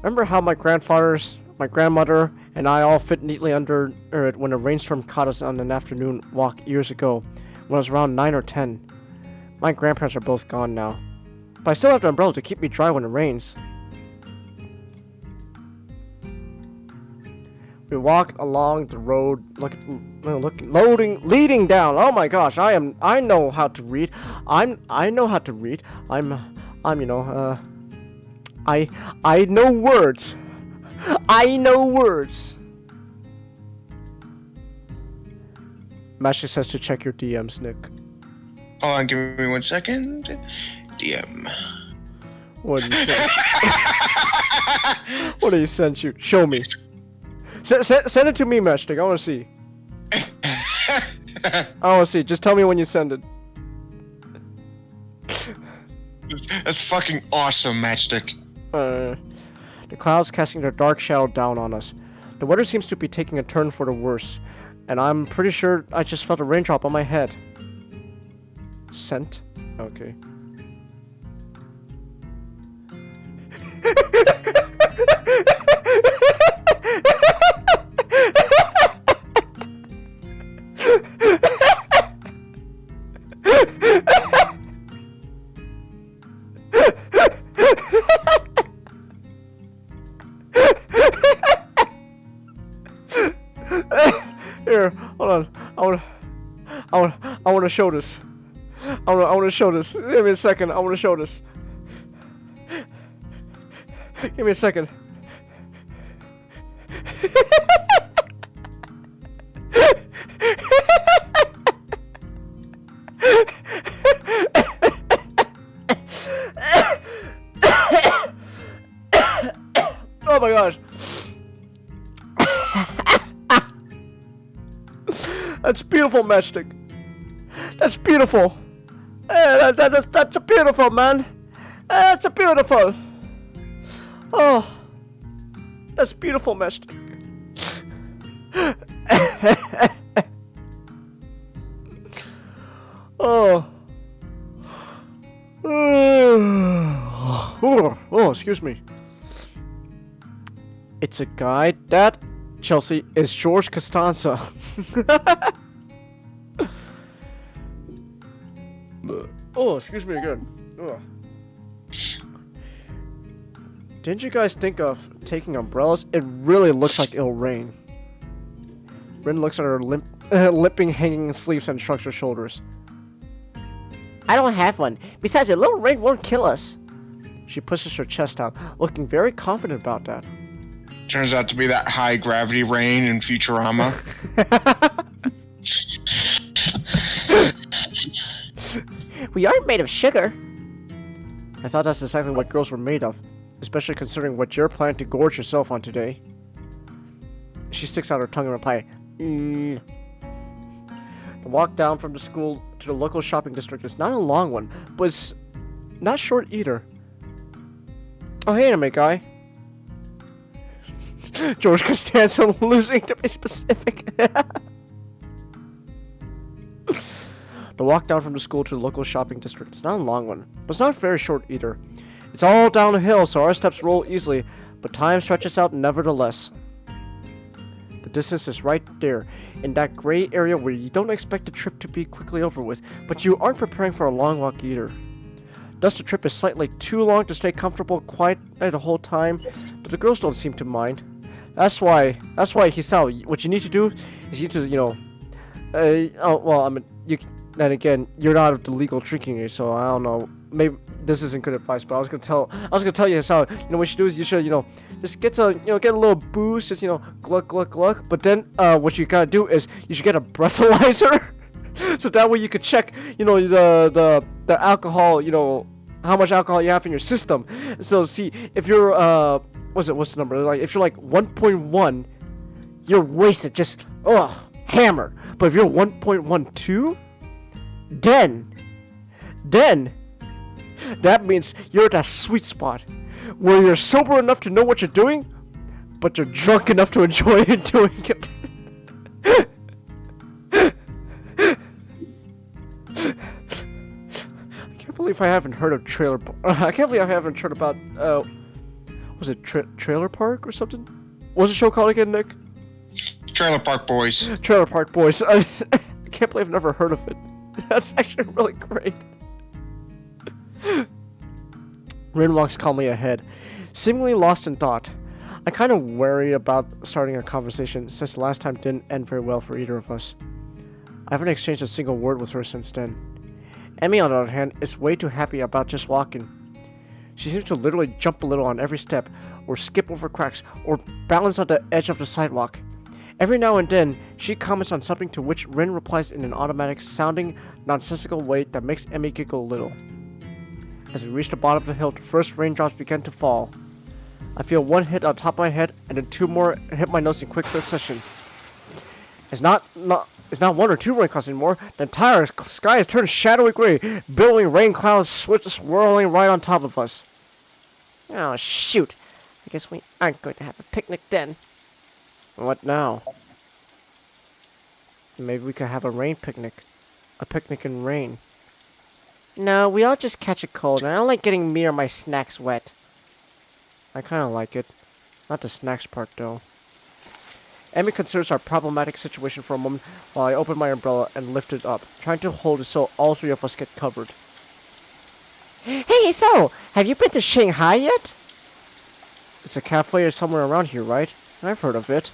Remember how my grandmother, and I all fit neatly under it when a rainstorm caught us on an afternoon walk years ago, when I was around 9 or 10. My grandparents are both gone now, but I still have the umbrella to keep me dry when it rains. We walked along the road, leading down. Oh my gosh, I know how to read. I know how to read. I know words. I know words. Mashley says to check your DMs, Nick. Hold on, give me 1 second. DM. What did he send? What did he send you? Show me. Send it to me, Matchstick. I want to see. I want to see. Just tell me when you send it. That's fucking awesome, Matchstick. The clouds casting their dark shadow down on us. The weather seems to be taking a turn for the worse, and I'm pretty sure I just felt a raindrop on my head. Scent? Okay. Here, hold on. I want to show this. I want to show this. Give me a second. I want to show this. Give me a second. Oh my gosh. That's beautiful, Matchstick. That's beautiful. That's a beautiful, man. That's a beautiful. Oh, that's beautiful, Matchstick. Oh. Oh, excuse me. It's a guy. That, Chelsea, is George Costanza. Oh, excuse me again. Ugh. Didn't you guys think of taking umbrellas? It really looks like it'll rain. Rin looks at her limping hanging sleeves and shrugs her shoulders. I don't have one. Besides, a little rain won't kill us. She pushes her chest out, looking very confident about that. Turns out to be that high gravity rain in Futurama. We aren't made of sugar. I thought that's exactly what girls were made of, especially considering what you're planning to gorge yourself on today. She sticks out her tongue in reply. The walk down from the school to the local shopping district is not a long one, but it's not short either. Oh, hey, anime guy. George Costanza losing to be specific. The walk down from the school to the local shopping district is not a long one, but it's not very short either. It's all down a hill, so our steps roll easily, but time stretches out nevertheless. The distance is right there, in that gray area where you don't expect the trip to be quickly over with, but you aren't preparing for a long walk either. Thus the trip is slightly too long to stay comfortable quiet the whole time, but the girls don't seem to mind. That's why Hisao, what you need to do is you need to, then again, you're not of the legal drinking age, so I don't know. Maybe this isn't good advice, but I was gonna tell you Hisao, what you should do is you should, just get a little boost, just, glug glug glug. But then, what you gotta do is you should get a breathalyzer, so that way you could check, the alcohol, how much alcohol you have in your system. So see if you're what's the number? Like if you're like 1.1, you're wasted, just hammered. But if you're 1.12, then that means you're at that sweet spot where you're sober enough to know what you're doing, but you're drunk enough to enjoy doing it. I can't believe I haven't heard of I can't believe I haven't heard about was it Trailer Park or something? What's the show called again, Nick? Trailer Park Boys. Trailer Park Boys. I can't believe I've never heard of it. That's actually really great. Rin walks calmly ahead, seemingly lost in thought. I kind of worry about starting a conversation since the last time didn't end very well for either of us. I haven't exchanged a single word with her since then. Emmy, on the other hand, is way too happy about just walking. She seems to literally jump a little on every step, or skip over cracks, or balance on the edge of the sidewalk. Every now and then, she comments on something to which Rin replies in an automatic-sounding, nonsensical way that makes Emmy giggle a little. As we reach the bottom of the hill, the first raindrops begin to fall. I feel one hit on top of my head, and then two more hit my nose in quick succession. It's not one or two rain clouds anymore. The entire sky has turned shadowy gray, billowing rain clouds swirling right on top of us. Oh, shoot. I guess we aren't going to have a picnic then. What now? Maybe we could have a rain picnic. A picnic in rain. No, we all just catch a cold, and I don't like getting me or my snacks wet. I kinda like it. Not the snacks part, though. Emmy considers our problematic situation for a moment while I open my umbrella and lift it up, trying to hold it so all three of us get covered. Hey, so, have you been to Shanghai yet? It's a cafe somewhere around here, right? I've heard of it.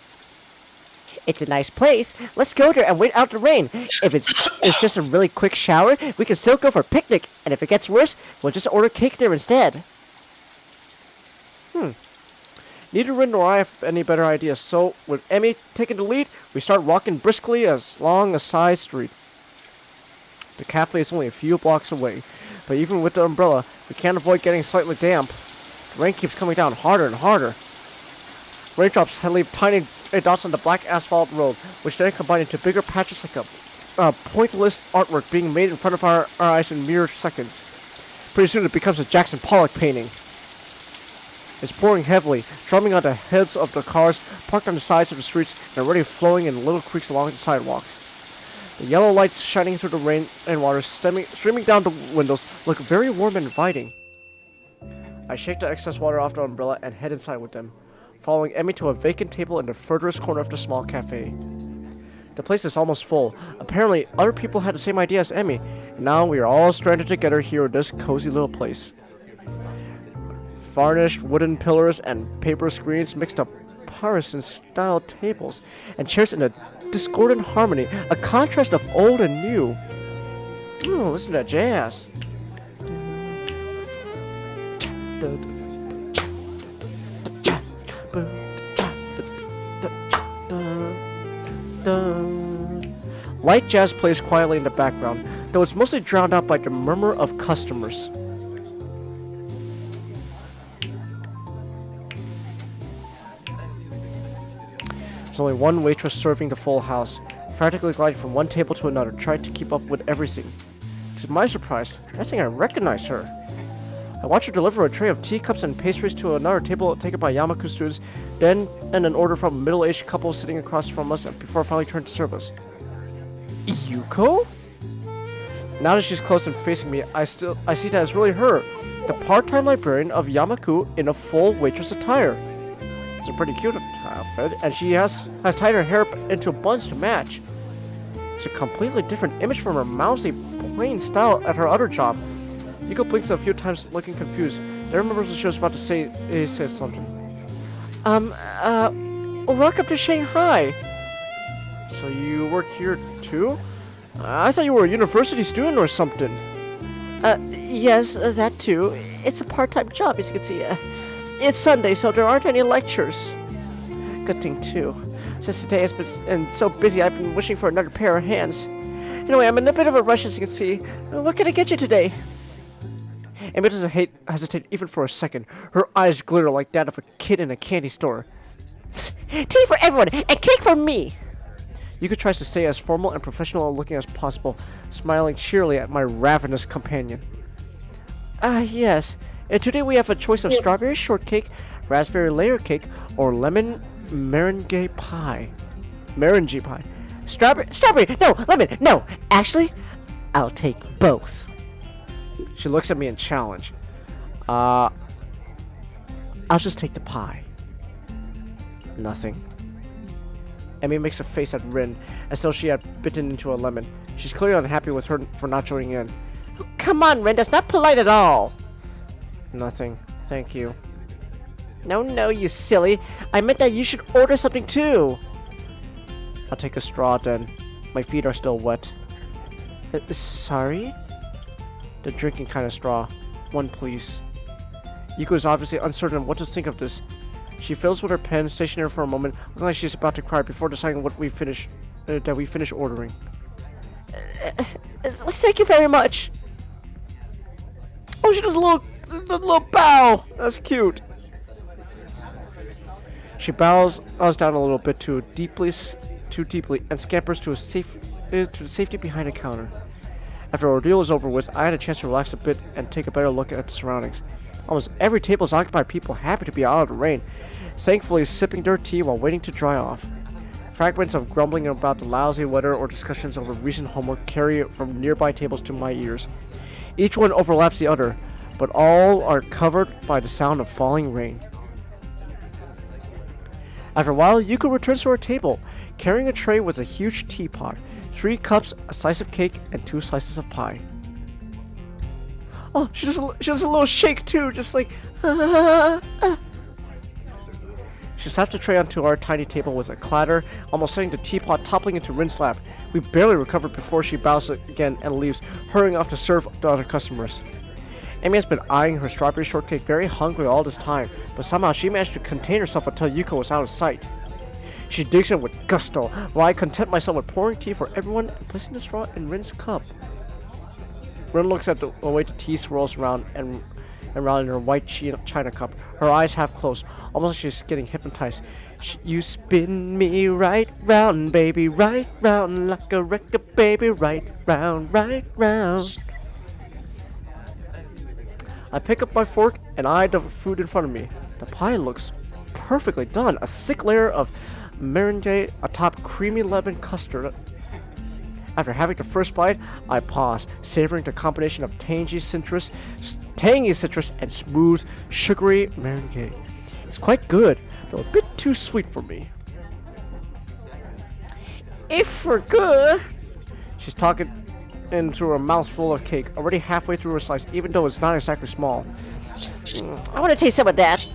It's a nice place. Let's go there and wait out the rain. If it's just a really quick shower, we can still go for a picnic. And if it gets worse, we'll just order cake there instead. Neither Rin nor I have any better ideas, so with Emmy taking the lead, we start walking briskly along a side street. The cafe is only a few blocks away, but even with the umbrella, we can't avoid getting slightly damp. The rain keeps coming down harder and harder. Raindrops leave tiny dots on the black asphalt road, which then combine into bigger patches like a pointless artwork being made in front of our eyes in mere seconds. Pretty soon it becomes a Jackson Pollock painting. It's pouring heavily, drumming on the heads of the cars parked on the sides of the streets and already flowing in little creeks along the sidewalks. The yellow lights shining through the rain and water streaming down the windows look very warm and inviting. I shake the excess water off the umbrella and head inside with them, following Emmy to a vacant table in the furthest corner of the small cafe. The place is almost full. Apparently, other people had the same idea as Emmy, and now we are all stranded together here in this cozy little place. Varnished wooden pillars and paper screens mixed up Parisian-style tables and chairs in a discordant harmony, a contrast of old and new. Ooh, listen to that jazz. Light jazz plays quietly in the background, though it's mostly drowned out by the murmur of customers. There's only one waitress serving the full house, frantically gliding from one table to another, trying to keep up with everything. To my surprise, I think I recognize her. I watch her deliver a tray of teacups and pastries to another table taken by Yamaku students, then an order from a middle-aged couple sitting across from us before finally turning to serve us. Yuko? Now that she's close and facing me, I see that it's really her, the part-time librarian of Yamaku in a full waitress attire. It's a pretty cute outfit, and she has tied her hair into buns to match. It's a completely different image from her mousy, plain style at her other job. Yuko blinks a few times, looking confused. Then remembers what she was about to say something. Welcome to Shanghai. So you work here too? I thought you were a university student or something. Yes, that too. It's a part-time job, as you can see. It's Sunday, so there aren't any lectures. Good thing too. Since today has been so busy, I've been wishing for another pair of hands. Anyway, I'm in a bit of a rush, as you can see. What can I get you today? Amy doesn't hesitate even for a second. Her eyes glitter like that of a kid in a candy store. Tea for everyone, and cake for me! Yuka tries to stay as formal and professional looking as possible, smiling cheerily at my ravenous companion. Yes. And today we have a choice of strawberry shortcake, raspberry layer cake, or lemon meringue pie. Meringue pie. Strawberry! No! Lemon! No! Actually, I'll take both. She looks at me in challenge. I'll just take the pie. Nothing. Emmy makes a face at Rin, as though she had bitten into a lemon. She's clearly unhappy with her for not joining in. Oh, come on, Rin, that's not polite at all. Nothing. Thank you. No, you silly. I meant that you should order something too. I'll take a straw then. My feet are still wet. Sorry? The drinking kind of straw. One, please. Yuko is obviously uncertain what to think of this. She fiddles with her pen, stationary for a moment, looking like she's about to cry before deciding what we finish ordering. Thank you very much. Oh, she does a little bow. That's cute. She bows us down a little bit too deeply, and scampers to the safety behind a counter. After our ordeal was over with, I had a chance to relax a bit and take a better look at the surroundings. Almost every table is occupied by people happy to be out of the rain, thankfully sipping their tea while waiting to dry off. Fragments of grumbling about the lousy weather or discussions over recent homework carry from nearby tables to my ears. Each one overlaps the other, but all are covered by the sound of falling rain. After a while, Yuko returns to our table, carrying a tray with a huge teapot, 3 cups, a slice of cake, and 2 slices of pie. Oh, she does a little shake too, just like. She slaps the tray onto our tiny table with a clatter, almost sending the teapot toppling into Rin's lap. We barely recovered before she bows again and leaves, hurrying off to serve the other customers. Amy has been eyeing her strawberry shortcake very hungry all this time, but somehow she managed to contain herself until Yuko was out of sight. She digs in with gusto, while I content myself with pouring tea for everyone and placing the straw in Rin's cup. Rin looks at the way the tea swirls around and around in her white china cup, her eyes half closed, almost like she's getting hypnotized. You spin me right round, baby, right round, like a record, baby, right round, right round. I pick up my fork and eye the food in front of me. The pie looks perfectly done. A thick layer of meringue atop creamy lemon custard. After having the first bite, I pause, savoring the combination of tangy citrus, and smooth, sugary meringue. It's quite good, though a bit too sweet for me. If we're good, she's talking into her mouth full of cake, already halfway through her slice, even though it's not exactly small. I want to taste some of that.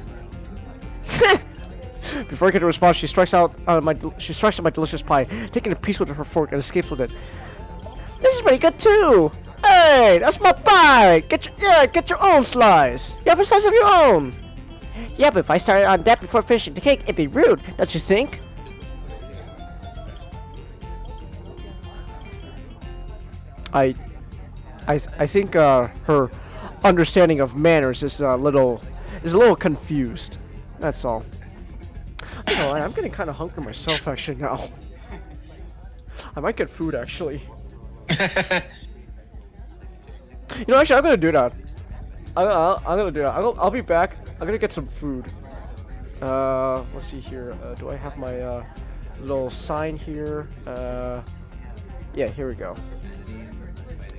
Before I get a response, she strikes at my delicious pie, taking a piece with her fork and escapes with it. This is pretty good too. Hey, that's my pie! Get your own slice! You have a slice of your own! Yeah, but if I started on that before finishing the cake, it'd be rude, don't you think? I think her understanding of manners is a little confused. That's all. Oh, I'm getting kind of hungry myself actually now. I might get food actually. You know, actually, I'm gonna do that. I'm gonna do that. I'll be back. I'm gonna get some food. Let's see here. Do I have my little sign here? Yeah, here we go.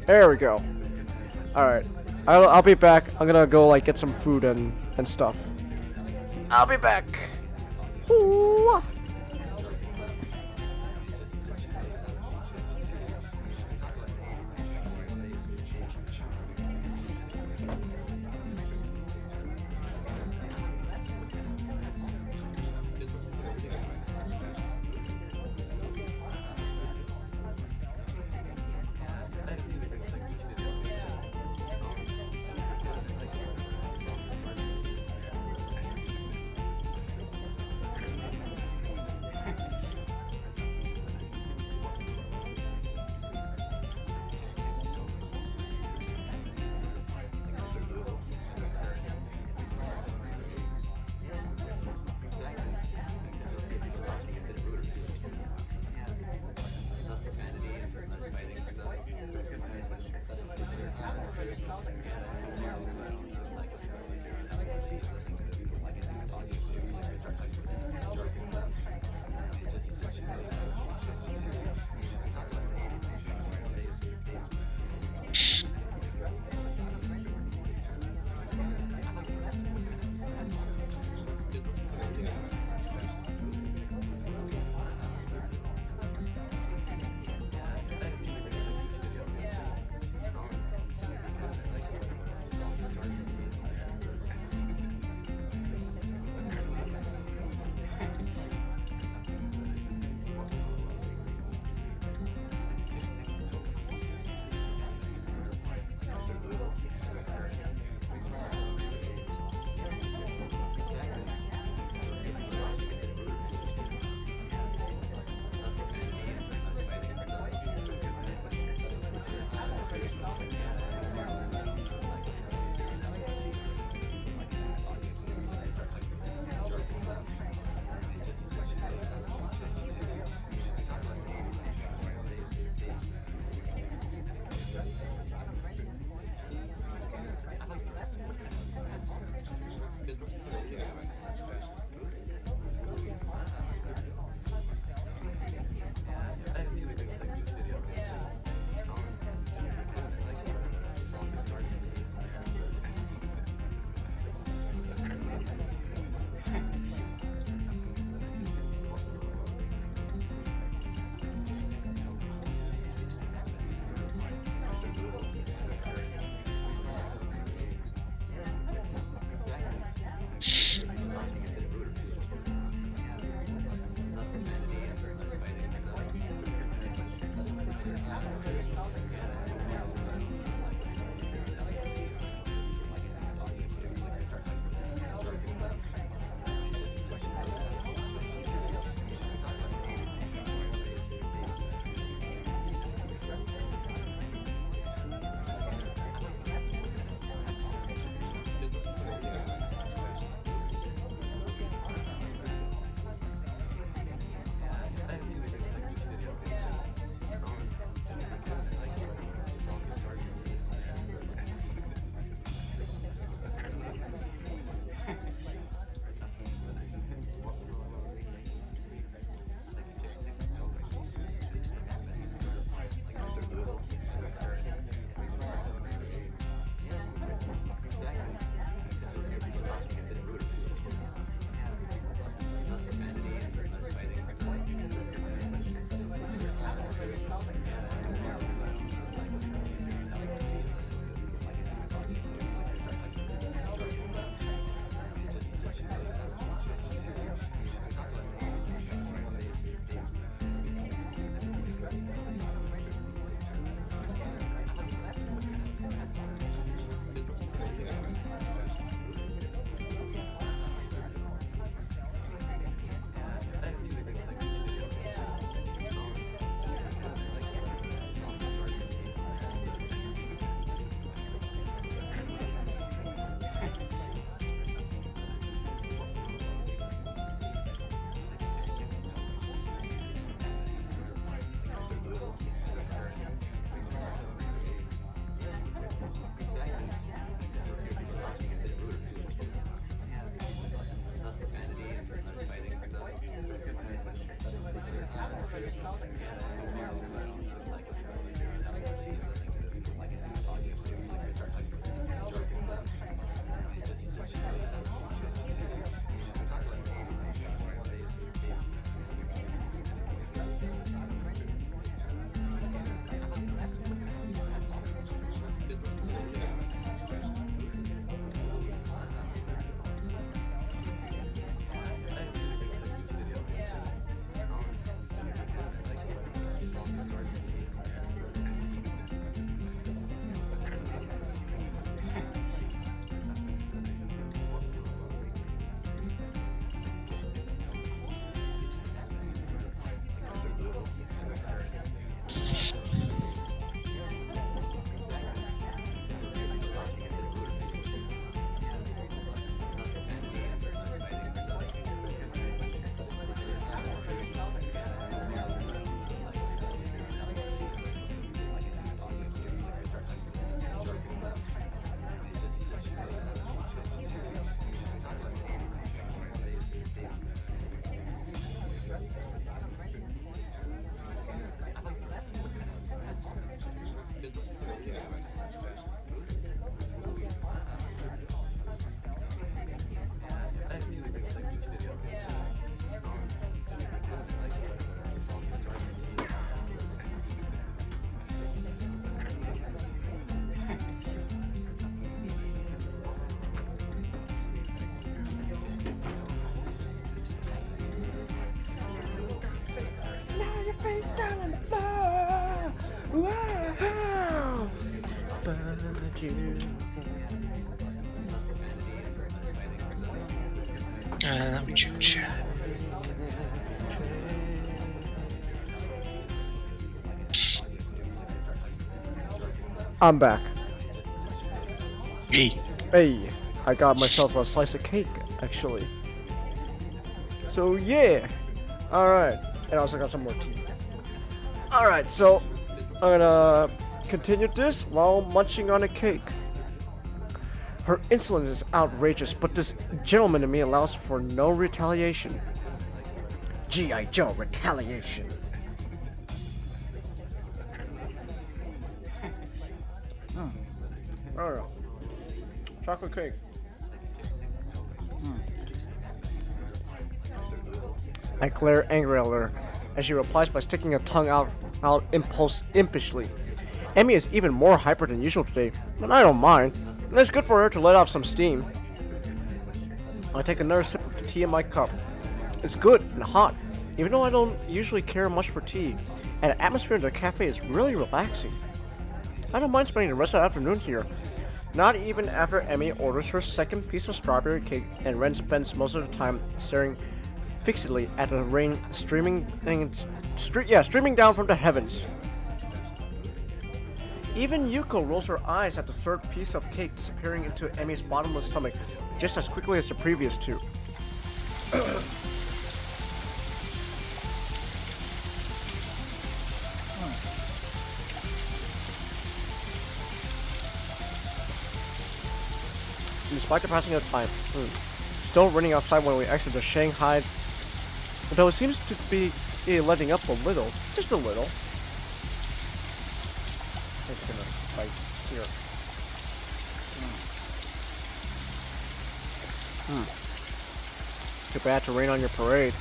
There we go. All right. I'll be back. I'm gonna go like get some food and stuff. I'll be back. Ooh. face down on the floor. Wow. But you. Let me check chat. I'm back. Hey. Hey, I got myself a slice of cake, actually. So yeah, all right, and I also got some more tea. All right, so I'm gonna continue this while munching on a cake. Her insolence is outrageous, but this gentleman in me allows for no retaliation. G.I. Joe retaliation. Oh, chocolate cake. I glare angrily at her as she replies by sticking her tongue out impishly. Emmy is even more hyper than usual today, and I don't mind. And it's good for her to let off some steam. I take another sip of the tea in my cup. It's good and hot, even though I don't usually care much for tea, and the atmosphere in the cafe is really relaxing. I don't mind spending the rest of the afternoon here. Not even after Emmy orders her second piece of strawberry cake and Ren spends most of the time staring fixedly at the rain streaming down from the heavens. Even Yuko rolls her eyes at the third piece of cake disappearing into Emmy's bottomless stomach just as quickly as the previous two. Despite the passing of time, still running outside when we exit the Shanghai, though it seems to be letting up a little, just a little. I'm just gonna fight here. Too bad to rain on your parade.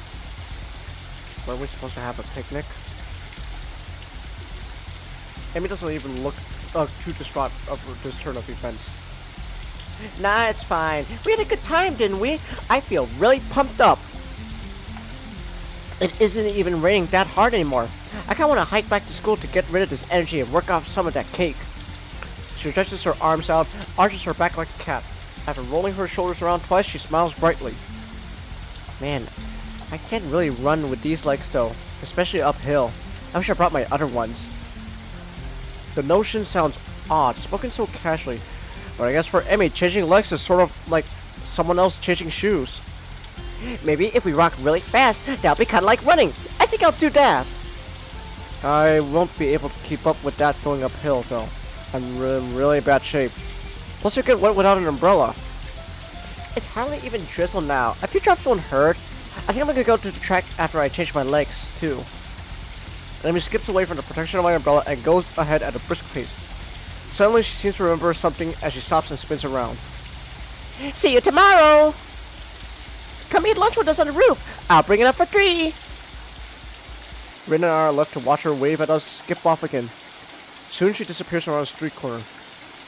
Weren't we supposed to have a picnic? Amy doesn't even look too distraught over this turn of events. Nah, it's fine. We had a good time, didn't we? I feel really pumped up. It isn't even raining that hard anymore. I kinda wanna hike back to school to get rid of this energy and work off some of that cake. She stretches her arms out, arches her back like a cat. After rolling her shoulders around twice, she smiles brightly. Man, I can't really run with these legs though, especially uphill. I wish I brought my other ones. The notion sounds odd, spoken so casually, but I guess for Emmy, changing legs is sort of like someone else changing shoes. Maybe if we rock really fast, that'll be kinda like running. I think I'll do that. I won't be able to keep up with that going uphill though. I'm in really bad shape. Plus you get wet without an umbrella. It's hardly even drizzle now. A few drops won't hurt. I think I'm gonna go to the track after I change my legs, too. Emmy skips away from the protection of my umbrella and goes ahead at a brisk pace. Suddenly she seems to remember something as she stops and spins around. See you tomorrow! Come eat lunch with us on the roof. I'll bring it up for 3. Rin and I are left to watch her wave at us skip off again. Soon she disappears around a street corner.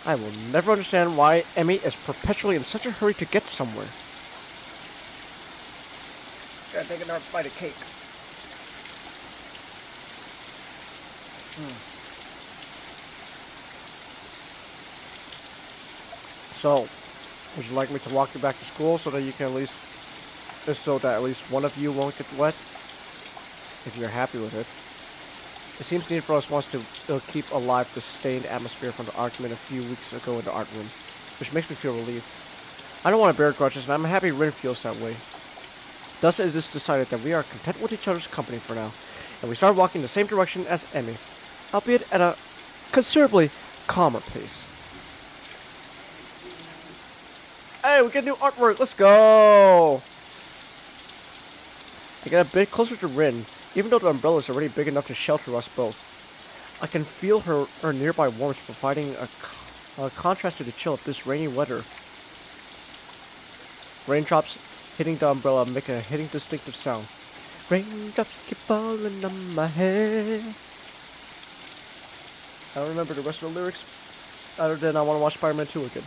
I will never understand why Emmy is perpetually in such a hurry to get somewhere. Gotta take another bite of cake. So, would you like me to walk you back to school so that you can at least one of you won't get wet? If you're happy with it. It seems needed for us once to keep alive the stained atmosphere from the argument a few weeks ago in the art room, which makes me feel relieved. I don't want to bear grudges, and I'm happy Rin feels that way. Thus it is decided that we are content with each other's company for now, and we start walking the same direction as Emmy, albeit at a considerably calmer pace. Hey, we get new artwork, let's go! I get a bit closer to Rin, even though the umbrella is already big enough to shelter us both. I can feel her nearby warmth providing a contrast to the chill of this rainy weather. Raindrops hitting the umbrella make a hitting distinctive sound. Raindrops keep falling on my head. I don't remember the rest of the lyrics, other than I want to watch Spider-Man 2 again.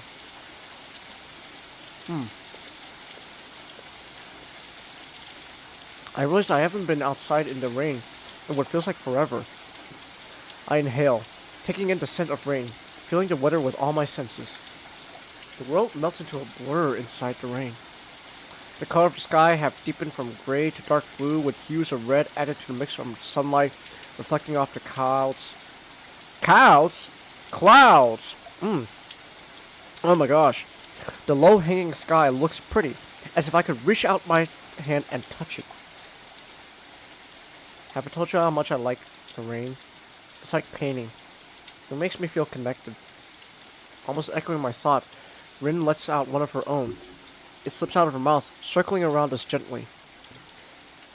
I realized I haven't been outside in the rain in what feels like forever. I inhale, taking in the scent of rain, feeling the weather with all my senses. The world melts into a blur inside the rain. The color of the sky have deepened from gray to dark blue with hues of red added to the mix from sunlight reflecting off the clouds. Clouds? Clouds! Oh my gosh. The low-hanging sky looks pretty, as if I could reach out my hand and touch it. Have I told you how much I like the rain? It's like painting. It makes me feel connected. Almost echoing my thought, Rin lets out one of her own. It slips out of her mouth, circling around us gently.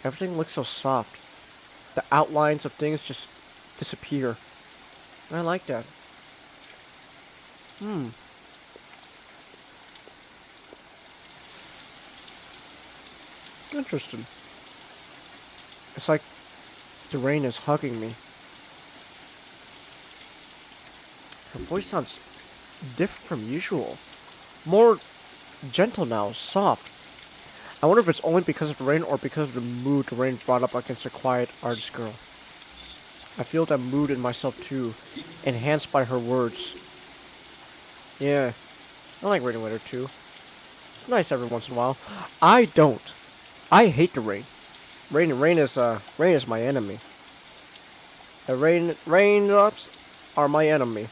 Everything looks so soft. The outlines of things just disappear. I like that. Interesting. It's like the rain is hugging me. Her voice sounds different from usual. More gentle now, soft. I wonder if it's only because of the rain or because of the mood the rain brought up against a quiet artist girl. I feel that mood in myself too, enhanced by her words. Yeah, I like rainy weather too. It's nice every once in a while. I don't. I hate the rain. Rain is my enemy. The raindrops are my enemy.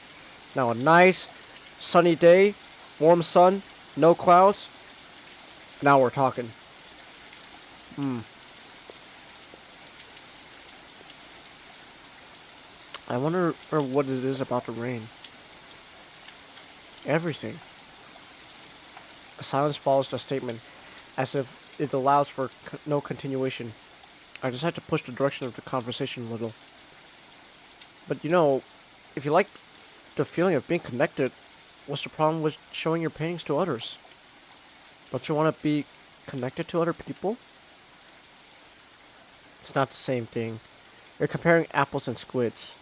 Now a nice sunny day, warm sun, no clouds. Now we're talking. I wonder what it is about the rain. Everything. A silence follows the statement, as if it allows for no continuation. I decide to push the direction of the conversation a little. But you know, if you like the feeling of being connected, what's the problem with showing your paintings to others? Don't you want to be connected to other people? It's not the same thing. You're comparing apples and squids.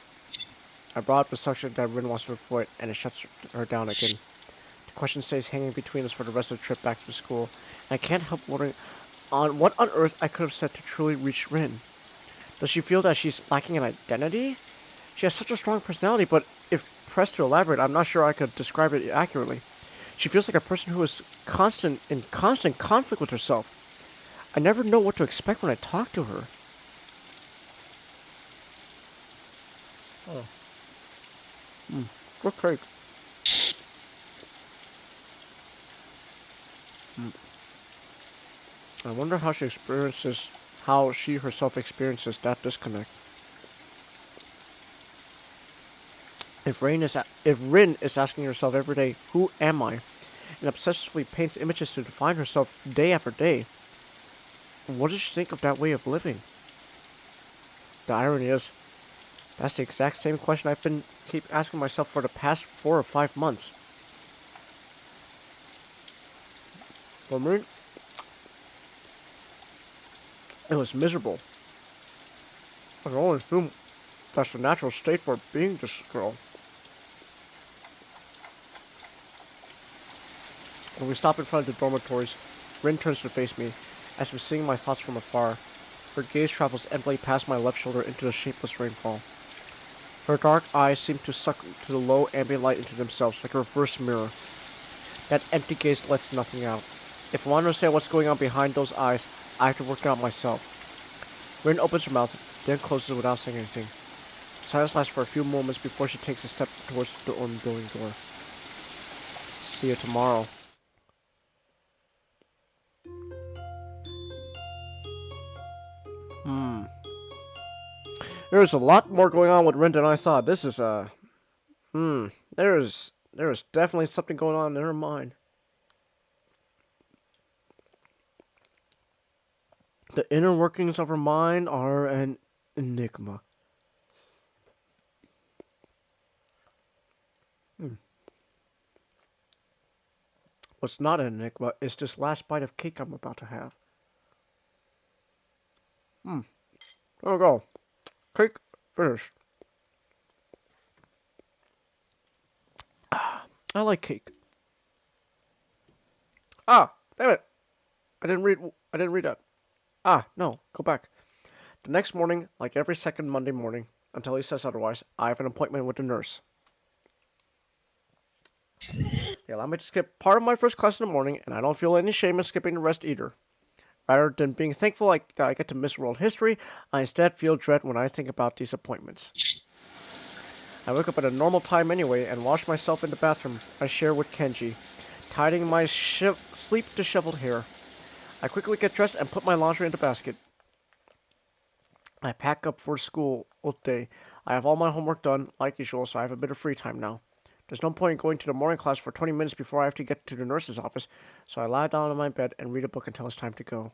I brought up the subject that Rin wants to avoid, and it shuts her down again. The question stays hanging between us for the rest of the trip back to school, and I can't help wondering on what on earth I could have said to truly reach Rin. Does she feel that she's lacking an identity? She has such a strong personality, but if pressed to elaborate, I'm not sure I could describe it accurately. She feels like a person who is in constant conflict with herself. I never know what to expect when I talk to her. Oh. Good cake. I wonder how she herself experiences that disconnect. If Rin is asking herself every day, who am I? And obsessively paints images to define herself day after day, what does she think of that way of living? The irony is, that's the exact same question I've been keep asking myself for the past 4 or 5 months. For me, it was miserable. I can only assume that's the natural state for being this girl. When we stop in front of the dormitories, Rin turns to face me, as if seeing my thoughts from afar. Her gaze travels emptily past my left shoulder into the shapeless rainfall. Her dark eyes seem to suck to the low ambient light into themselves, like a reverse mirror. That empty gaze lets nothing out. If I want to understand what's going on behind those eyes, I have to work it out myself. Rin opens her mouth, then closes it without saying anything. Silence lasts for a few moments before she takes a step towards the building door. See you tomorrow. There's a lot more going on with Rin than I thought. This is there is definitely something going on in her mind. The inner workings of her mind are an enigma. What's not an enigma is this last bite of cake I'm about to have. There we go. Cake finished. I like cake. Damn it! I didn't read that. No, go back. The next morning, like every second Monday morning, until he says otherwise, I have an appointment with the nurse. They allow me to skip part of my first class in the morning, and I don't feel any shame in skipping the rest either. Rather than being thankful that I get to miss world history, I instead feel dread when I think about these appointments. I wake up at a normal time anyway and wash myself in the bathroom I share with Kenji, tidying my sleep-disheveled hair. I quickly get dressed and put my laundry in the basket. I pack up for school all day. I have all my homework done, like usual, so I have a bit of free time now. There's no point in going to the morning class for 20 minutes before I have to get to the nurse's office, so I lie down on my bed and read a book until it's time to go.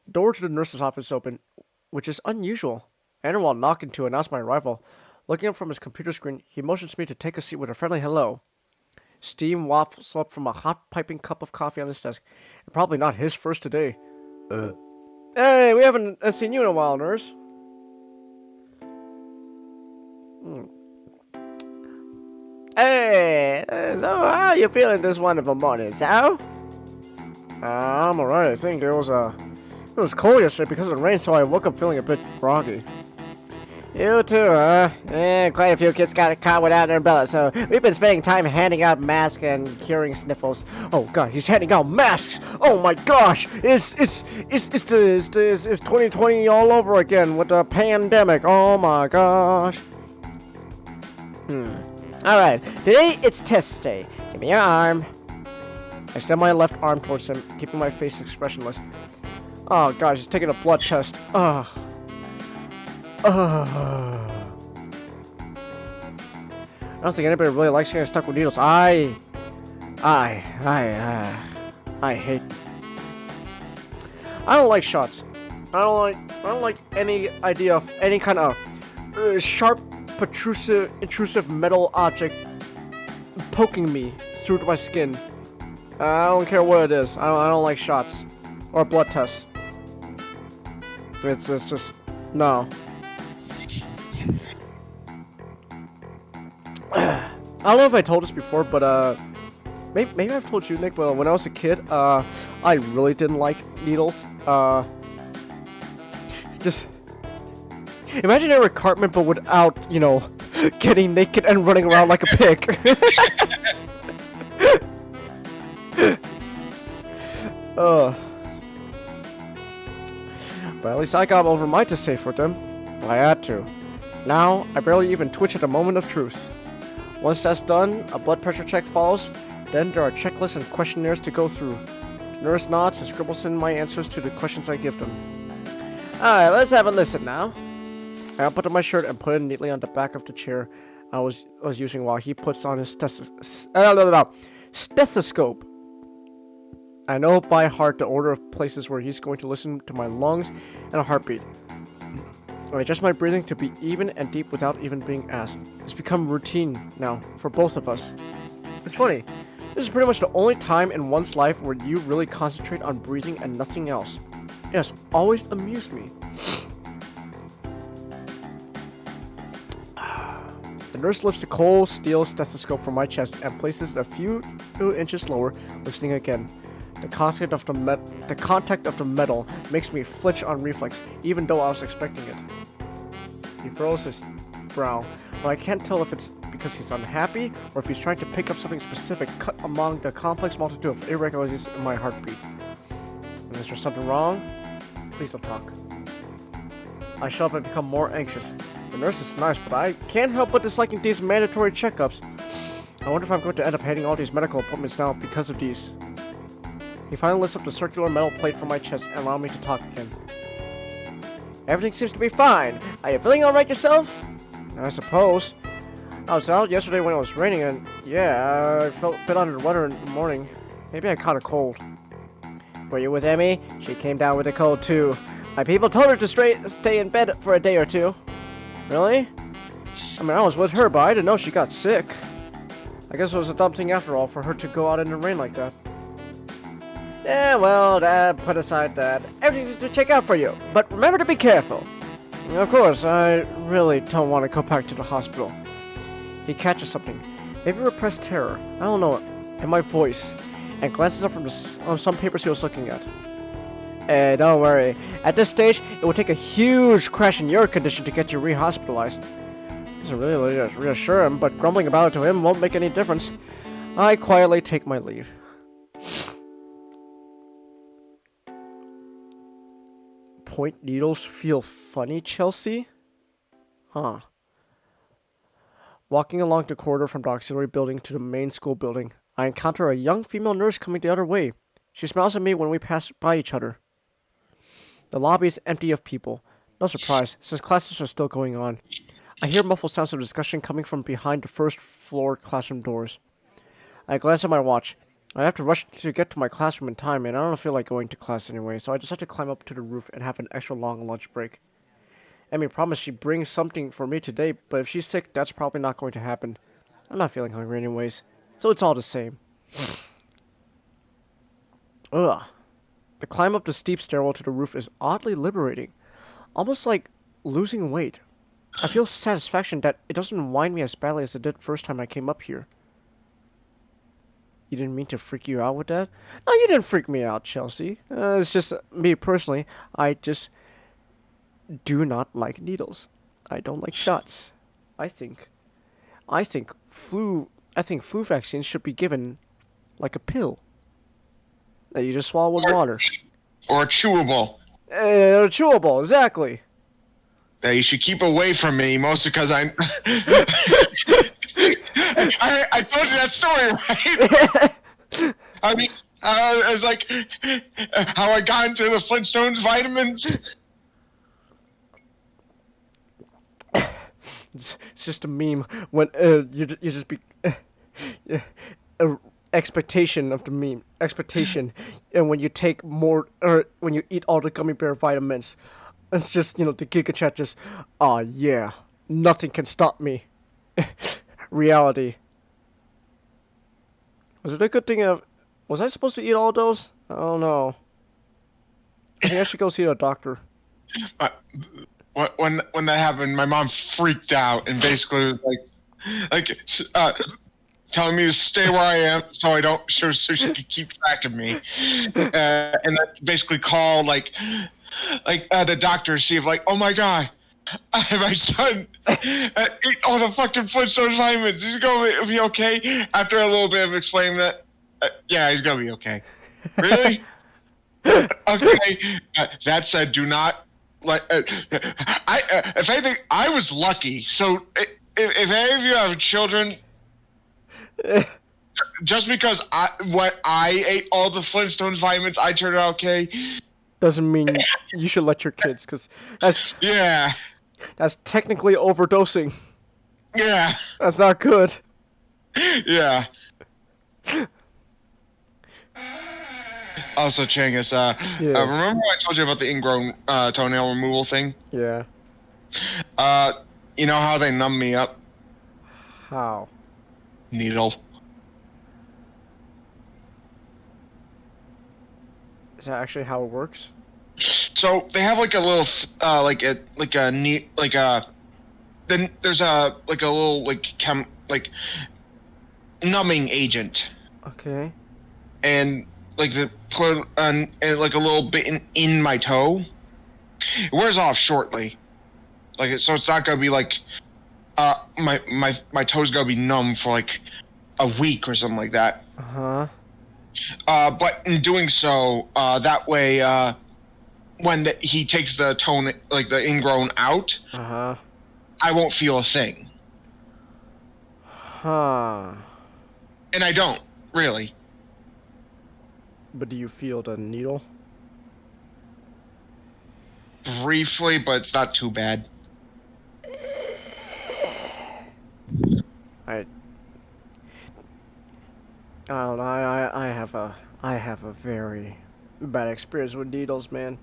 The door to the nurse's office is open, which is unusual. Anwar knocking to announce my arrival. Looking up from his computer screen, he motions me to take a seat with a friendly hello. Steam wafts up from a hot piping cup of coffee on his desk. And probably not his first today. Hey, we haven't seen you in a while, nurse. Hey, so how are you feeling this wonderful morning, so? I'm alright. I think it was cold yesterday because of the rain, so I woke up feeling a bit groggy. You too, huh? Quite a few kids got caught without their umbrellas, so we've been spending time handing out masks and curing sniffles. Oh god, he's handing out masks! Oh my gosh! It's 2020 all over again with the pandemic. Oh my gosh. Alright, today it's test day. Give me your arm. I extend my left arm towards him, keeping my face expressionless. Oh gosh, he's taking a blood test. I don't think anybody really likes getting stuck with needles. I hate. I don't like shots. I don't like any idea of any kind of sharp, intrusive metal object poking me through my skin. I don't care what it is. I don't like shots or blood tests. It's just no. I don't know if I told this before, but maybe I've told you, Nick. But when I was a kid, I really didn't like needles. Just imagine Eric Cartman, but without, getting naked and running around like a pig. But at least I got over my distaste for them. I had to. Now, I barely even twitch at the moment of truth. Once that's done, a blood pressure check follows. Then there are checklists and questionnaires to go through. The nurse nods and scribbles in my answers to the questions I give them. Alright, let's have a listen now. I unbutton my shirt and put it neatly on the back of the chair I was using while he puts on his stethoscope. I know by heart the order of places where he's going to listen to my lungs and a heartbeat. I adjust my breathing to be even and deep without even being asked. It's become routine now for both of us. It's funny. This is pretty much the only time in one's life where you really concentrate on breathing and nothing else. It has always amused me. The nurse lifts the cold steel stethoscope from my chest and places it a few inches lower, listening again. The contact of the metal makes me flinch on reflex, even though I was expecting it. He furrows his brow, but I can't tell if it's because he's unhappy or if he's trying to pick up something specific cut among the complex multitude of irregularities in my heartbeat. And is there something wrong? Please don't talk. I shut up and become more anxious. The nurse is nice, but I can't help but disliking these mandatory checkups. I wonder if I'm going to end up hating all these medical appointments now because of these. He finally lifts up the circular metal plate from my chest and allows me to talk again. Everything seems to be fine. Are you feeling alright yourself? I suppose. I was out yesterday when it was raining and, yeah, I felt a bit under the weather in the morning. Maybe I caught a cold. Were you with Emmy? She came down with a cold too. My people told her to stay in bed for a day or two. Really? I mean, I was with her, but I didn't know she got sick. I guess it was a dumb thing after all for her to go out in the rain like that. Yeah, well, Dad, put aside that. Everything's to check out for you, but remember to be careful. Of course, I really don't want to go back to the hospital. He catches something, maybe repressed terror, I don't know, in my voice, and glances up from some papers he was looking at. Hey, don't worry. At this stage, it would take a huge crash in your condition to get you rehospitalized. This is really reassure him, but grumbling about it to him won't make any difference. I quietly take my leave. Point needles feel funny, Chelsea? Huh. Walking along the corridor from the auxiliary building to the main school building, I encounter a young female nurse coming the other way. She smiles at me when we pass by each other. The lobby is empty of people. No surprise, since classes are still going on. I hear muffled sounds of discussion coming from behind the first floor classroom doors. I glance at my watch. I have to rush to get to my classroom in time, and I don't feel like going to class anyway, so I decide to climb up to the roof and have an extra long lunch break. Emmy promised she'd bring something for me today, but if she's sick, that's probably not going to happen. I'm not feeling hungry anyways, so it's all the same. Ugh. The climb up the steep stairwell to the roof is oddly liberating, almost like losing weight. I feel satisfaction that it doesn't wind me as badly as it did first time I came up here. You didn't mean to freak you out with that? No, you didn't freak me out, Chelsea. It's just me personally. I just do not like needles. I don't like shots. I think flu vaccines should be given like a pill that you just swallow with water. Or chewable. Chewable, exactly. That you should keep away from me, mostly because I'm. I told you that story, right? I mean, it's like how I got into the Flintstones vitamins. It's just a meme when you just be expectation of the meme expectation, and when you take more or when you eat all the gummy bear vitamins, it's just the Giga Chat just yeah, nothing can stop me. Reality. Was it a good thing was I supposed to eat all those? I don't know. I think I should go see a doctor. When that happened, my mom freaked out and basically was telling me to stay where I am so she could keep track of me, and then basically call the doctor to see if oh my god, my son ate all the fucking Flintstones vitamins. He's gonna be okay. After a little bit of explaining that, yeah, he's gonna be okay. Really? Okay. That said, do not if anything, I was lucky. So if any of you have children, just because I ate all the Flintstones vitamins, I turned out okay. Doesn't mean you should let your kids, because that's technically overdosing. Yeah. That's not good. Yeah. Also, Changus, remember I told you about the ingrown toenail removal thing? Yeah. You know how they numb me up? How? Needle. Is that actually how it works? So they have a little then there's a little numbing agent. Okay. And they put a little bit in my toe. It wears off shortly. So it's not gonna be my toe's gonna be numb for a week or something like that. Uh-huh. But in doing so, that way, when he takes the the ingrown out, uh-huh, I won't feel a thing. Huh. And I don't, really. But do you feel the needle? Briefly, but it's not too bad. I don't know. I have a very bad experience with needles, man.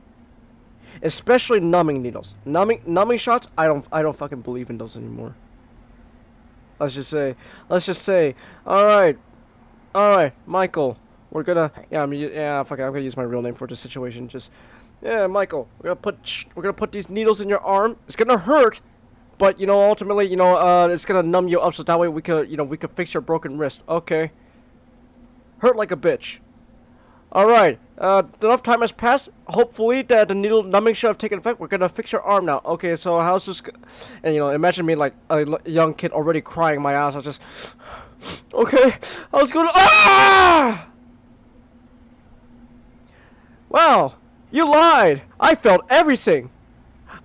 Especially numbing needles. Numbing shots. I don't fucking believe in those anymore. Let's just say. All right, Michael. We're gonna. I'm gonna use my real name for this situation. Michael. We're gonna put these needles in your arm. It's gonna hurt, but ultimately, it's gonna numb you up so that way we could fix your broken wrist. Okay. Hurt like a bitch. Alright, enough time has passed. Hopefully that the needle numbing should have taken effect. We're gonna fix your arm now. Okay, so how's this... And, imagine me like a young kid already crying my ass. I just... Okay, I was gonna... Ah! Wow, you lied. I felt everything.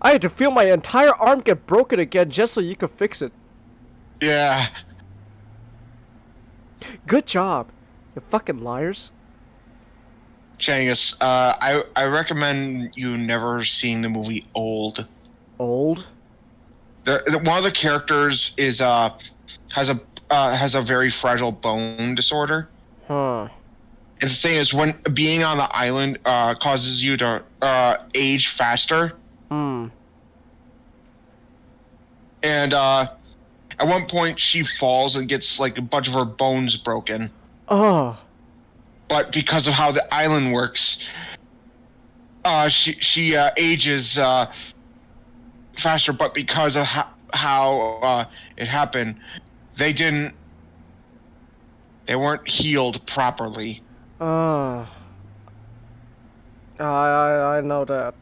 I had to feel my entire arm get broken again just so you could fix it. Yeah. Good job, you fucking liars. Janius, I recommend you never seeing the movie Old. Old? One of the characters is has a very fragile bone disorder. Huh. And the thing is, when being on the island causes you to age faster. Hmm. And at one point, she falls and gets like a bunch of her bones broken. Oh. But because of how the island works, she ages faster. But because of how it happened, they weren't healed properly. I know that.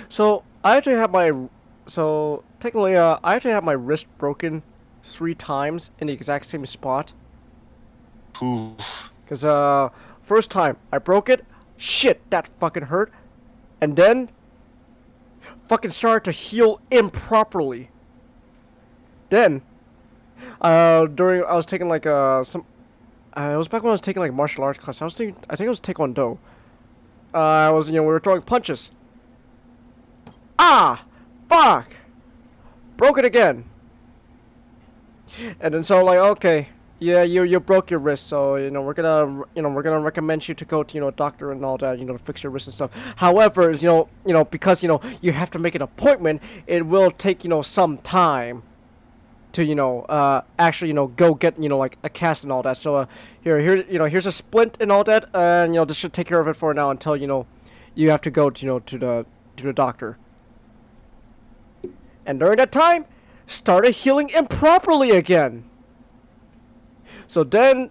So technically I actually have my wrist broken 3 times in the exact same spot. Ooh. Cause first time I broke it, shit, that fucking hurt, and then fucking started to heal improperly. Then I was taking like it was back when I was taking like martial arts class. I think it was Taekwondo. We were throwing punches. Ah! Fuck! Broke it again. And then so like, okay, yeah, you broke your wrist, so we're gonna recommend you to go to a doctor and all that, to fix your wrist and stuff. However, because you have to make an appointment, it will take some time to actually go get like a cast and all that. So here's a splint and all that, and this should take care of it for now until you have to go to the doctor. And during that time, started healing improperly again. So then,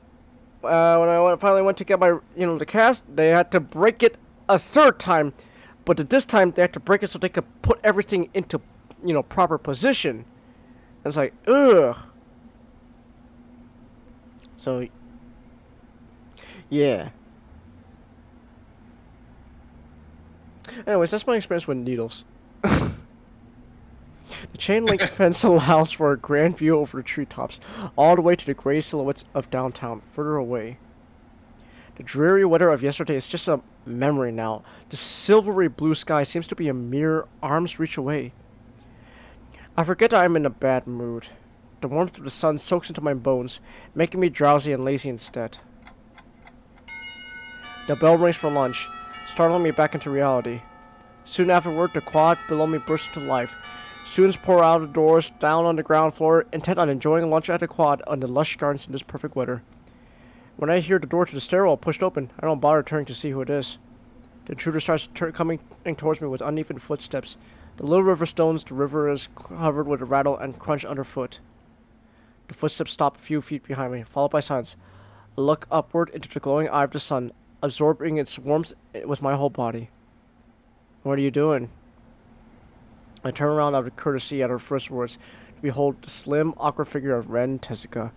when I finally went to get my the cast, they had to break it a 3rd time, but at this time they had to break it so they could put everything into proper position. It's like, ugh. So, yeah. Anyways, that's my experience with needles. The chain link fence allows for a grand view over the treetops, all the way to the gray silhouettes of downtown, further away. The dreary weather of yesterday is just a memory now. The silvery blue sky seems to be a mere arm's reach away. I forget that I'm in a bad mood. The warmth of the sun soaks into my bones, making me drowsy and lazy instead. The bell rings for lunch, startling me back into reality. Soon afterward, the quad below me bursts into life. Students pour out of the doors, down on the ground floor, intent on enjoying lunch at the quad on the lush gardens in this perfect weather. When I hear the door to the stairwell pushed open, I don't bother turning to see who it is. The intruder starts coming towards me with uneven footsteps. The little river stones, the river is covered with a rattle and crunch underfoot. The footsteps stop a few feet behind me, followed by silence. I look upward into the glowing eye of the sun, absorbing its warmth with my whole body. What are you doing? I turn around out of courtesy at her first words to behold the slim, awkward figure of Ren Tezuka.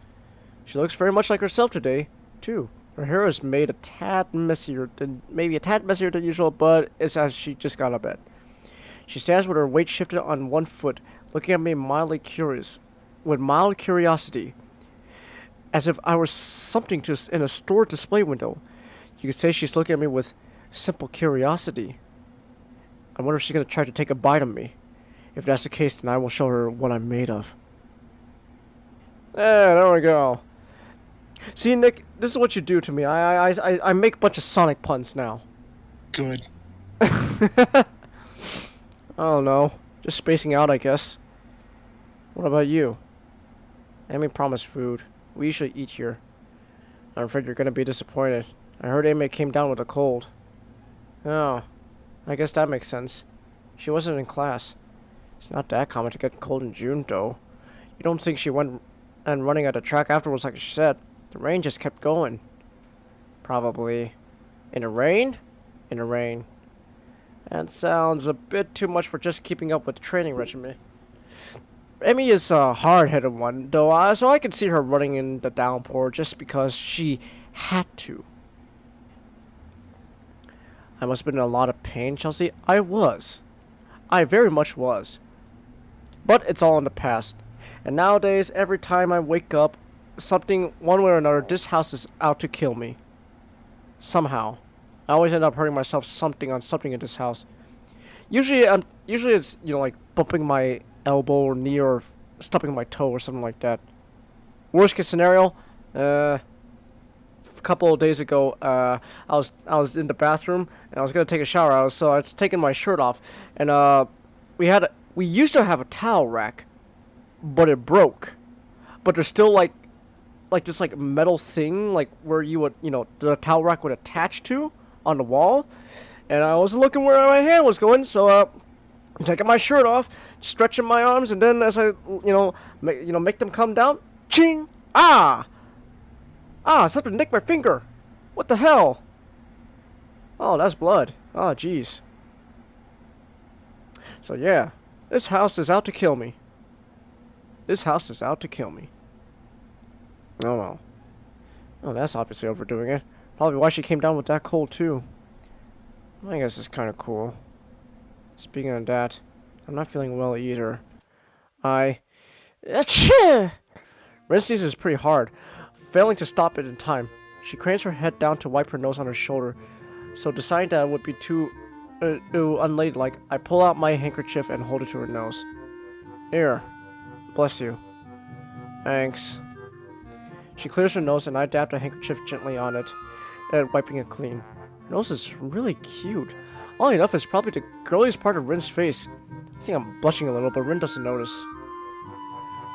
She looks very much like herself today, too. Her hair is made a tad messier than usual, but it's as she just got out of bed. She stands with her weight shifted on one foot, looking at me with mild curiosity, as if I were something in a store display window. You could say she's looking at me with simple curiosity. I wonder if she's going to try to take a bite of me. If that's the case, then I will show her what I'm made of. There we go. See, Nick, this is what you do to me. I make a bunch of Sonic puns now. Good. I don't know. Just spacing out, I guess. What about you? Amy promised food. We usually eat here. I'm afraid you're gonna be disappointed. I heard Amy came down with a cold. Oh, I guess that makes sense. She wasn't in class. It's not that common to get a cold in June, though. You don't think she went and running at the track afterwards like she said. The rain just kept going. Probably. In the rain? In the rain. That sounds a bit too much for just keeping up with the training regimen. Emmy is a hard-headed one, though, so I can see her running in the downpour just because she had to. I must have been in a lot of pain, Chelsea. I was. I very much was. But it's all in the past. And nowadays, every time I wake up, something, one way or another, this house is out to kill me. Somehow. I always end up hurting myself on something in this house. Usually it's, like bumping my elbow or knee or stubbing my toe or something like that. Worst case scenario, a couple of days ago, I was in the bathroom and I was gonna take a shower. So I was taking my shirt off, and we used to have a towel rack, but it broke. But there's still like this metal thing where you would the towel rack would attach to on the wall, and I was looking where my hand was going, so I'm taking my shirt off, stretching my arms, and then as I make them come down, ching, something nicked my finger. What the hell? Oh, that's blood. Oh, jeez. So yeah, this house is out to kill me. This house is out to kill me. Oh well. Oh, that's obviously overdoing it. Probably why she came down with that cold too. I guess it's kind of cool. Speaking of that, I'm not feeling well either. Rinse is pretty hard, failing to stop it in time. She cranes her head down to wipe her nose on her shoulder, so deciding that it would be too unladylike, I pull out my handkerchief and hold it to her nose. Here, bless you. Thanks. She clears her nose and I dab the handkerchief gently on it, wiping it clean. Her nose is really cute. All enough, it's probably the girliest part of Rin's face. I think I'm blushing a little, but Rin doesn't notice.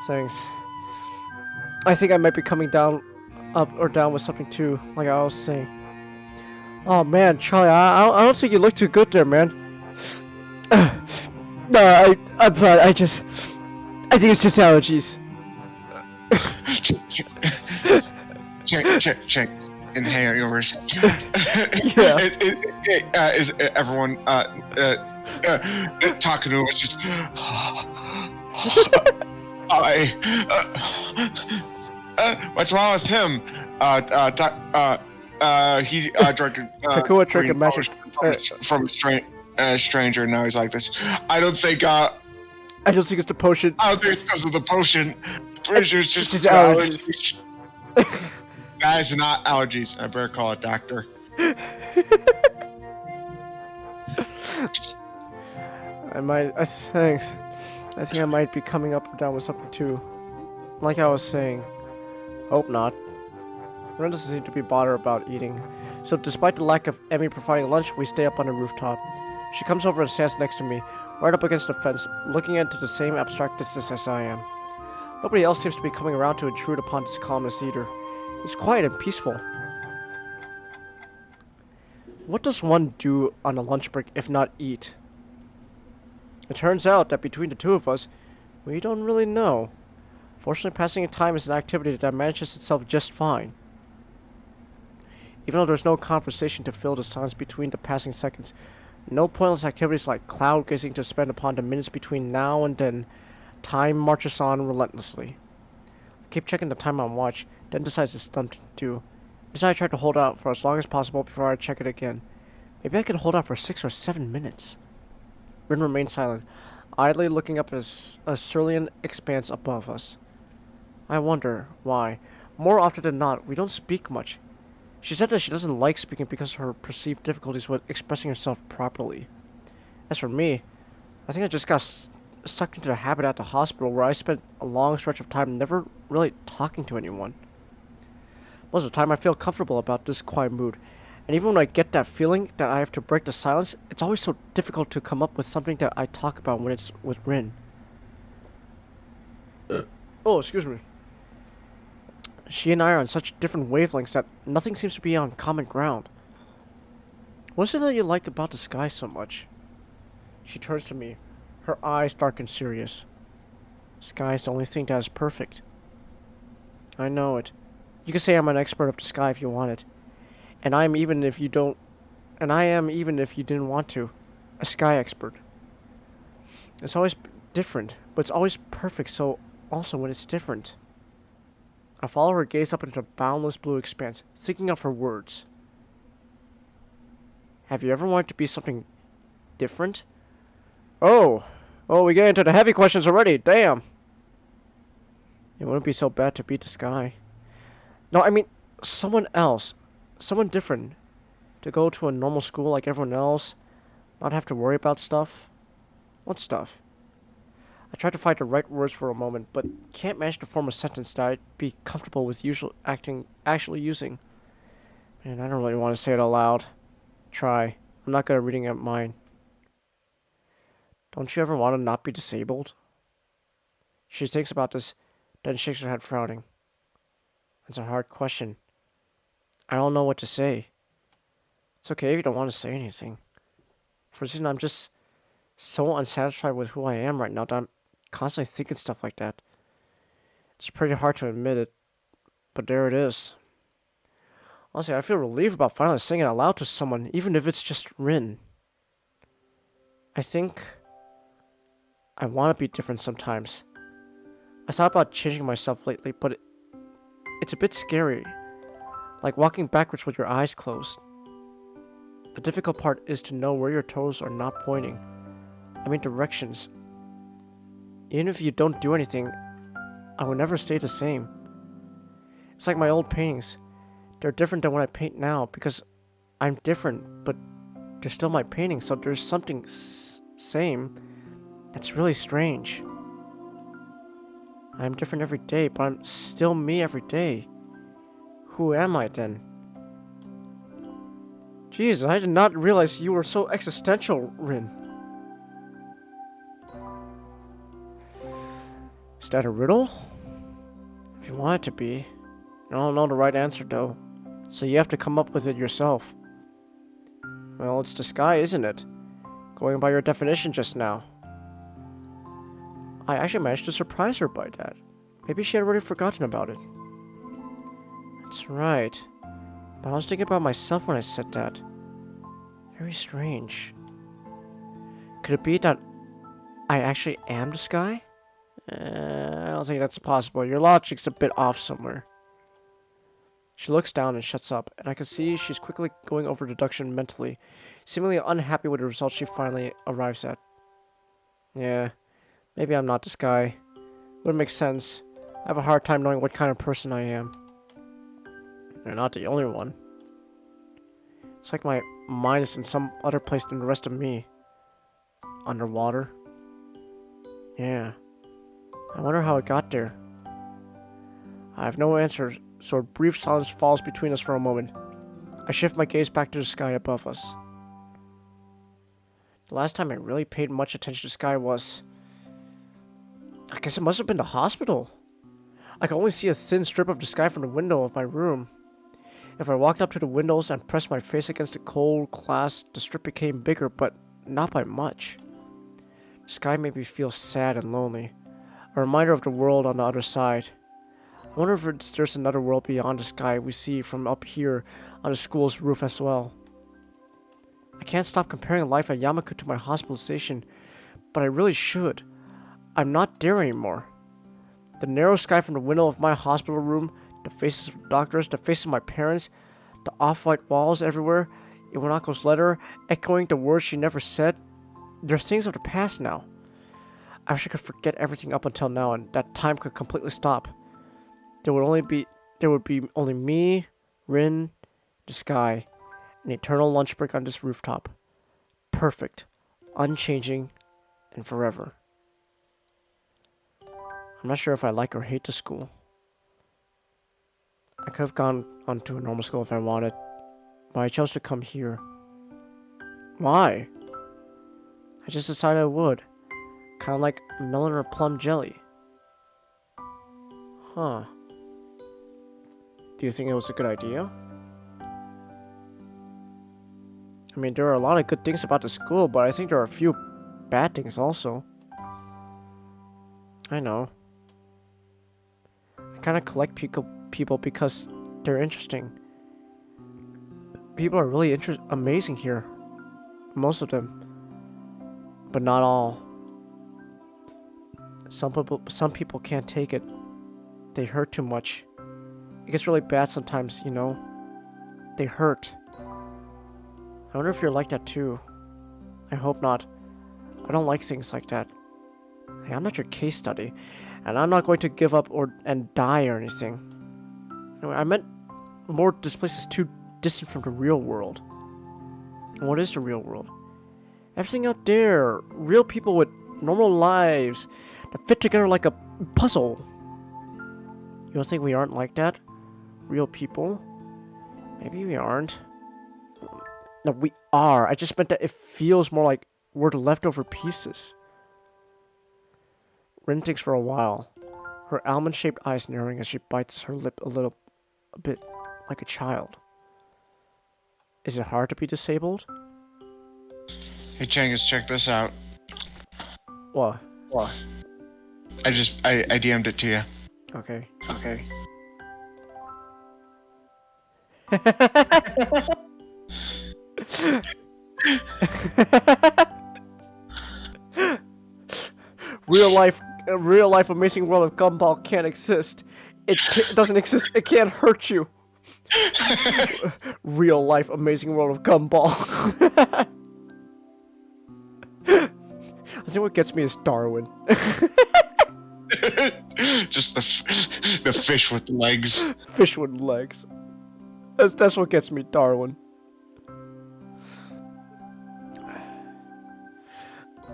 Thanks. I think I might be coming down with something too, like I was saying. Oh man, Charlie, I don't think you look too good there, man. No, I'm fine. I think it's just allergies. Check. Inhale yours. Yeah. Is everyone talking to us? Just what's wrong with him? He drank Takua drank a magic from a stranger. Now he's like this. I don't think it's the potion. I don't think it's because of the potion. Pretty sure it's just allergies. Guys, not allergies. I better call a doctor. Thanks. I think I might be coming up or down with something too. Like I was saying. Hope not. Ren doesn't seem to be bothered about eating. So despite the lack of Emmy providing lunch, we stay up on the rooftop. She comes over and stands next to me, right up against the fence, looking into the same abstract distance as I am. Nobody else seems to be coming around to intrude upon this calmness either. It's quiet and peaceful. What does one do on a lunch break if not eat? It turns out that between the two of us, we don't really know. Fortunately, passing time is an activity that manages itself just fine. Even though there's no conversation to fill the silence between the passing seconds, no pointless activities like cloud gazing to spend upon the minutes between now and then, time marches on relentlessly. I keep checking the time on watch, then decides it's something to do. Decide I try to hold out for as long as possible before I check it again. Maybe I can hold out for 6 or 7 minutes. Rin remains silent, idly looking up at a cerulean expanse above us. I wonder why. More often than not, we don't speak much. She said that she doesn't like speaking because of her perceived difficulties with expressing herself properly. As for me, I think I just got sucked into the habit at the hospital where I spent a long stretch of time never really talking to anyone. Most of the time I feel comfortable about this quiet mood, and even when I get that feeling that I have to break the silence, it's always so difficult to come up with something that I talk about when it's with Rin. Oh, excuse me. She and I are on such different wavelengths that nothing seems to be on common ground. What is it that you like about the sky so much? She turns to me, her eyes dark and serious. Sky is the only thing that is perfect. I know it. You can say I'm an expert of the sky if you want it. And I am even if you don't... And I am even if you didn't want to. A sky expert. It's always different, but it's always perfect, so also when it's different. I follow her gaze up into the boundless blue expanse, thinking of her words. Have you ever wanted to be something different? Oh, we get into the heavy questions already. Damn. It wouldn't be so bad to beat the sky. No, I mean, someone else. Someone different. To go to a normal school like everyone else. Not have to worry about stuff. What stuff? I tried to find the right words for a moment, but can't manage to form a sentence that I'd be comfortable with actually using. Man, I don't really want to say it out loud. Try. I'm not good at reading out mine. Don't you ever want to not be disabled? She thinks about this, then shakes her head, frowning. That's a hard question. I don't know what to say. It's okay if you don't want to say anything. For some reason, I'm just so unsatisfied with who I am right now that I'm constantly thinking stuff like that. It's pretty hard to admit it, but there it is. Honestly, I feel relieved about finally saying it out loud to someone, even if it's just Rin. I think I want to be different sometimes. I thought about changing myself lately, but it's a bit scary. Like walking backwards with your eyes closed. The difficult part is to know where your toes are not pointing. I mean directions. Even if you don't do anything, I will never stay the same. It's like my old paintings. They're different than what I paint now because I'm different, but they're still my paintings, so there's something same. It's really strange. I'm different every day, but I'm still me every day. Who am I then? Jesus, I did not realize you were so existential, Rin. Is that a riddle? If you want it to be. I don't know the right answer though, so you have to come up with it yourself. Well, it's the sky, isn't it? Going by your definition just now. I actually managed to surprise her by that. Maybe she had already forgotten about it. That's right. But I was thinking about myself when I said that. Very strange. Could it be that I actually am the sky? I don't think that's possible. Your logic's a bit off somewhere. She looks down and shuts up, and I can see she's quickly going over deduction mentally, seemingly unhappy with the results she finally arrives at. Yeah, maybe I'm not this guy. Wouldn't make sense. I have a hard time knowing what kind of person I am. You're not the only one. It's like my mind is in some other place than the rest of me. Underwater? Yeah. I wonder how it got there. I have no answer, so a brief silence falls between us for a moment. I shift my gaze back to the sky above us. The last time I really paid much attention to the sky was... I guess it must have been the hospital. I could only see a thin strip of the sky from the window of my room. If I walked up to the windows and pressed my face against the cold glass, the strip became bigger, but not by much. The sky made me feel sad and lonely. A reminder of the world on the other side. I wonder if there's another world beyond the sky we see from up here on the school's roof as well. I can't stop comparing life at Yamaku to my hospitalization, but I really should. I'm not there anymore. The narrow sky from the window of my hospital room, the faces of doctors, the faces of my parents, the off-white walls everywhere, Iwanako's letter, echoing the words she never said. They're things of the past now. I wish I could forget everything up until now and that time could completely stop. There would be only me, Rin, the sky, an eternal lunch break on this rooftop. Perfect, unchanging, and forever. I'm not sure if I like or hate the school. I could have gone on to a normal school if I wanted, but I chose to come here. Why? I just decided I would. Kind of like melon or plum jelly. Huh. Do you think it was a good idea? I mean, there are a lot of good things about the school, but I think there are a few bad things also. I know. I kind of collect people because They're interesting. People are really amazing here. Most of them. But not all. Some people can't take it. They hurt too much. It gets really bad sometimes, you know. They hurt. I wonder if you're like that too. I hope not. I don't like things like that. Hey, I'm not your case study, and I'm not going to give up and die or anything. Anyway, I meant more this place is too distant from the real world. And what is the real world? Everything out there, real people with normal lives that fit together like a puzzle. You don't think we aren't like that? Real people? Maybe we aren't. No, we are. I just meant that it feels more like we're the leftover pieces. Rin thinks for a while, her almond-shaped eyes narrowing as she bites her lip a bit like a child. Is it hard to be disabled? Hey, Changus, check this out. What? I DM'd it to you. Okay. Real life amazing world of Gumball can't exist. It doesn't exist. It can't hurt you. Real life amazing world of Gumball. I think what gets me is Darwin. Just the fish with legs. Fish with legs. That's what gets me, Darwin.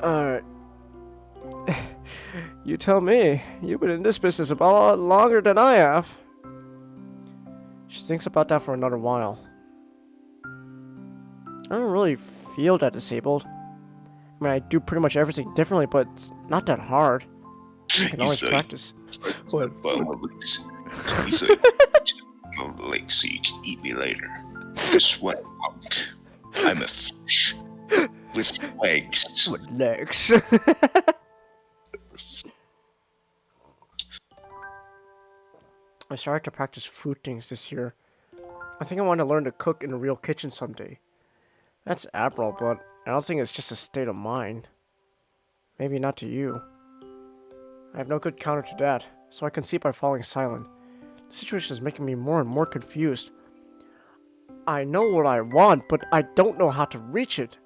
Alright. You tell me. You've been in this business about a lot longer than I have. She thinks about that for another while. I don't really feel that disabled. I mean, I do pretty much everything differently, but it's not that hard. I can always practice. What? He's like, on the lake so you can eat me later. Guess what, punk? I'm a fish with legs. With legs. I started to practice food things this year. I think I want to learn to cook in a real kitchen someday. That's admirable, but I don't think it's just a state of mind. Maybe not to you. I have no good counter to that, so I concede by falling silent. The situation is making me more and more confused. I know what I want, but I don't know how to reach it.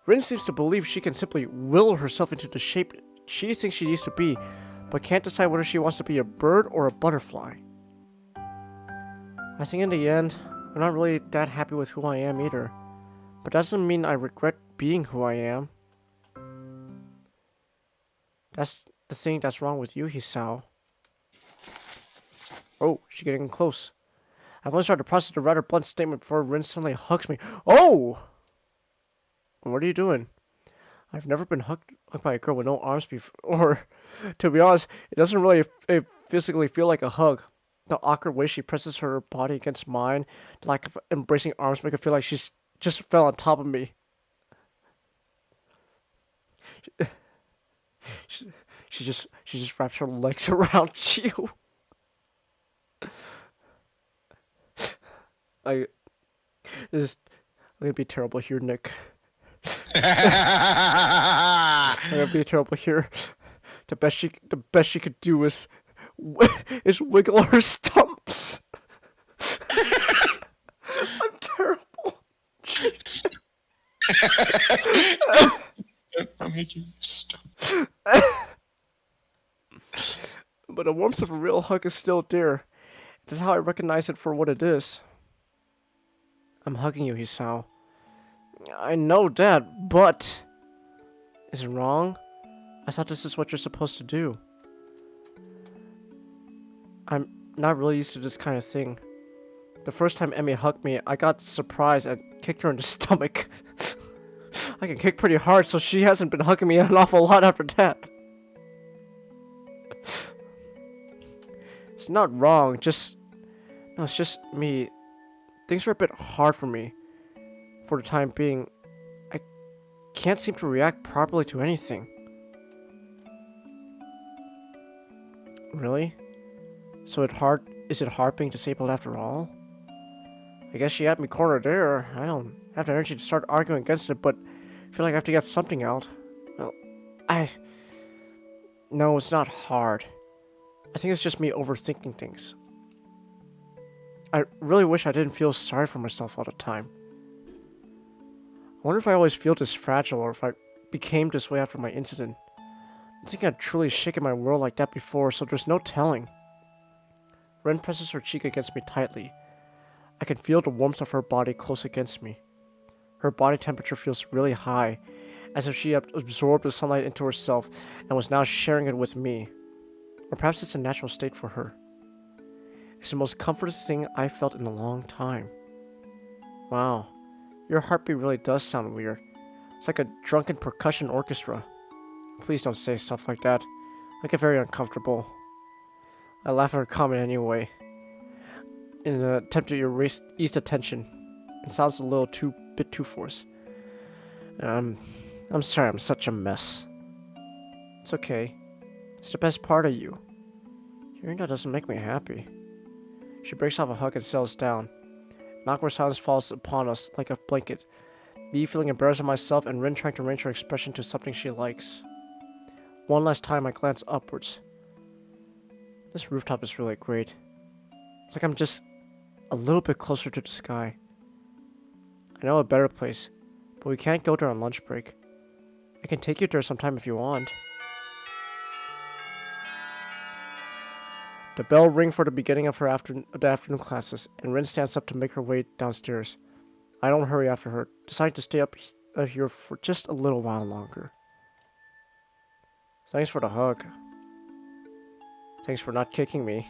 Rin seems to believe she can simply will herself into the shape she thinks she needs to be, but can't decide whether she wants to be a bird or a butterfly. I think in the end, I'm not really that happy with who I am either. But that doesn't mean I regret being who I am. That's the thing that's wrong with you, Hisao. Oh, she's getting close. I've only started to process the rather blunt statement before Rin suddenly hugs me. Oh! What are you doing? I've never been hugged by a girl with no arms before. Or, to be honest, it doesn't really physically feel like a hug. The awkward way she presses her body against mine, the lack of embracing arms make it feel like she's just fell on top of me. She just wraps her legs around you. I'm gonna be terrible here, Nick. I'm gonna be terrible here. The best she could do is wiggle her stumps. I'm terrible. I'm making you stop. But the warmth of a real hug is still there. It is how I recognize it for what it is. I'm hugging you, Hisao. I know that, but... Is it wrong? I thought this is what you're supposed to do. I'm not really used to this kind of thing. The first time Emmy hugged me, I got surprised and kicked her in the stomach. I can kick pretty hard, so she hasn't been hugging me an awful lot after that. It's not wrong, no, it's just me. Things are a bit hard for me. For the time being, I can't seem to react properly to anything. Really? So is it hard being disabled after all? I guess she had me cornered there. I don't have the energy to start arguing against it, but I feel like I have to get something out. Well, No, it's not hard. I think it's just me overthinking things. I really wish I didn't feel sorry for myself all the time. I wonder if I always feel this fragile or if I became this way after my incident. I think I'd truly shaken my world like that before, so there's no telling. Ren presses her cheek against me tightly. I can feel the warmth of her body close against me. Her body temperature feels really high, as if she had absorbed the sunlight into herself and was now sharing it with me. Or perhaps it's a natural state for her. It's the most comforting thing I've felt in a long time. Wow, your heartbeat really does sound weird. It's like a drunken percussion orchestra. Please don't say stuff like that. I get very uncomfortable. I laugh at her comment anyway, in an attempt to ease the tension. It sounds a little bit too forced. I'm sorry I'm such a mess. It's okay. It's the best part of you. Hearing that doesn't make me happy. She breaks off a hug and settles down. An awkward silence falls upon us like a blanket. Me feeling embarrassed of myself and Rin trying to arrange her expression to something she likes. One last time I glance upwards. This rooftop is really great. It's like I'm just a little bit closer to the sky. I know a better place, but we can't go there on lunch break. I can take you there sometime if you want. The bell rings for the beginning of the afternoon classes, and Rin stands up to make her way downstairs. I don't hurry after her, deciding to stay up here for just a little while longer. Thanks for the hug. Thanks for not kicking me.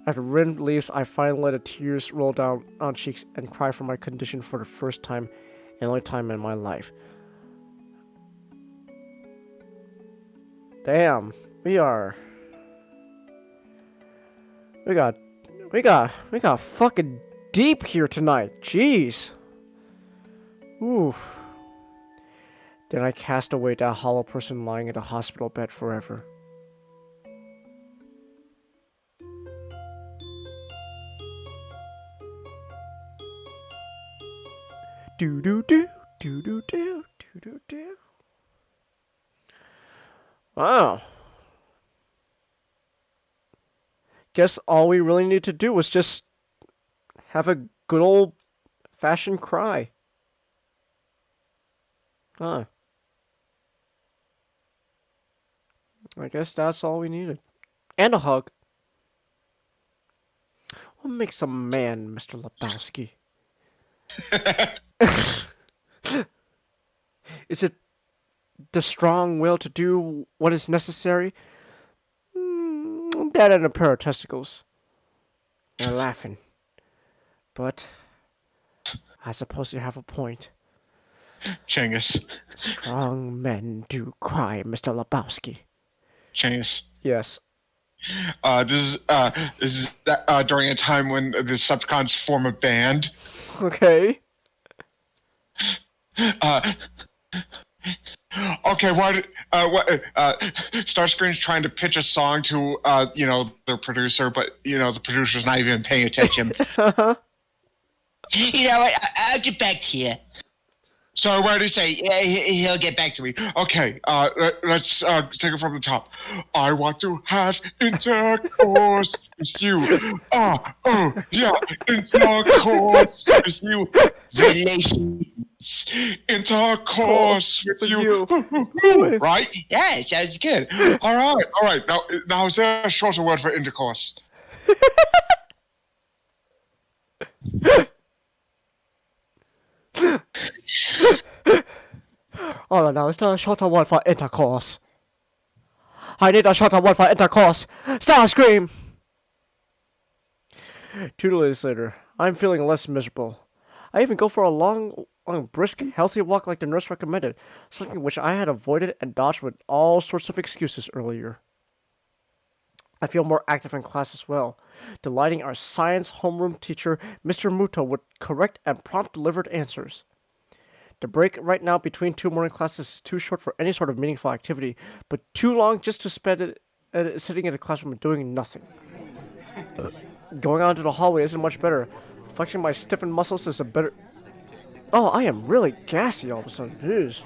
After Rin leaves, I finally let the tears roll down on cheeks and cry for my condition for the first time and only time in my life. Damn, we got fucking deep here tonight. Jeez. Oof. Then I cast away that hollow person lying in a hospital bed forever. Do do do do do do do do do. Wow. Guess all we really need to do was just have a good old fashioned cry. Huh. I guess that's all we needed. And a hug. What makes a man, Mr. Lebowski? Is it the strong will to do what is necessary? That and a pair of testicles. They're laughing. But I suppose you have a point. Changus. Strong men do cry, Mr. Lebowski. Changus. Yes. This is during a time when the Decepticons form a band. Okay. Okay, what Starscream's trying to pitch a song to the producer, but the producer's not even paying attention. You know what? I'll get back to you. So what did he say? Yeah, he'll get back to me. Okay, let's take it from the top. I want to have intercourse with you. Yeah, intercourse with you. Relations. Intercourse with you. Right? Yeah, it sounds good. All right. Now is there a shorter word for intercourse? Alright, now it's the shorter word for intercourse. I need a shorter word for intercourse. Starscream! 2 days later, I'm feeling less miserable. I even go for a long, brisk, healthy walk like the nurse recommended, something which I had avoided and dodged with all sorts of excuses earlier. I feel more active in class as well, delighting our science homeroom teacher, Mr. Muto, with correct and prompt delivered answers. The break right now between 2 morning classes is too short for any sort of meaningful activity, but too long just to spend it sitting in a classroom and doing nothing. Going out into the hallway isn't much better. Flexing my stiffened muscles is a better... Oh, I am really gassy all of a sudden. Jeez.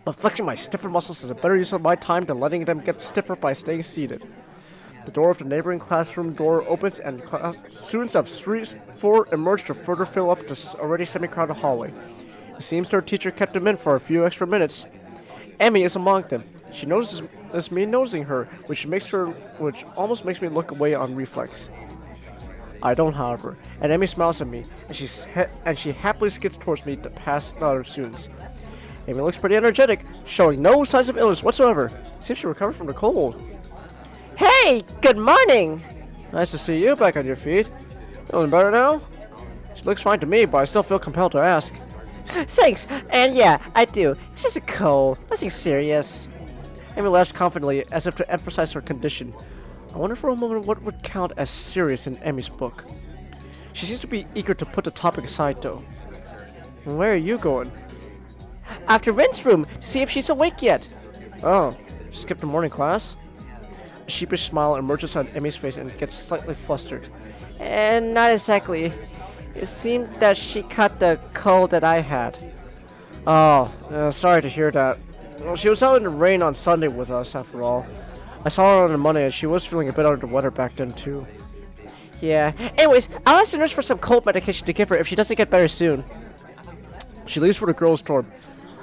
But flexing my stiffened muscles is a better use of my time than letting them get stiffer by staying seated. The door of the neighboring classroom door opens and students of 3-4 emerge to further fill up the already semi-crowded hallway. It seems their teacher kept them in for a few extra minutes. Emmy is among them. She notices me nosing her, which almost makes me look away on reflex. I don't, however, and Emmy smiles at me, and she happily skids towards me to pass the other students. Amy looks pretty energetic, showing no signs of illness whatsoever. Seems she recovered from the cold. Hey, good morning! Nice to see you back on your feet. Feeling better now? She looks fine to me, but I still feel compelled to ask. Thanks, and yeah, I do. It's just a cold, nothing serious. Amy laughs confidently, as if to emphasize her condition. I wonder for a moment what would count as serious in Emmy's book. She seems to be eager to put the topic aside, though. And where are you going? After Rin's room, to see if she's awake yet. Oh, she skipped the morning class? A sheepish smile emerges on Emmy's face and gets slightly flustered. And not exactly. It seemed that she caught the cold that I had. Oh, sorry to hear that. Well, she was out in the rain on Sunday with us, after all. I saw her on the Monday and she was feeling a bit under the weather back then, too. Yeah. Anyways, I'll ask the nurse for some cold medication to give her if she doesn't get better soon. She leaves for the girls' dorm.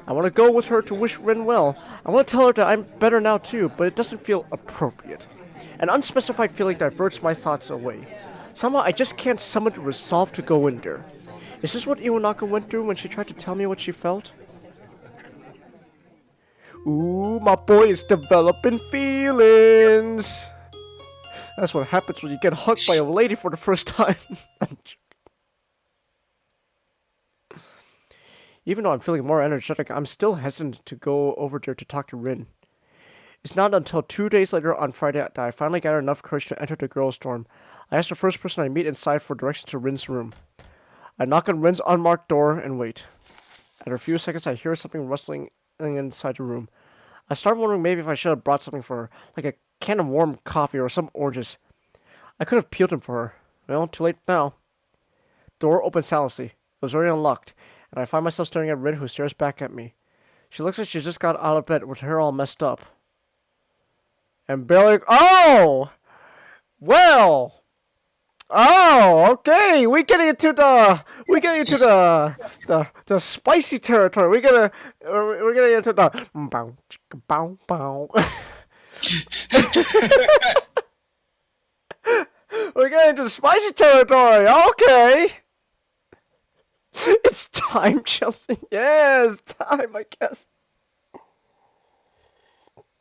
I want to go with her to wish Rin well. I want to tell her that I'm better now too, but it doesn't feel appropriate. An unspecified feeling diverts my thoughts away. Somehow I just can't summon the resolve to go in there. Is this what Iwanaka went through when she tried to tell me what she felt? Ooh, my boy is developing feelings. That's what happens when you get hugged by a lady for the first time. Even though I'm feeling more energetic, I'm still hesitant to go over there to talk to Rin. It's not until 2 days later on Friday that I finally gather enough courage to enter the girls' dorm. I ask the first person I meet inside for directions to Rin's room. I knock on Rin's unmarked door and wait. After a few seconds, I hear something rustling inside the room. I start wondering maybe if I should have brought something for her, like a can of warm coffee or some oranges. I could have peeled them for her. Well, too late now. Door opens silently. It was already unlocked, and I find myself staring at Rin, who stares back at me. She looks like she just got out of bed with her hair all messed up. And barely... Oh! Well... Oh, okay. We're getting into the spicy territory. We're getting into the bow chicka bow bow. We're getting into the spicy territory. Okay. It's time, Chelsea. Yes, time, I guess.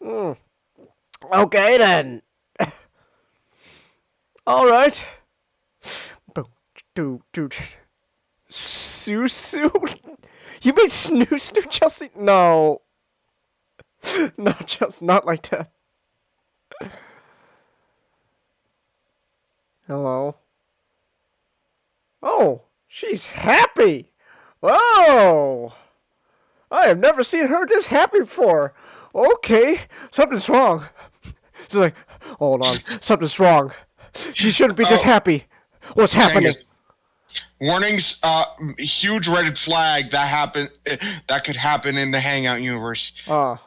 Okay then. All right. Dude. Susu? You made snoo, Chelsea? No. No, Chelsea, not like that. Hello? Oh, she's happy. Oh. I have never seen her this happy before. Okay, something's wrong. She's like, hold on, something's wrong. She shouldn't be this happy. What's happening? Warnings, huge red flag that could happen in the Hangout universe. No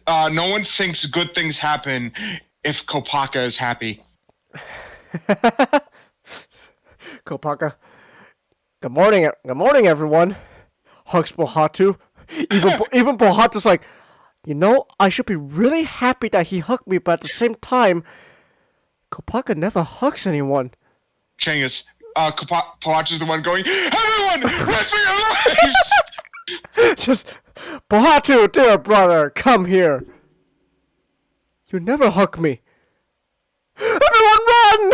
one thinks good things happen if Kopaka is happy. Kopaka. Good morning, everyone. Hugs Bohatu. Even Bohatu's like, you know, I should be really happy that he hugged me, but at the same time, Kopaka never hugs anyone. Changus, Poach is the one going, everyone, run for your lives! Just, Bohatu, dear brother, come here. You never hug me. Everyone run!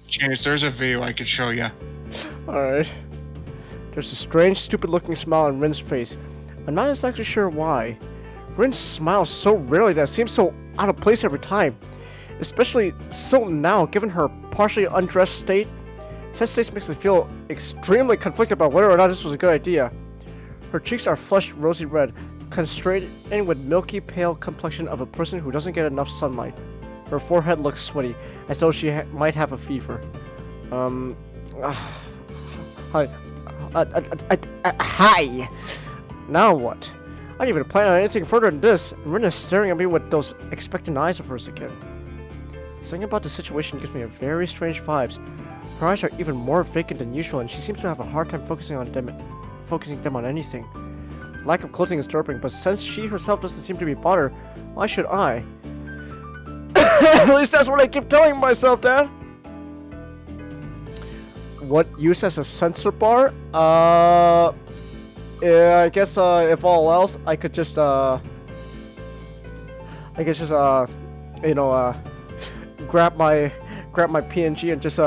Changus, there's a video I could show you. Alright. There's a strange, stupid-looking smile on Rin's face. I'm not exactly sure why. Rin smiles so rarely that it seems so out of place every time. Especially so now, given her partially undressed state. Such state makes me feel extremely conflicted about whether or not this was a good idea. Her cheeks are flushed rosy red, constrained with milky pale complexion of a person who doesn't get enough sunlight. Her forehead looks sweaty, as though she might have a fever. Hi. Hi! Now what? I didn't even plan on anything further than this, and Rin is staring at me with those expectant eyes of hers again. Something about the situation gives me a very strange vibes. Her eyes are even more vacant than usual, and she seems to have a hard time focusing them on anything. Lack of clothing is disturbing, but since she herself doesn't seem to be bothered, why should I? At least that's what I keep telling myself, Dad. What use as a sensor bar? Yeah, I guess if all else, I could just grab my PNG and just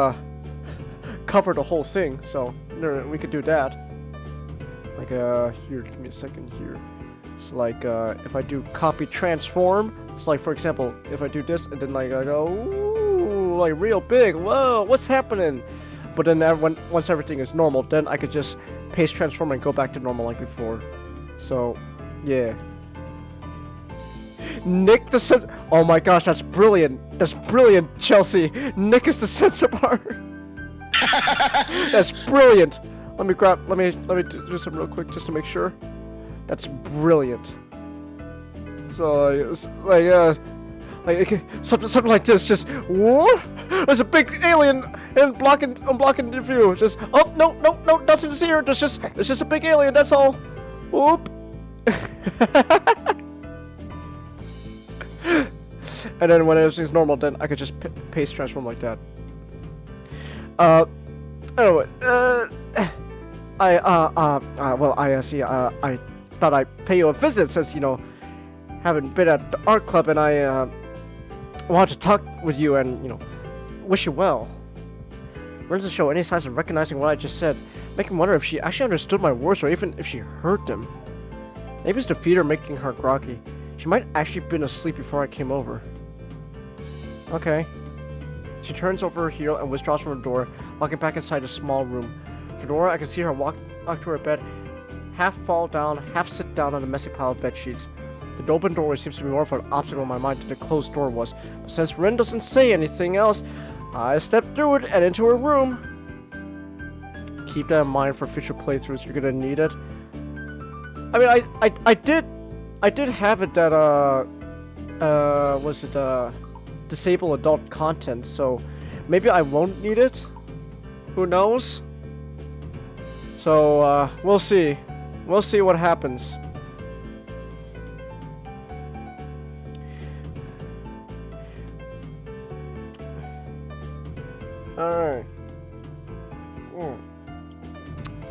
cover the whole thing. So we could do that. Like here, give me a second here. It's like if I do copy transform. It's like, for example, if I do this and then like I go ooh, like real big. Whoa, what's happening? But then once everything is normal, then I could just paste transform and go back to normal like before. So, yeah. Nick the sensor. Oh my gosh, that's brilliant. That's brilliant, Chelsea. Nick is the sensor bar. That's brilliant. Let me do some real quick just to make sure. That's brilliant. So something like this. Just what? There's a big alien and I'm blocking the view. Just no, nothing to see here. There's just a big alien. That's all. Whoop. And then when everything's normal, then I could just paste transform like that. Anyway, I see. I thought I'd pay you a visit since haven't been at the art club, and I wanted to talk with you and wish you well. Rin doesn't show any signs of recognizing what I just said, making me wonder if she actually understood my words or even if she heard them. Maybe it's the feeder making her groggy. She might actually been asleep before I came over. Okay. She turns over her heel and withdraws from the door, walking back inside a small room. The door, I can see her walk to her bed, half fall down, half sit down on a messy pile of bed sheets. The open doorway seems to be more of an obstacle in my mind than the closed door was. But since Rin doesn't say anything else, I step through it and into her room. Keep that in mind for future playthroughs. You're gonna need it. I mean, I did have it that disable adult content, so maybe I won't need it. Who knows? So we'll see. We'll see what happens. Alright.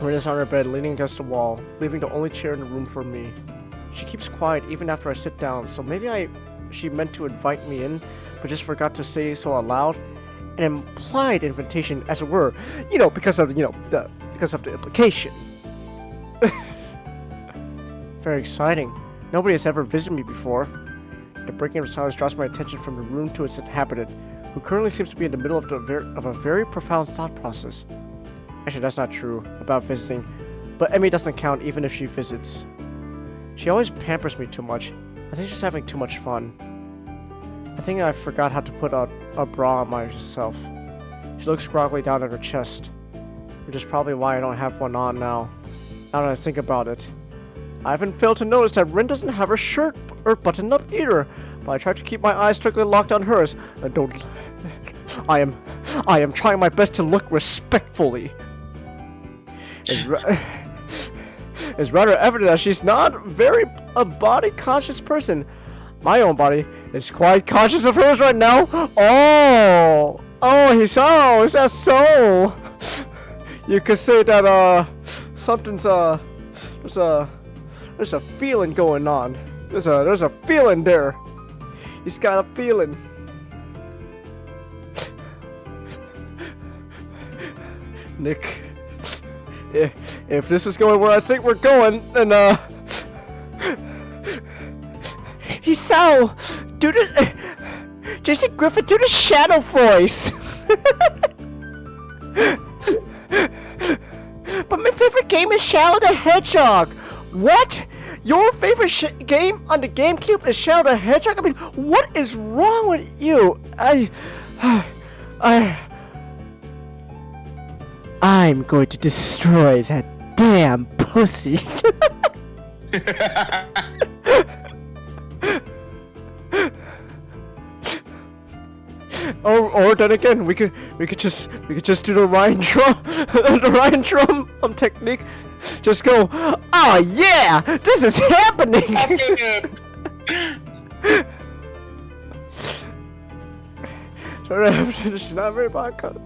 Rin is on her bed, leaning against the wall, leaving the only chair in the room for me. She keeps quiet even after I sit down, so maybe she meant to invite me in, but just forgot to say so aloud. An implied invitation, as it were, because of because of the implication. Very exciting. Nobody has ever visited me before. The breaking of silence draws my attention from the room to its inhabitant, who currently seems to be in the middle of a very profound thought process. Actually, that's not true about visiting, but Emmy doesn't count even if she visits. She always pampers me too much. I think she's having too much fun. I think I forgot how to put a bra on myself. She looks groggily down at her chest, which is probably why I don't have one on now. Now that I think about it. I haven't failed to notice that Rin doesn't have her shirt or buttoned up either, but I try to keep my eyes strictly locked on hers. I am trying my best to look respectfully. It's rather evident that she's not very a body-conscious person. My own body is quite conscious of hers right now. Is that so? You could say that something's there's a feeling going on. There's a feeling there. He's got a feeling. Nick, if this is going where I think we're going, then Hisao, do the Jason Griffith, do the shadow voice. But my favorite game is Shadow the Hedgehog. What? Your favorite game on the GameCube is Shadow the Hedgehog? I mean, what is wrong with you? I'm going to destroy that damn pussy. Or then again, we could just do the Ryan drum, the Ryan drum technique. Just go, oh yeah, this is happening. She's not very vodka.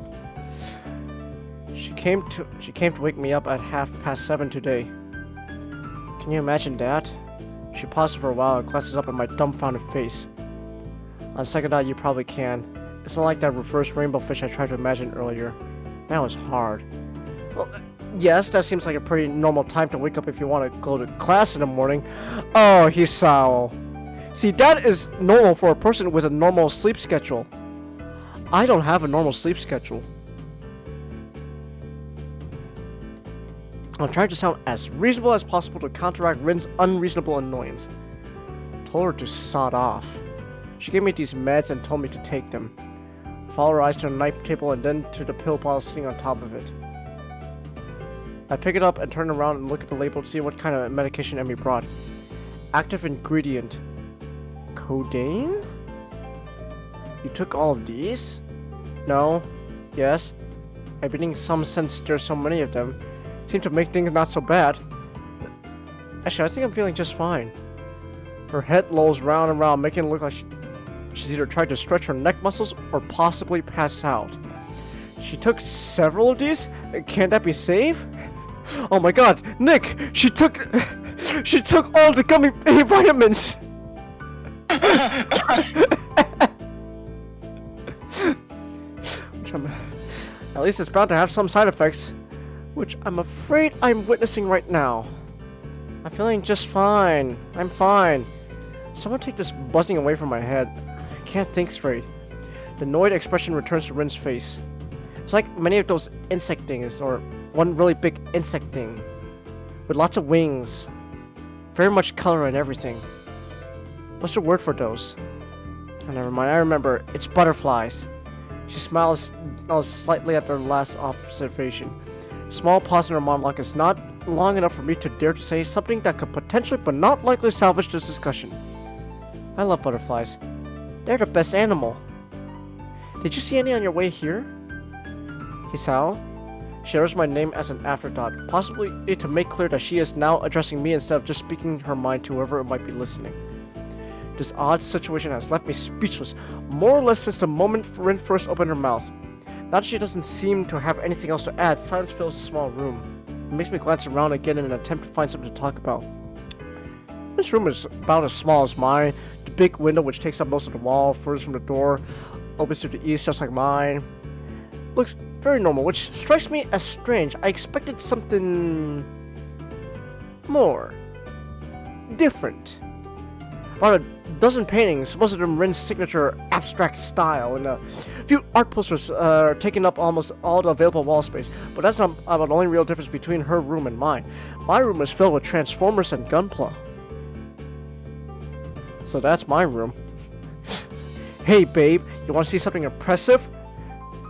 She came to wake me up at 7:30 today. Can you imagine that? She paused for a while and glances up at my dumbfounded face. On second thought, you probably can. It's not like that reverse rainbow fish I tried to imagine earlier. That was hard. Well, yes, that seems like a pretty normal time to wake up if you want to go to class in the morning. Oh, Hisao. See, that is normal for a person with a normal sleep schedule. I don't have a normal sleep schedule. I'm trying to sound as reasonable as possible to counteract Rin's unreasonable annoyance. Told her to sod off. She gave me these meds and told me to take them. Follow her eyes to the night table and then to the pill bottle sitting on top of it. I pick it up and turn around and look at the label to see what kind of medication Emmy brought. Active ingredient. Codeine? You took all of these? No. Yes. I've been in some sense there's so many of them. Seem to make things not so bad. Actually, I think I'm feeling just fine. Her head lolls round and round, making it look like she's either tried to stretch her neck muscles or possibly pass out. She took several of these? Can't that be safe? Oh my god, Nick! She took all the gummy vitamins! At least it's bound to have some side effects, which I'm afraid I'm witnessing right now. I'm feeling just fine. I'm fine. Someone take this buzzing away from my head. I can't think straight. The annoyed expression returns to Rin's face. It's like many of those insect things, or one really big insect thing, with lots of wings, very much color and everything. What's the word for those? Oh, never mind, I remember. It's butterflies. She smiles slightly at their last observation. Small pause in her monologue is not long enough for me to dare to say something that could potentially but not likely salvage this discussion. I love butterflies. They're the best animal. Did you see any on your way here? Hisao? She utters my name as an afterthought, possibly to make clear that she is now addressing me instead of just speaking her mind to whoever might be listening. This odd situation has left me speechless, more or less since the moment Rin first opened her mouth. Now that she doesn't seem to have anything else to add, silence fills the small room. It makes me glance around again in an attempt to find something to talk about. This room is about as small as mine. The big window, which takes up most of the wall, furthest from the door, opens to the east just like mine. Looks very normal, which strikes me as strange. I expected something more different. About a dozen paintings, most of them Rin's signature abstract style, and a few art posters taking up almost all the available wall space. But that's not about the only real difference between her room and mine. My room is filled with Transformers and Gunpla. So that's my room. Hey babe, you want to see something impressive?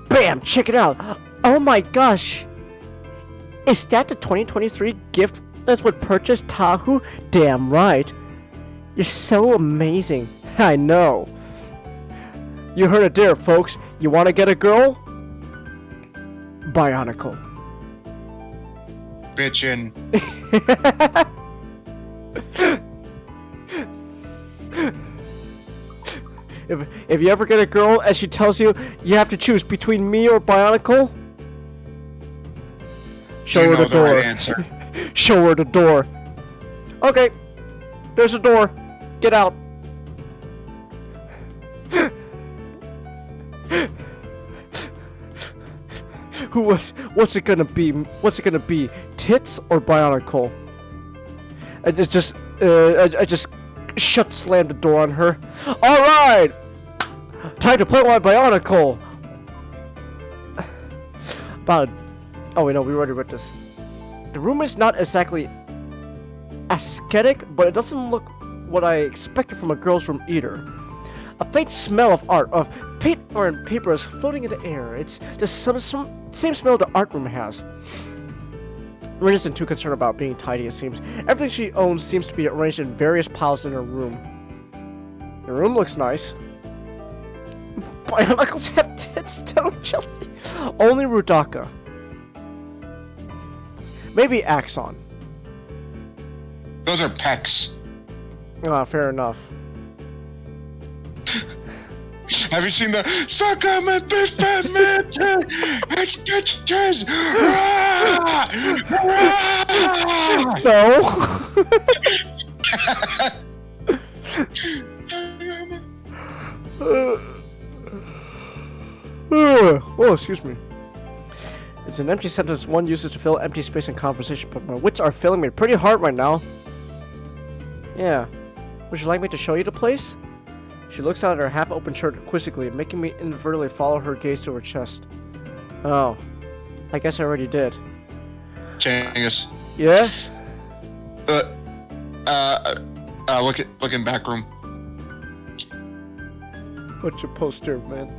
Bam! Check it out! Oh my gosh! Is that the 2023 gift that's what purchased Tahu? Damn right! You're so amazing. I know. You heard it there, folks. You want to get a girl? Bionicle. Bitchin'. If you ever get a girl and she tells you you have to choose between me or Bionicle, show her the door. Right answer. Show her the door. Okay, there's a door. Get out. What's it gonna be? What's it gonna be? Tits or Bionicle? I just slammed the door on her. All right, time to play my Bionicle. Oh wait, no, we already read this. The room is not exactly aesthetic, but it doesn't look what I expected from a girl's room either. A faint smell of art, of paint or paper is floating in the air. It's just some same smell the art room has. Rin isn't too concerned about being tidy, it seems. Everything she owns seems to be arranged in various piles in her room. The room looks nice. Bionicles have tits, don't Chelsea. Only Rudaka. Maybe Axon. Those are pecs. Ah, fair enough. Have you seen the suck on my big fat man? It's bitches! No. Oh, excuse me. It's an empty sentence one uses to fill empty space in conversation, but my wits are failing me pretty hard right now. Yeah. Would you like me to show you the place? She looks out at her half-open shirt quizzically, making me inadvertently follow her gaze to her chest. Oh. I guess I already did. Changus. Yeah? Look in back room. What's your poster, man?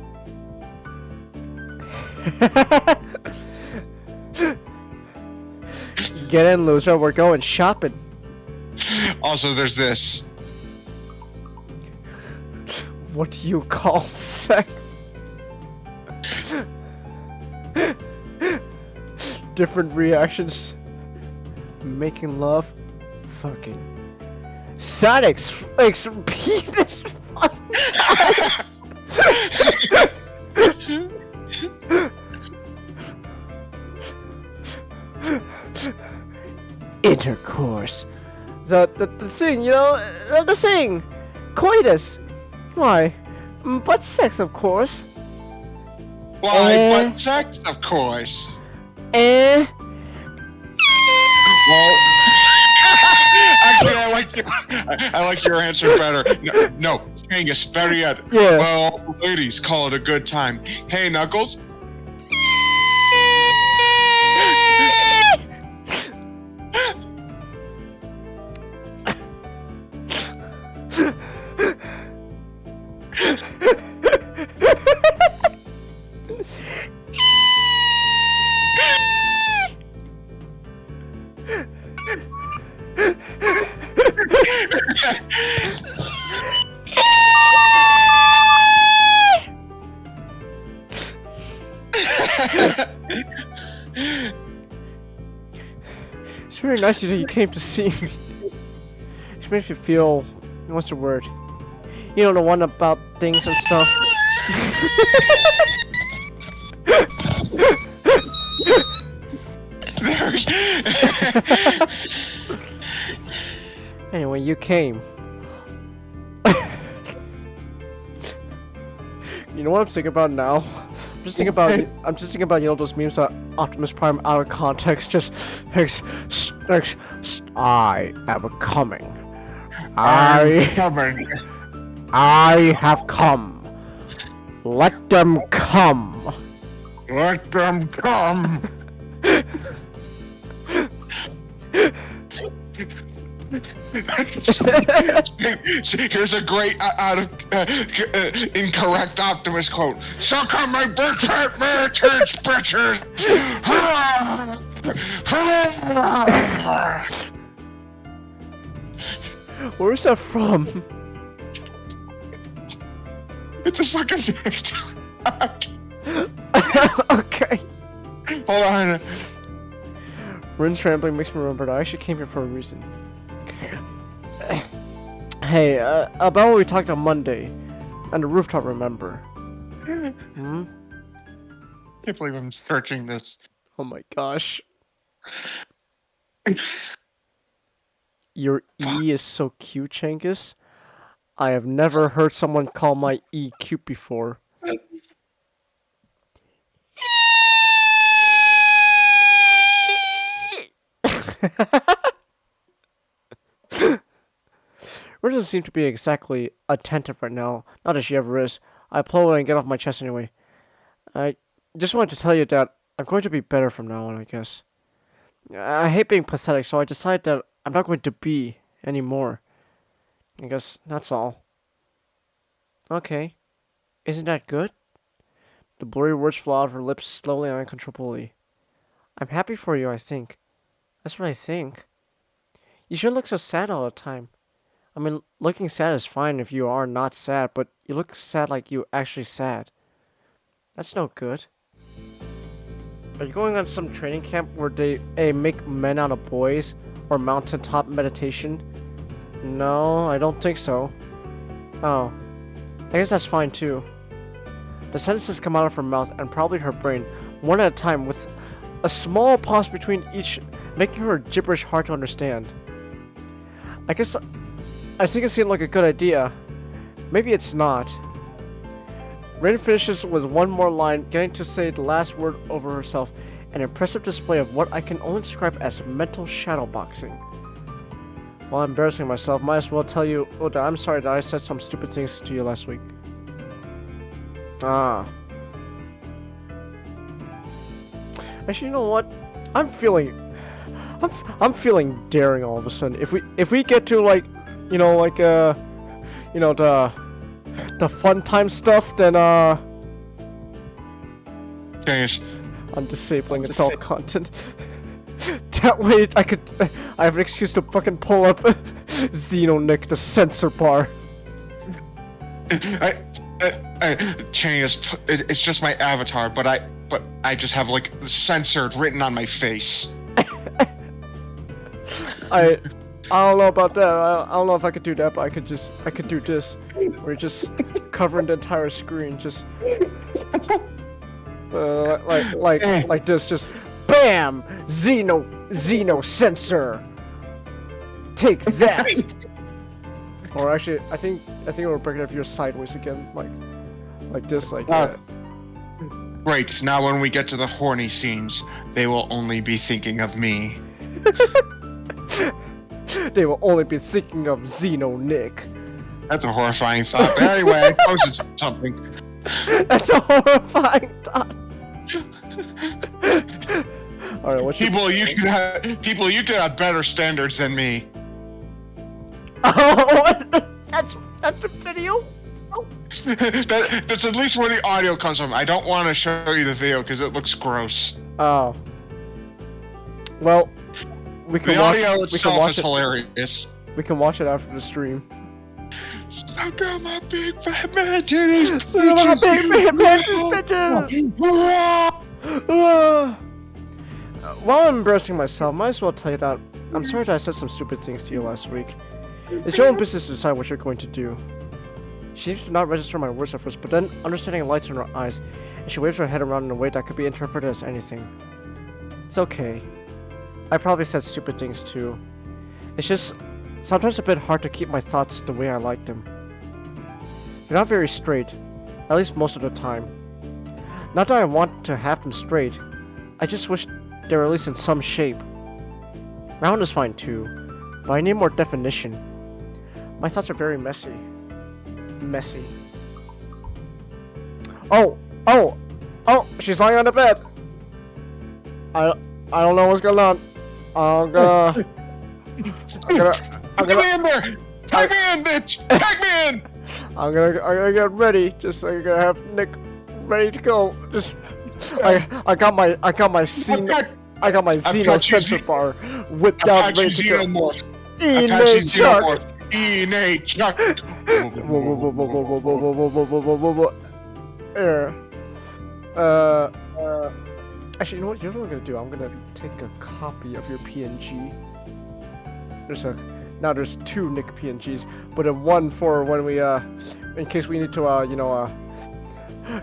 Get in, loser. We're going shopping. Also, there's this. What do you call sex? Different reactions. Making love. Fucking. Sonic's penis. Intercourse. The thing, you know, the thing. Coitus. Why? But sex, of course. Why, but sex, of course. Eh? Well, actually, I like your answer better. No, Angus, better yet. Yeah. Well, ladies, call it a good time. Hey, Knuckles. It's very nice that you came to see me. It makes me feel, what's the word? You know, the one about things and stuff. Anyway, you came. You know what I'm thinking about now? I'm just thinking about you know those memes that Optimus Prime out of context just I am coming. I have come. Let them come. Let them come. Here's a great incorrect Optimus quote. Suck on my big fat military bitches. Where's that from? It's a fucking TikTok. Okay. Hold on. Rin's rambling makes me remember that I actually came here for a reason. Hey, about what we talked on Monday on the rooftop, remember? Hmm? Can't believe I'm searching this. Oh my gosh. Your E is so cute, Changus. I have never heard someone call my E cute before. Rin doesn't seem to be exactly attentive right now. Not as she ever is. I upload and get off my chest anyway. I just wanted to tell you that I'm going to be better from now on, I guess. I hate being pathetic, so I decided that I'm not going to be anymore. I guess that's all. Okay. Isn't that good? The blurry words flow out of her lips slowly and uncontrollably. I'm happy for you, I think. That's what I think. You shouldn't look so sad all the time. I mean, looking sad is fine if you are not sad, but you look sad like you actually sad. That's no good. Are you going on some training camp where they make men out of boys? Or mountaintop meditation? No, I don't think so. Oh. I guess that's fine too. The sentences come out of her mouth and probably her brain, one at a time, with a small pause between each, making her gibberish hard to understand. I think it seemed like a good idea. Maybe it's not. Rain finishes with one more line, getting to say the last word over herself, an impressive display of what I can only describe as mental shadowboxing. While embarrassing myself, might as well tell you, Oda, I'm sorry that I said some stupid things to you last week. Ah. Actually, you know what? I'm feeling daring all of a sudden. If we get to like, the fun time stuff, then Yes. I'm disabling adult content. That way I have an excuse to fucking pull up Xenonick, the censor bar. It's just my avatar, but I just have like censored written on my face. I don't know about that. I don't know if I could do that, but I could do this. Where you're just covering the entire screen, just like this, just BAM! Xeno censor. Take that. Or actually, I think it would break it if you're sideways again, like this, like that. Right, now when we get to the horny scenes, they will only be thinking of me. They will only be thinking of Xenonick. That's a horrifying thought. But anyway, I posted something. That's a horrifying thought. All right, what's People, you could have better standards than me. Oh, that's a video. Oh. That's at least where the audio comes from. I don't want to show you the video because it looks gross. Oh. Well, we can The watch, audio we can itself watch is it. hilarious. We can watch it after the stream. I got my big fat man titties. While I'm embarrassing myself, might as well tell you that I'm sorry that I said some stupid things to you last week. It's your own business to decide what you're going to do. She seems to not register my words at first, but then understanding lights in her eyes, and she waves her head around in a way that could be interpreted as anything. It's okay. I probably said stupid things too. It's just sometimes a bit hard to keep my thoughts the way I like them. They're not very straight, at least most of the time. Not that I want to have them straight, I just wish they were at least in some shape. Round is fine too, but I need more definition. My thoughts are very messy. Messy. Oh! She's lying on the bed! I don't know what's going on. I'm gonna Get me in there! Tag me in, bitch! Tag me in! I'm gonna get ready. Just so you're gonna have Nick ready to go. Just I got my Xeno sensor bar whipped out ready to go. Xenomorph. Ine Chuck. Ine Chuck. Actually, you know what? You know what I'm gonna do? I'm gonna take a copy of your PNG. There's two Nick PNGs, but a one for when we in case we need to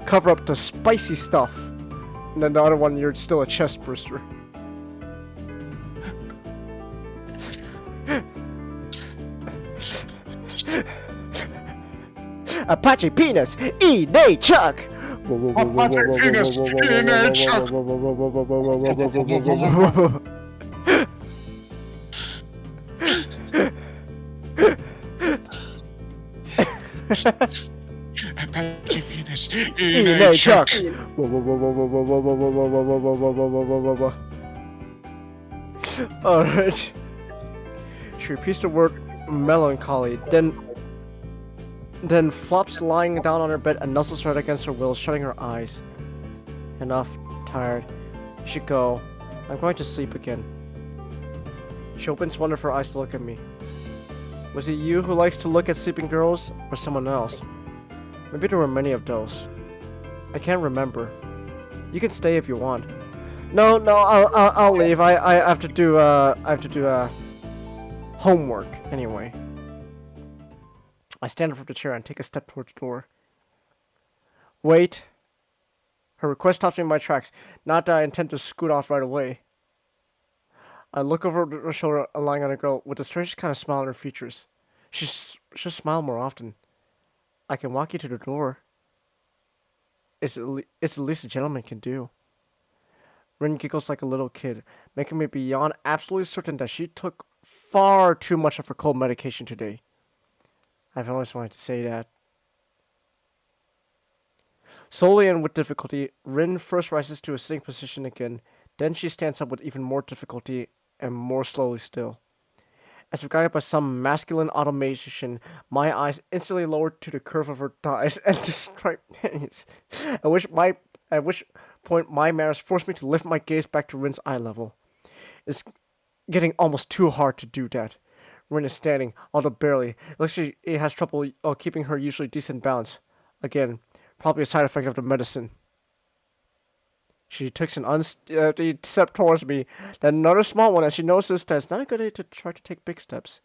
cover up the spicy stuff, and then the other one you're still a chest burster. Apache penis, Ine Chuck. Apache penis, Ine Chuck. Apache penis, Ine Chuck. Alright. She repeats the word melancholy, then flops lying down on her bed and nuzzles right against her will, shutting her eyes. Enough. Tired. You should go. I'm going to sleep again. She opens one of her eyes to look at me. Was it you who likes to look at sleeping girls, or someone else? Maybe there were many of those. I can't remember. You can stay if you want. No, I'll leave. I have to do homework anyway. I stand up from the chair and take a step toward the door. Wait. Her request stops me in my tracks. Not that I intend to scoot off right away. I look over her shoulder, lying on a girl with the strangest kind of smile on her features. She should smile more often. I can walk you to the door. It's the least a gentleman can do. Rin giggles like a little kid, making me beyond absolutely certain that she took far too much of her cold medication today. I've always wanted to say that. Slowly and with difficulty, Rin first rises to a sitting position again, then she stands up with even more difficulty and more slowly still. As if guided by some masculine automation, my eyes instantly lowered to the curve of her thighs and to striped panties, at which point my manners forced me to lift my gaze back to Rin's eye level. It's getting almost too hard to do that. Rin is standing, although barely. It looks like she has trouble keeping her usually decent balance. Again, probably a side effect of the medicine. She takes an unsteady step towards me, then another small one as she notices that it's not a good idea to try to take big steps.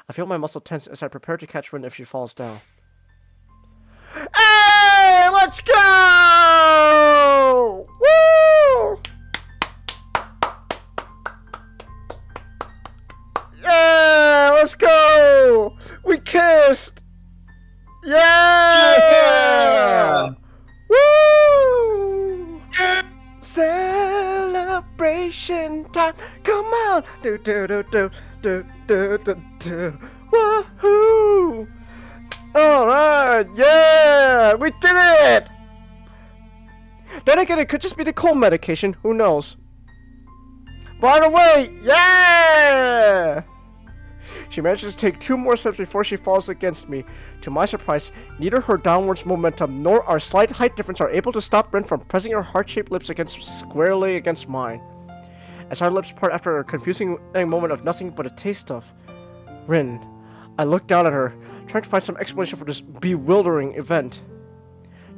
I feel my muscle tense as I prepare to catch Rin if she falls down. Hey, let's go! Woo! Yeah, let's go! We kissed! Yeah! Woo! Celebration time! Come on! Do do do do do do do do. Woohoo! All right, yeah, we did it! Then again, it could just be the cold medication. Who knows? By the way, yeah! She manages to take 2 more steps before she falls against me. To my surprise, neither her downwards momentum nor our slight height difference are able to stop Rin from pressing her heart-shaped lips squarely against mine. As our lips part after a confusing moment of nothing but a taste of Rin, I look down at her, trying to find some explanation for this bewildering event.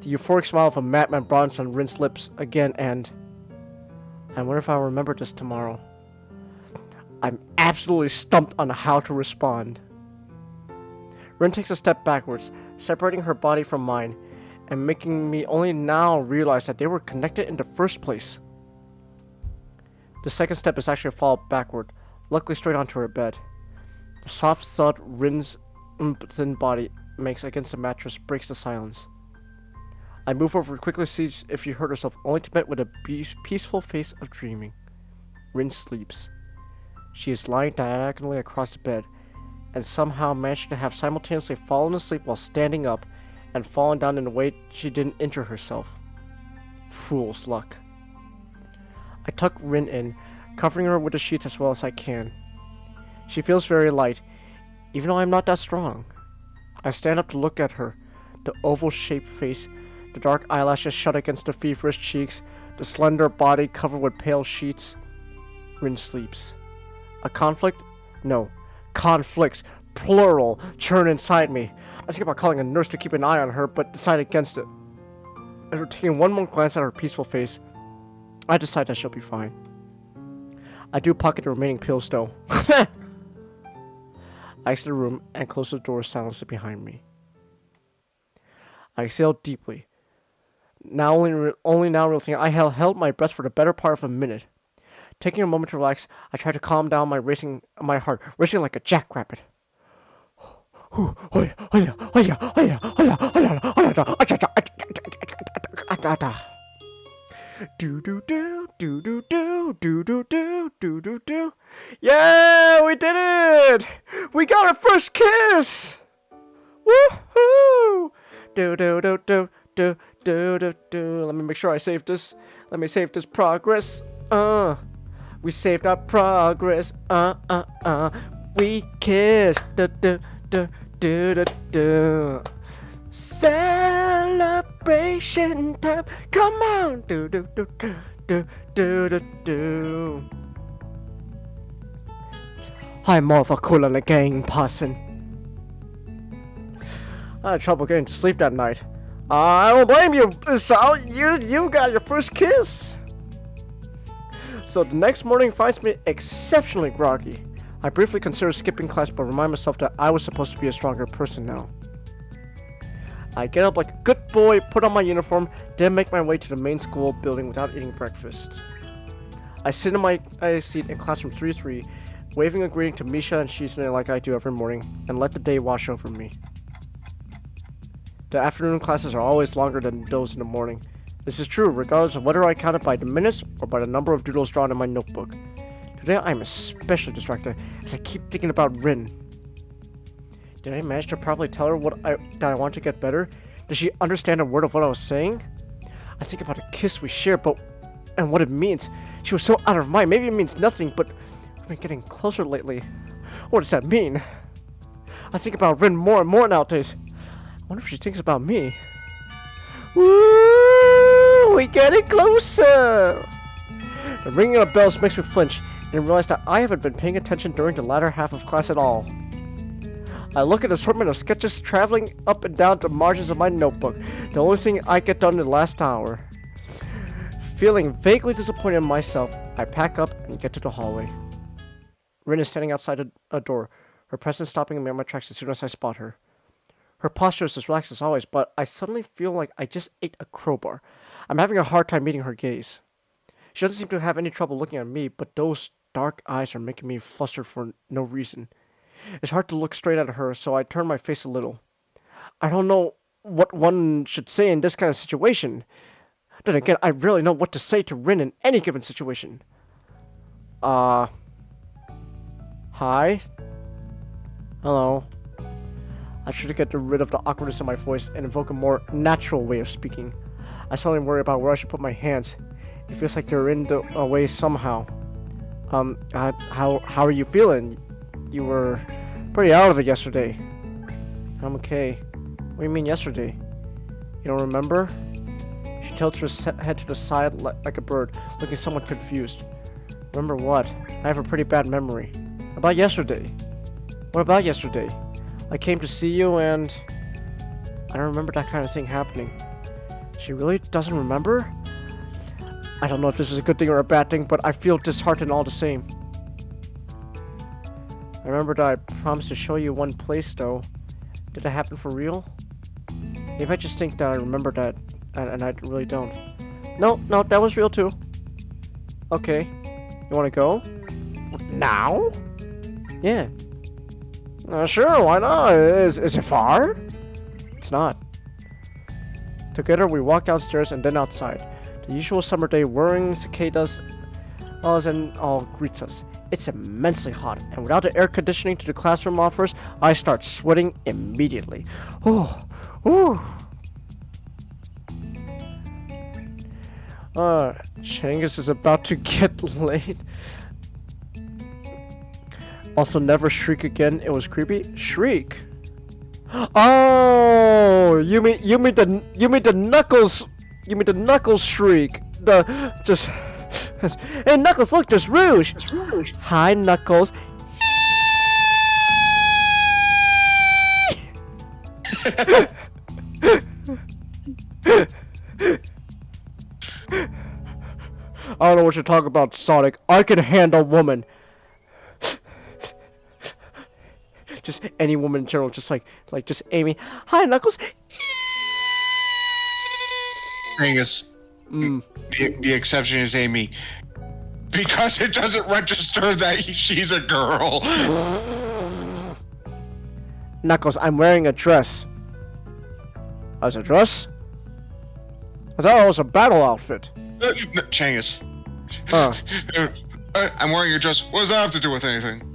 The euphoric smile of a madman broadens on Rin's lips again, and I wonder if I'll remember this tomorrow. I'm absolutely stumped on how to respond. Rin takes a step backwards, separating her body from mine, and making me only now realize that they were connected in the first place. The second step is actually a fall backward, luckily straight onto her bed. The soft thud Rin's thin body makes against the mattress breaks the silence. I move over to quickly see if she hurt herself, only to meet with a peaceful face of dreaming. Rin sleeps. She is lying diagonally across the bed, and somehow managed to have simultaneously fallen asleep while standing up, and fallen down in a way she didn't injure herself. Fool's luck. I tuck Rin in, covering her with the sheets as well as I can. She feels very light, even though I'm not that strong. I stand up to look at her, the oval-shaped face, the dark eyelashes shut against the feverish cheeks, the slender body covered with pale sheets. Rin sleeps. A conflict? No. Conflicts, plural, churn inside me. I think about calling a nurse to keep an eye on her, but decide against it. After taking one more glance at her peaceful face, I decide that she'll be fine. I do pocket the remaining pills, though. I exit the room and close the door silently behind me. I exhale deeply. Only now realizing I held my breath for the better part of a minute. Taking a moment to relax, I try to calm down my heart, racing like a jackrabbit. Do do do do do do do do do do do do. Yeah, we did it! We got our first kiss! Woohoo! Do do do do do do do do. Let me make sure I save this. Let me save this progress. We saved our progress. we kiss. Do, do, do, do, do, do. Celebration time. Come on. Do, do, do, do, do, do, do, do. I'm more of a cool in the gang person. I had trouble getting to sleep that night. I don't blame you, Sal. You got your first kiss. So the next morning finds me exceptionally groggy. I briefly considered skipping class, but remind myself that I was supposed to be a stronger person now. I get up like a good boy, put on my uniform, then make my way to the main school building without eating breakfast. I sit in my seat in classroom 3-3, waving a greeting to Misha and Shizune like I do every morning, and let the day wash over me. The afternoon classes are always longer than those in the morning. This is true regardless of whether I count it by the minutes or by the number of doodles drawn in my notebook. Today I am especially distracted as I keep thinking about Rin. Did I manage to properly tell her that I want to get better? Did she understand a word of what I was saying? I think about the kiss we shared, and what it means. She was so out of mind. Maybe it means nothing, but we've been getting closer lately. What does that mean? I think about Rin more and more nowadays. I wonder if she thinks about me. Woo! We're getting closer! The ringing of bells makes me flinch and realize that I haven't been paying attention during the latter half of class at all. I look at the assortment of sketches traveling up and down the margins of my notebook, the only thing I get done in the last hour. Feeling vaguely disappointed in myself, I pack up and get to the hallway. Rin is standing outside a door, her presence stopping me in my tracks as soon as I spot her. Her posture is as relaxed as always, but I suddenly feel like I just ate a crowbar. I'm having a hard time meeting her gaze. She doesn't seem to have any trouble looking at me, but those dark eyes are making me flustered for no reason. It's hard to look straight at her, so I turn my face a little. I don't know what one should say in this kind of situation. Then again, I rarely know what to say to Rin in any given situation. Hi? Hello? I try to get rid of the awkwardness in my voice and invoke a more natural way of speaking. I suddenly worry about where I should put my hands. It feels like they're in the way somehow. How are you feeling? You were pretty out of it yesterday. I'm okay. What do you mean yesterday? You don't remember? She tilts her head to the side like a bird, looking somewhat confused. Remember what? I have a pretty bad memory. About yesterday. What about yesterday? I came to see you and I don't remember that kind of thing happening. She really doesn't remember? I don't know if this is a good thing or a bad thing, but I feel disheartened all the same. I remember that I promised to show you one place though. Did that happen for real? Maybe I just think that I remember that and I really don't. No, that was real too. Okay. You wanna go? Now? Yeah. Sure, why not? Is it far? It's not. Together we walk downstairs and then outside. The usual summer day whirring cicadas and all greets us. It's immensely hot, and without the air conditioning to the classroom offers, I start sweating immediately. Ooh. Changus is about to get late. Also, never shriek again. It was creepy. Shriek. Oh, you mean the Knuckles? You mean the Knuckles shriek? Hey Knuckles, look, there's Rouge. Hi Knuckles. I don't know what you're talking about, Sonic. I can handle woman. Just any woman in general, just like just Amy. Hi, Knuckles. Angus, the exception is Amy, because it doesn't register that she's a girl. Knuckles, I'm wearing a dress. As a dress? I thought it was a battle outfit. Changus. I'm wearing your dress. What does that have to do with anything?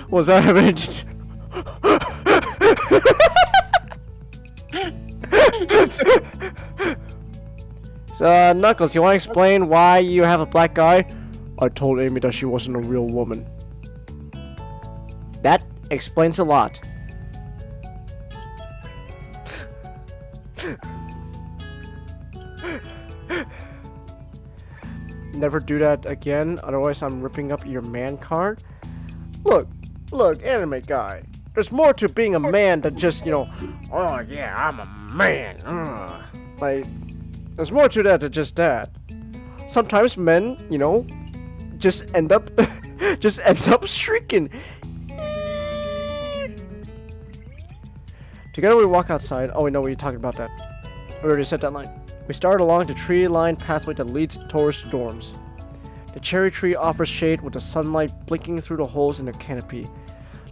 Was that having? So, Knuckles, you want to explain why you have a black eye? I told Amy that she wasn't a real woman. That explains a lot. Never do that again, otherwise I'm ripping up your man card. Look, anime guy. There's more to being a man than just, oh yeah, I'm a man. Like, there's more to that than just that. Sometimes men, just end up shrieking. Together we walk outside. Oh, we know what you're talking about that. We already said that line. We start along the tree-lined pathway that leads towards dorms. The cherry tree offers shade with the sunlight blinking through the holes in the canopy.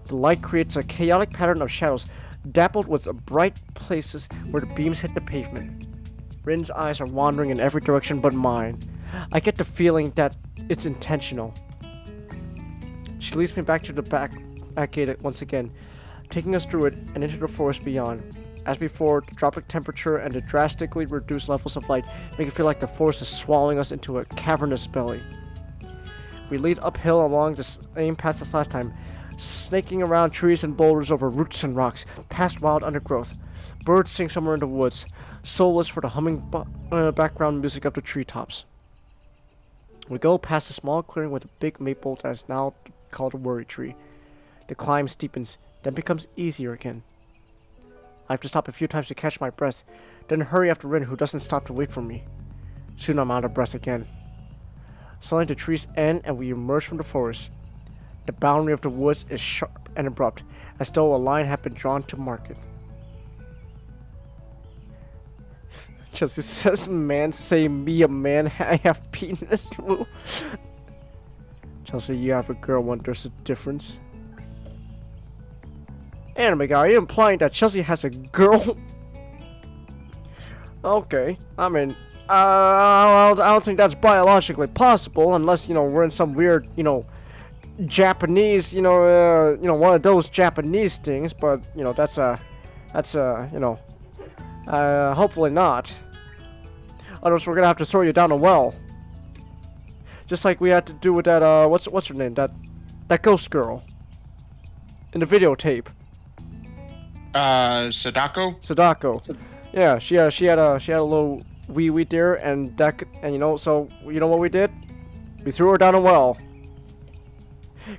The light creates a chaotic pattern of shadows, dappled with bright places where the beams hit the pavement. Rin's eyes are wandering in every direction but mine. I get the feeling that it's intentional. She leads me back to the back gate once again, taking us through it and into the forest beyond. As before, the tropic temperature and the drastically reduced levels of light make it feel like the forest is swallowing us into a cavernous belly. We lead uphill along the same path as last time, snaking around trees and boulders over roots and rocks, past wild undergrowth. Birds sing somewhere in the woods, soulless for the humming background music of the treetops. We go past a small clearing with a big maple that is now called a worry tree. The climb steepens, then becomes easier again. I have to stop a few times to catch my breath, then hurry after Rin, who doesn't stop to wait for me. Soon I'm out of breath again. Suddenly the trees end and we emerge from the forest. The boundary of the woods is sharp and abrupt, as though a line had been drawn to mark it. Chelsea says, man say me a man, I have penis. Chelsea, you have a girl when there's a difference. Anime guy, are you implying that Chelsea has a girl? Okay, I mean, I don't think that's biologically possible unless, we're in some weird, Japanese, one of those Japanese things, but, hopefully not. Otherwise we're gonna have to throw you down a well. Just like we had to do with that, what's her name? That ghost girl. In the videotape. Sadako. Yeah, she had a little wee there, and so you know what we did? We threw her down a well.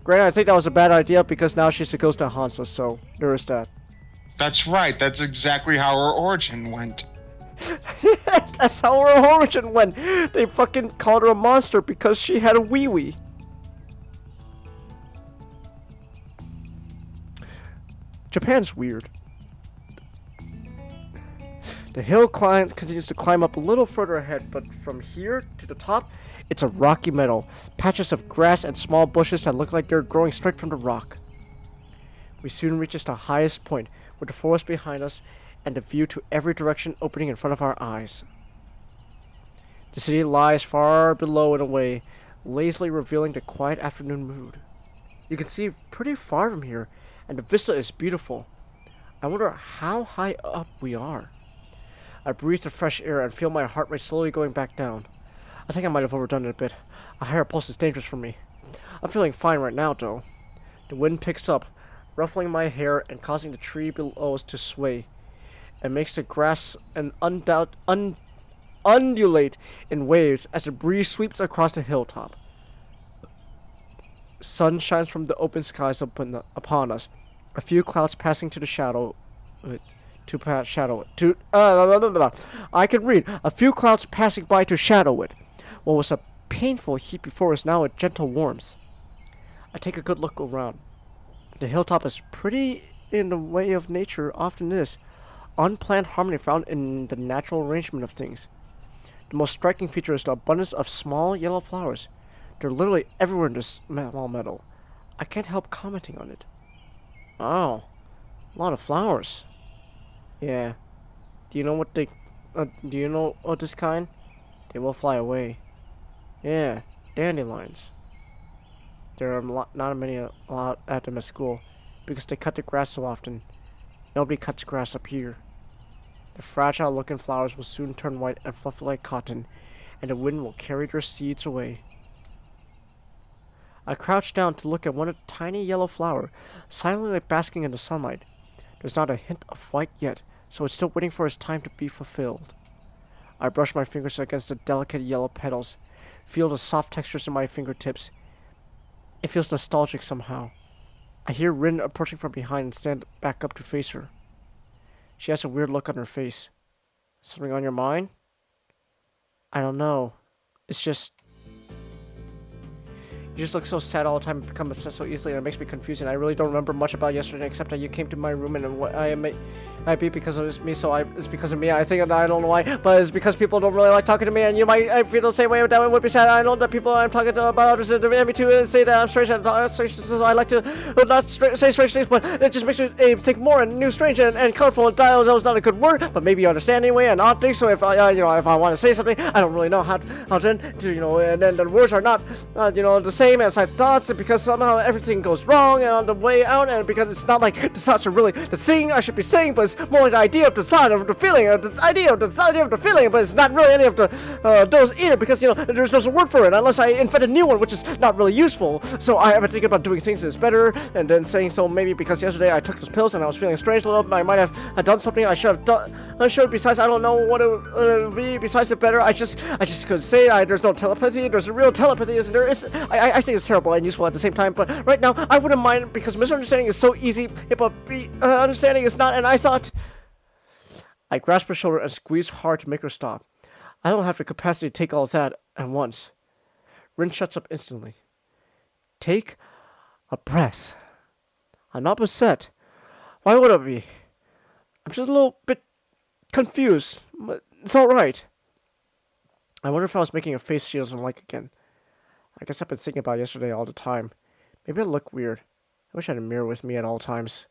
Granted, I think that was a bad idea because now she's the ghost that haunts us. So there is that. That's right. That's exactly how her origin went. That's how her origin went. They fucking called her a monster because she had a wee. Japan's weird. The hill continues to climb up a little further ahead, but from here to the top, it's a rocky meadow. Patches of grass and small bushes that look like they're growing straight from the rock. We soon reach the highest point, with the forest behind us and the view to every direction opening in front of our eyes. The city lies far below and away, lazily revealing the quiet afternoon mood. You can see pretty far from here, and the vista is beautiful. I wonder how high up we are. I breathe the fresh air and feel my heart rate slowly going back down. I think I might have overdone it a bit. A higher pulse is dangerous for me. I'm feeling fine right now, though. The wind picks up, ruffling my hair and causing the tree below us to sway. It makes the grass undulate in waves as the breeze sweeps across the hilltop. Sun shines from the open skies upon us. A few clouds passing to the shadow. I can read. A few clouds passing by to shadow it. What was a painful heat before is now a gentle warmth. I take a good look around. The hilltop is pretty in the way of nature often is. Unplanned harmony found in the natural arrangement of things. The most striking feature is the abundance of small yellow flowers. They're literally everywhere in this small meadow. I can't help commenting on it. Oh, a lot of flowers. Yeah. Do you know what this kind? They will fly away. Yeah, dandelions. There are not many a lot at them at school because they cut the grass so often. Nobody cuts grass up here. The fragile-looking flowers will soon turn white and fluffy like cotton, and the wind will carry their seeds away. I crouched down to look at one tiny yellow flower, silently basking in the sunlight. There's not a hint of white yet, so it's still waiting for its time to be fulfilled. I brush my fingers against the delicate yellow petals, feel the soft textures in my fingertips. It feels nostalgic somehow. I hear Rin approaching from behind and stand back up to face her. She has a weird look on her face. Something on your mind? I don't know. It's just... You just look so sad all the time and become upset so easily, and it makes me confusing. I really don't remember much about yesterday except that you came to my room and what I might be because of me, so it's because of me. I think I don't know why, but it's because people don't really like talking to me, and you might I feel the same way. That would be sad. I know that people I'm talking to about others and me too and say that I'm strange and so I like to not say strange things, but it just makes me think more and new, strange and colorful. And that was not a good word, but maybe you understand anyway and odd things. So if I if I want to say something, I don't really know how to and then the words are not the same as I thought, because somehow everything goes wrong and on the way out, and because it's not like the thoughts are really the thing I should be saying, but it's more like the idea of the thought of the feeling, of the idea of the feeling, but it's not really any of the those either, because there's no word for it unless I invent a new one, which is not really useful. So I have been thinking about doing things that's better, and then saying so maybe because yesterday I took those pills and I was feeling strange a little bit, I might have done something I should have done. Besides, I don't know what it would be besides it better. I just couldn't say it. There's no telepathy. There's a real telepathy, isn't there? I think it's terrible and useful at the same time, but right now I wouldn't mind because misunderstanding is so easy, but understanding is not, and I thought... I grasped her shoulder and squeezed hard to make her stop. I don't have the capacity to take all of that at once. Rin shuts up instantly. Take a breath. I'm not upset. Why would I be? I'm just a little bit confused, but it's alright. I wonder if I was making a face she doesn't like again. I guess I've been thinking about yesterday all the time. Maybe I look weird. I wish I had a mirror with me at all times.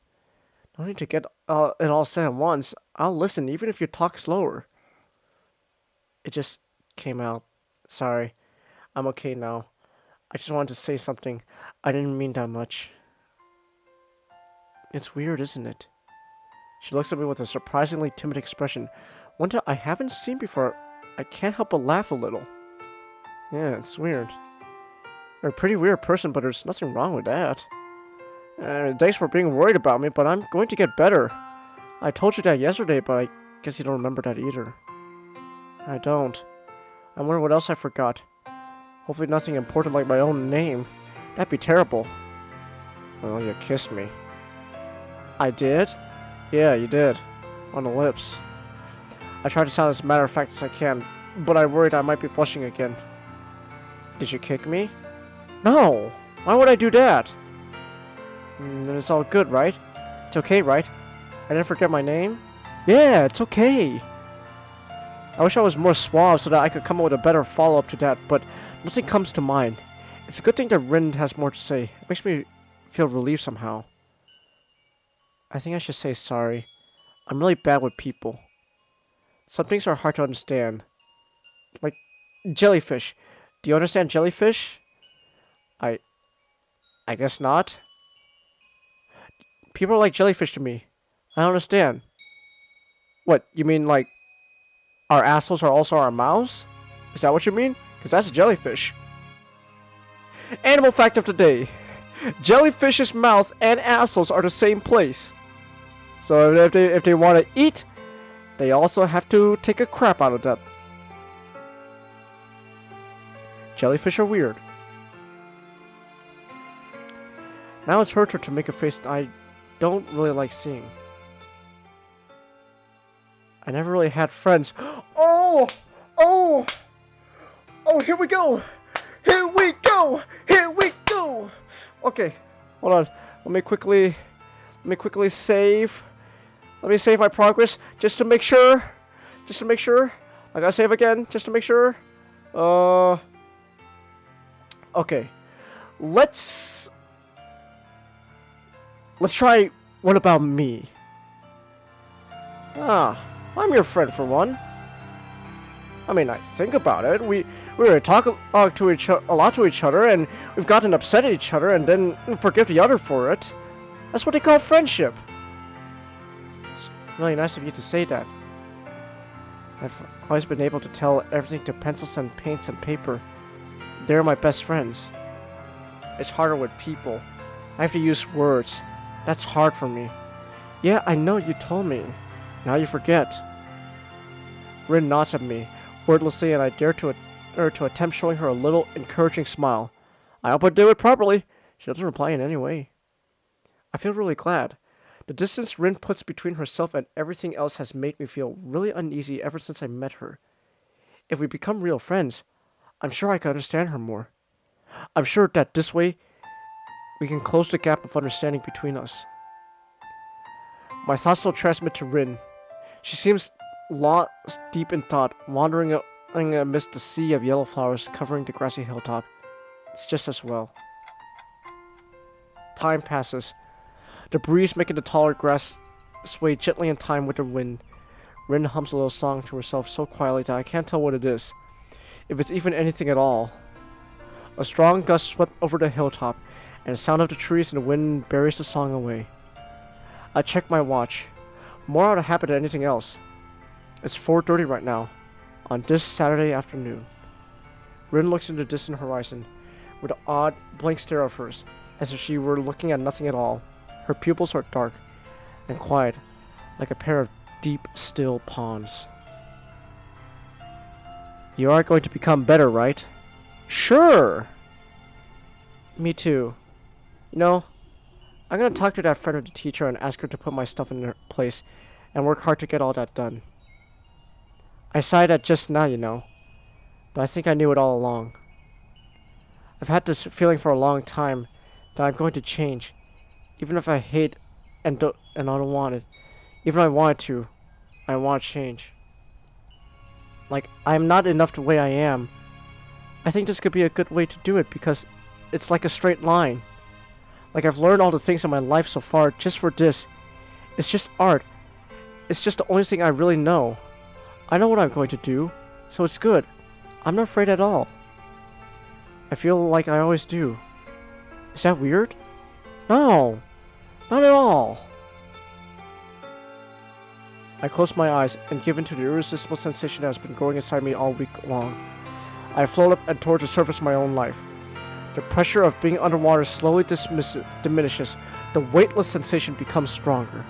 No need to get it all said at once. I'll listen, even if you talk slower. It just came out. Sorry. I'm okay now. I just wanted to say something. I didn't mean that much. It's weird, isn't it? She looks at me with a surprisingly timid expression. One that I haven't seen before. I can't help but laugh a little. Yeah, it's weird. You're a pretty weird person, but there's nothing wrong with that. Thanks for being worried about me, but I'm going to get better. I told you that yesterday, but I guess you don't remember that either. I don't. I wonder what else I forgot. Hopefully nothing important like my own name. That'd be terrible. Well, you kissed me. I did? Yeah, you did. On the lips. I tried to sound as matter of fact as I can, but I worried I might be blushing again. Did you kick me? No! Why would I do that? Then it's all good, right? It's okay, right? I didn't forget my name? Yeah, it's okay. I wish I was more suave so that I could come up with a better follow-up to that, but nothing comes to mind. It's a good thing that Rin has more to say. It makes me feel relieved somehow. I think I should say sorry. I'm really bad with people. Some things are hard to understand. Like jellyfish. Do you understand jellyfish? I guess not. People are like jellyfish to me. I don't understand. What, you mean like our assholes are also our mouths? Is that what you mean? Because that's a jellyfish. Animal fact of the day. Jellyfish's mouth and assholes are the same place. So if they want to eat, they also have to take a crap out of that. Jellyfish are weird. Now it's her turn to make a face that I don't really like seeing. I never really had friends. Oh! Here we go! Here we go! Here we go! Okay, hold on. Let me quickly save. Let me save my progress just to make sure. I gotta save again just to make sure. Okay. Let's try what about me? I'm your friend for one. I mean, I think about it. We talk a lot to each other, and we've gotten upset at each other, and then forgive the other for it. That's what they call friendship. It's really nice of you to say that. I've always been able to tell everything to pencils and paints and paper. They're my best friends. It's harder with people. I have to use words. That's hard for me. Yeah, I know you told me. Now you forget. Rin nods at me, wordlessly, and I dare to attempt showing her a little encouraging smile. I hope I do it properly. She doesn't reply in any way. I feel really glad. The distance Rin puts between herself and everything else has made me feel really uneasy ever since I met her. If we become real friends, I'm sure I can understand her more. I'm sure that this way, we can close the gap of understanding between us. My thoughts will transmit to Rin. She seems lost deep in thought, wandering amidst the sea of yellow flowers covering the grassy hilltop. It's just as well. Time passes. The breeze making the taller grass sway gently in time with the wind. Rin hums a little song to herself so quietly that I can't tell what it is, if it's even anything at all. A strong gust swept over the hilltop, and the sound of the trees and the wind buries the song away. I check my watch. More out of habit than anything else. It's 4:30 right now, on this Saturday afternoon. Rin looks into the distant horizon, with an odd, blank stare of hers, as if she were looking at nothing at all. Her pupils are dark and quiet, like a pair of deep, still ponds. You are going to become better, right? Sure! Me too. You know, I'm gonna talk to that friend of the teacher and ask her to put my stuff in her place and work hard to get all that done. I sighed at just now, you know, but I think I knew it all along. I've had this feeling for a long time that I'm going to change, even if I hate and don't want it. Even if I wanted to, I want to change. Like, I'm not enough the way I am. I think this could be a good way to do it because it's like a straight line. Like, I've learned all the things in my life so far just for this. It's just art. It's just the only thing I really know. I know what I'm going to do, so it's good. I'm not afraid at all. I feel like I always do. Is that weird? No, not at all. I close my eyes and give in to the irresistible sensation that has been growing inside me all week long. I float up and towards the surface of my own life. The pressure of being underwater slowly diminishes. The weightless sensation becomes stronger.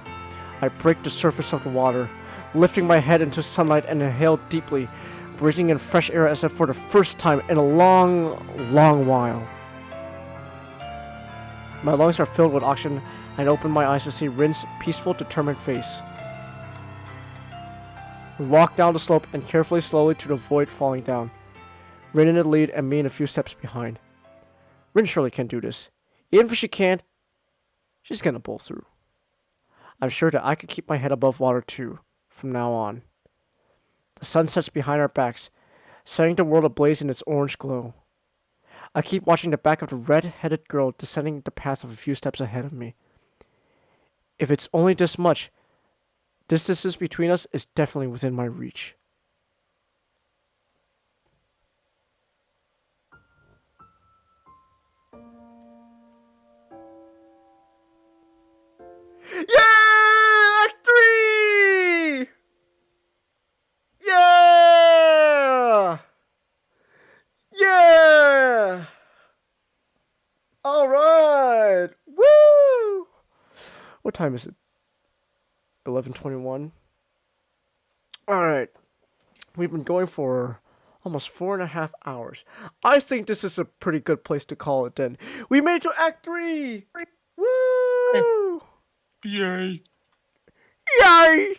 I break the surface of the water, lifting my head into sunlight and inhale deeply, breathing in fresh air as if for the first time in a long, long while. My lungs are filled with oxygen, and I open my eyes to see Rin's peaceful, determined face. We walk down the slope and carefully, slowly to avoid falling down. Rin in the lead and me in a few steps behind. Rin surely can do this. Even if she can't, she's gonna pull through. I'm sure that I can keep my head above water too, from now on. The sun sets behind our backs, setting the world ablaze in its orange glow. I keep watching the back of the red-headed girl descending the path of a few steps ahead of me. If it's only this much, this distance between us is definitely within my reach. Yeah! Act 3! Yeah! Yeah! Alright! Woo! What time is it? 11:21. Alright. We've been going for almost 4.5 hours. I think this is a pretty good place to call it then. We made it to Act 3! Woo! Yay. Yay!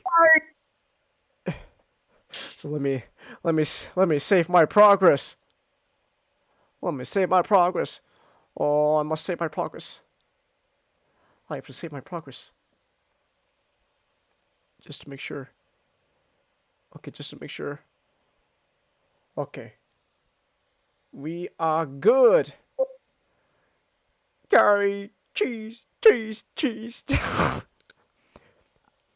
So let me save my progress. Let me save my progress. Oh, I must save my progress. I have to save my progress. Just to make sure. Okay, just to make sure. Okay. We are good. Gary, cheese, cheese, cheese.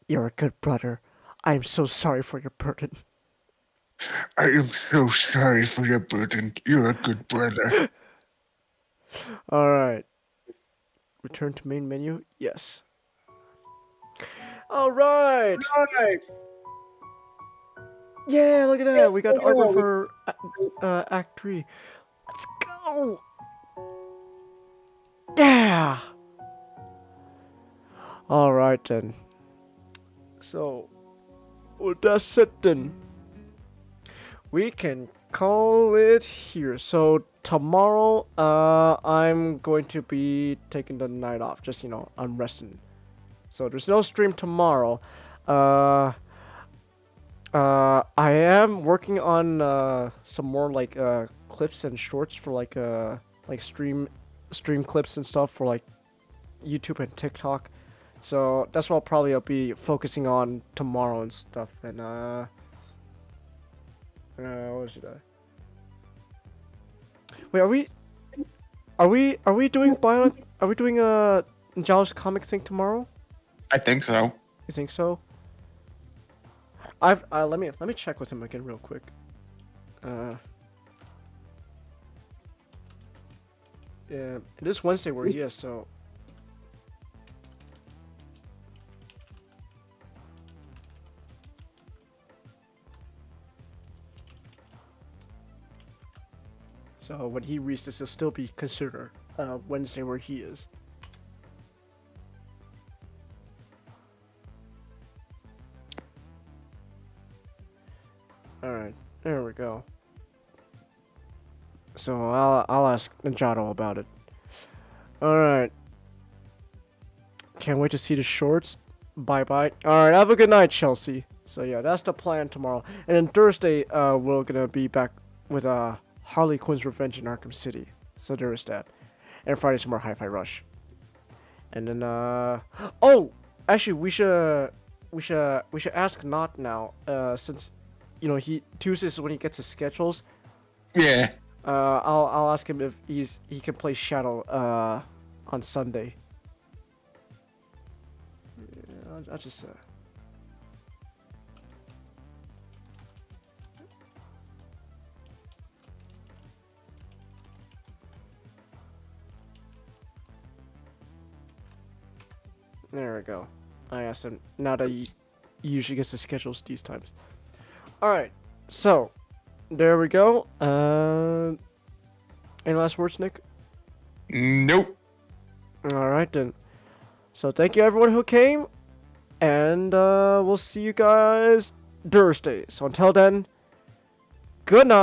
You're a good brother. I am so sorry for your burden. I am so sorry for your burden. You're a good brother. Alright. Return to main menu? Yes. Alright! Yeah, look at that. We got artwork for Act 3. Let's go! Yeah. All right then. So, well, that's it then. We can call it here. So tomorrow, I'm going to be taking the night off. Just I'm resting. So there's no stream tomorrow. I am working on some more like clips and shorts for like stream clips and stuff for like YouTube and TikTok. So that's what I'll be focusing on tomorrow and stuff. And what was it? Wait, are we doing Giles comic thing tomorrow? I think so. You think so? Let me check with him again real quick. Yeah, it is Wednesday where he is, so. So when he reads this, it'll still be considered Wednesday where he is. Alright, there we go. So I'll ask Ninjato about it. Alright. Can't wait to see the shorts. Bye bye. Alright, have a good night, Chelsea. So yeah, that's the plan tomorrow. And then Thursday, we're gonna be back with Harley Quinn's Revenge in Arkham City. So there is that. And Friday some more Hi-Fi Rush. And then oh, actually we should ask Not now. Since Tuesdays is when he gets his schedules. Yeah. I'll ask him if he can play Shadow on Sunday. Yeah, I'll just There we go. I asked him now that he usually gets the schedules these times. Alright, so there we go. Any last words, Nick? Nope. Alright then. So thank you everyone who came. And we'll see you guys Thursday. So until then, good night.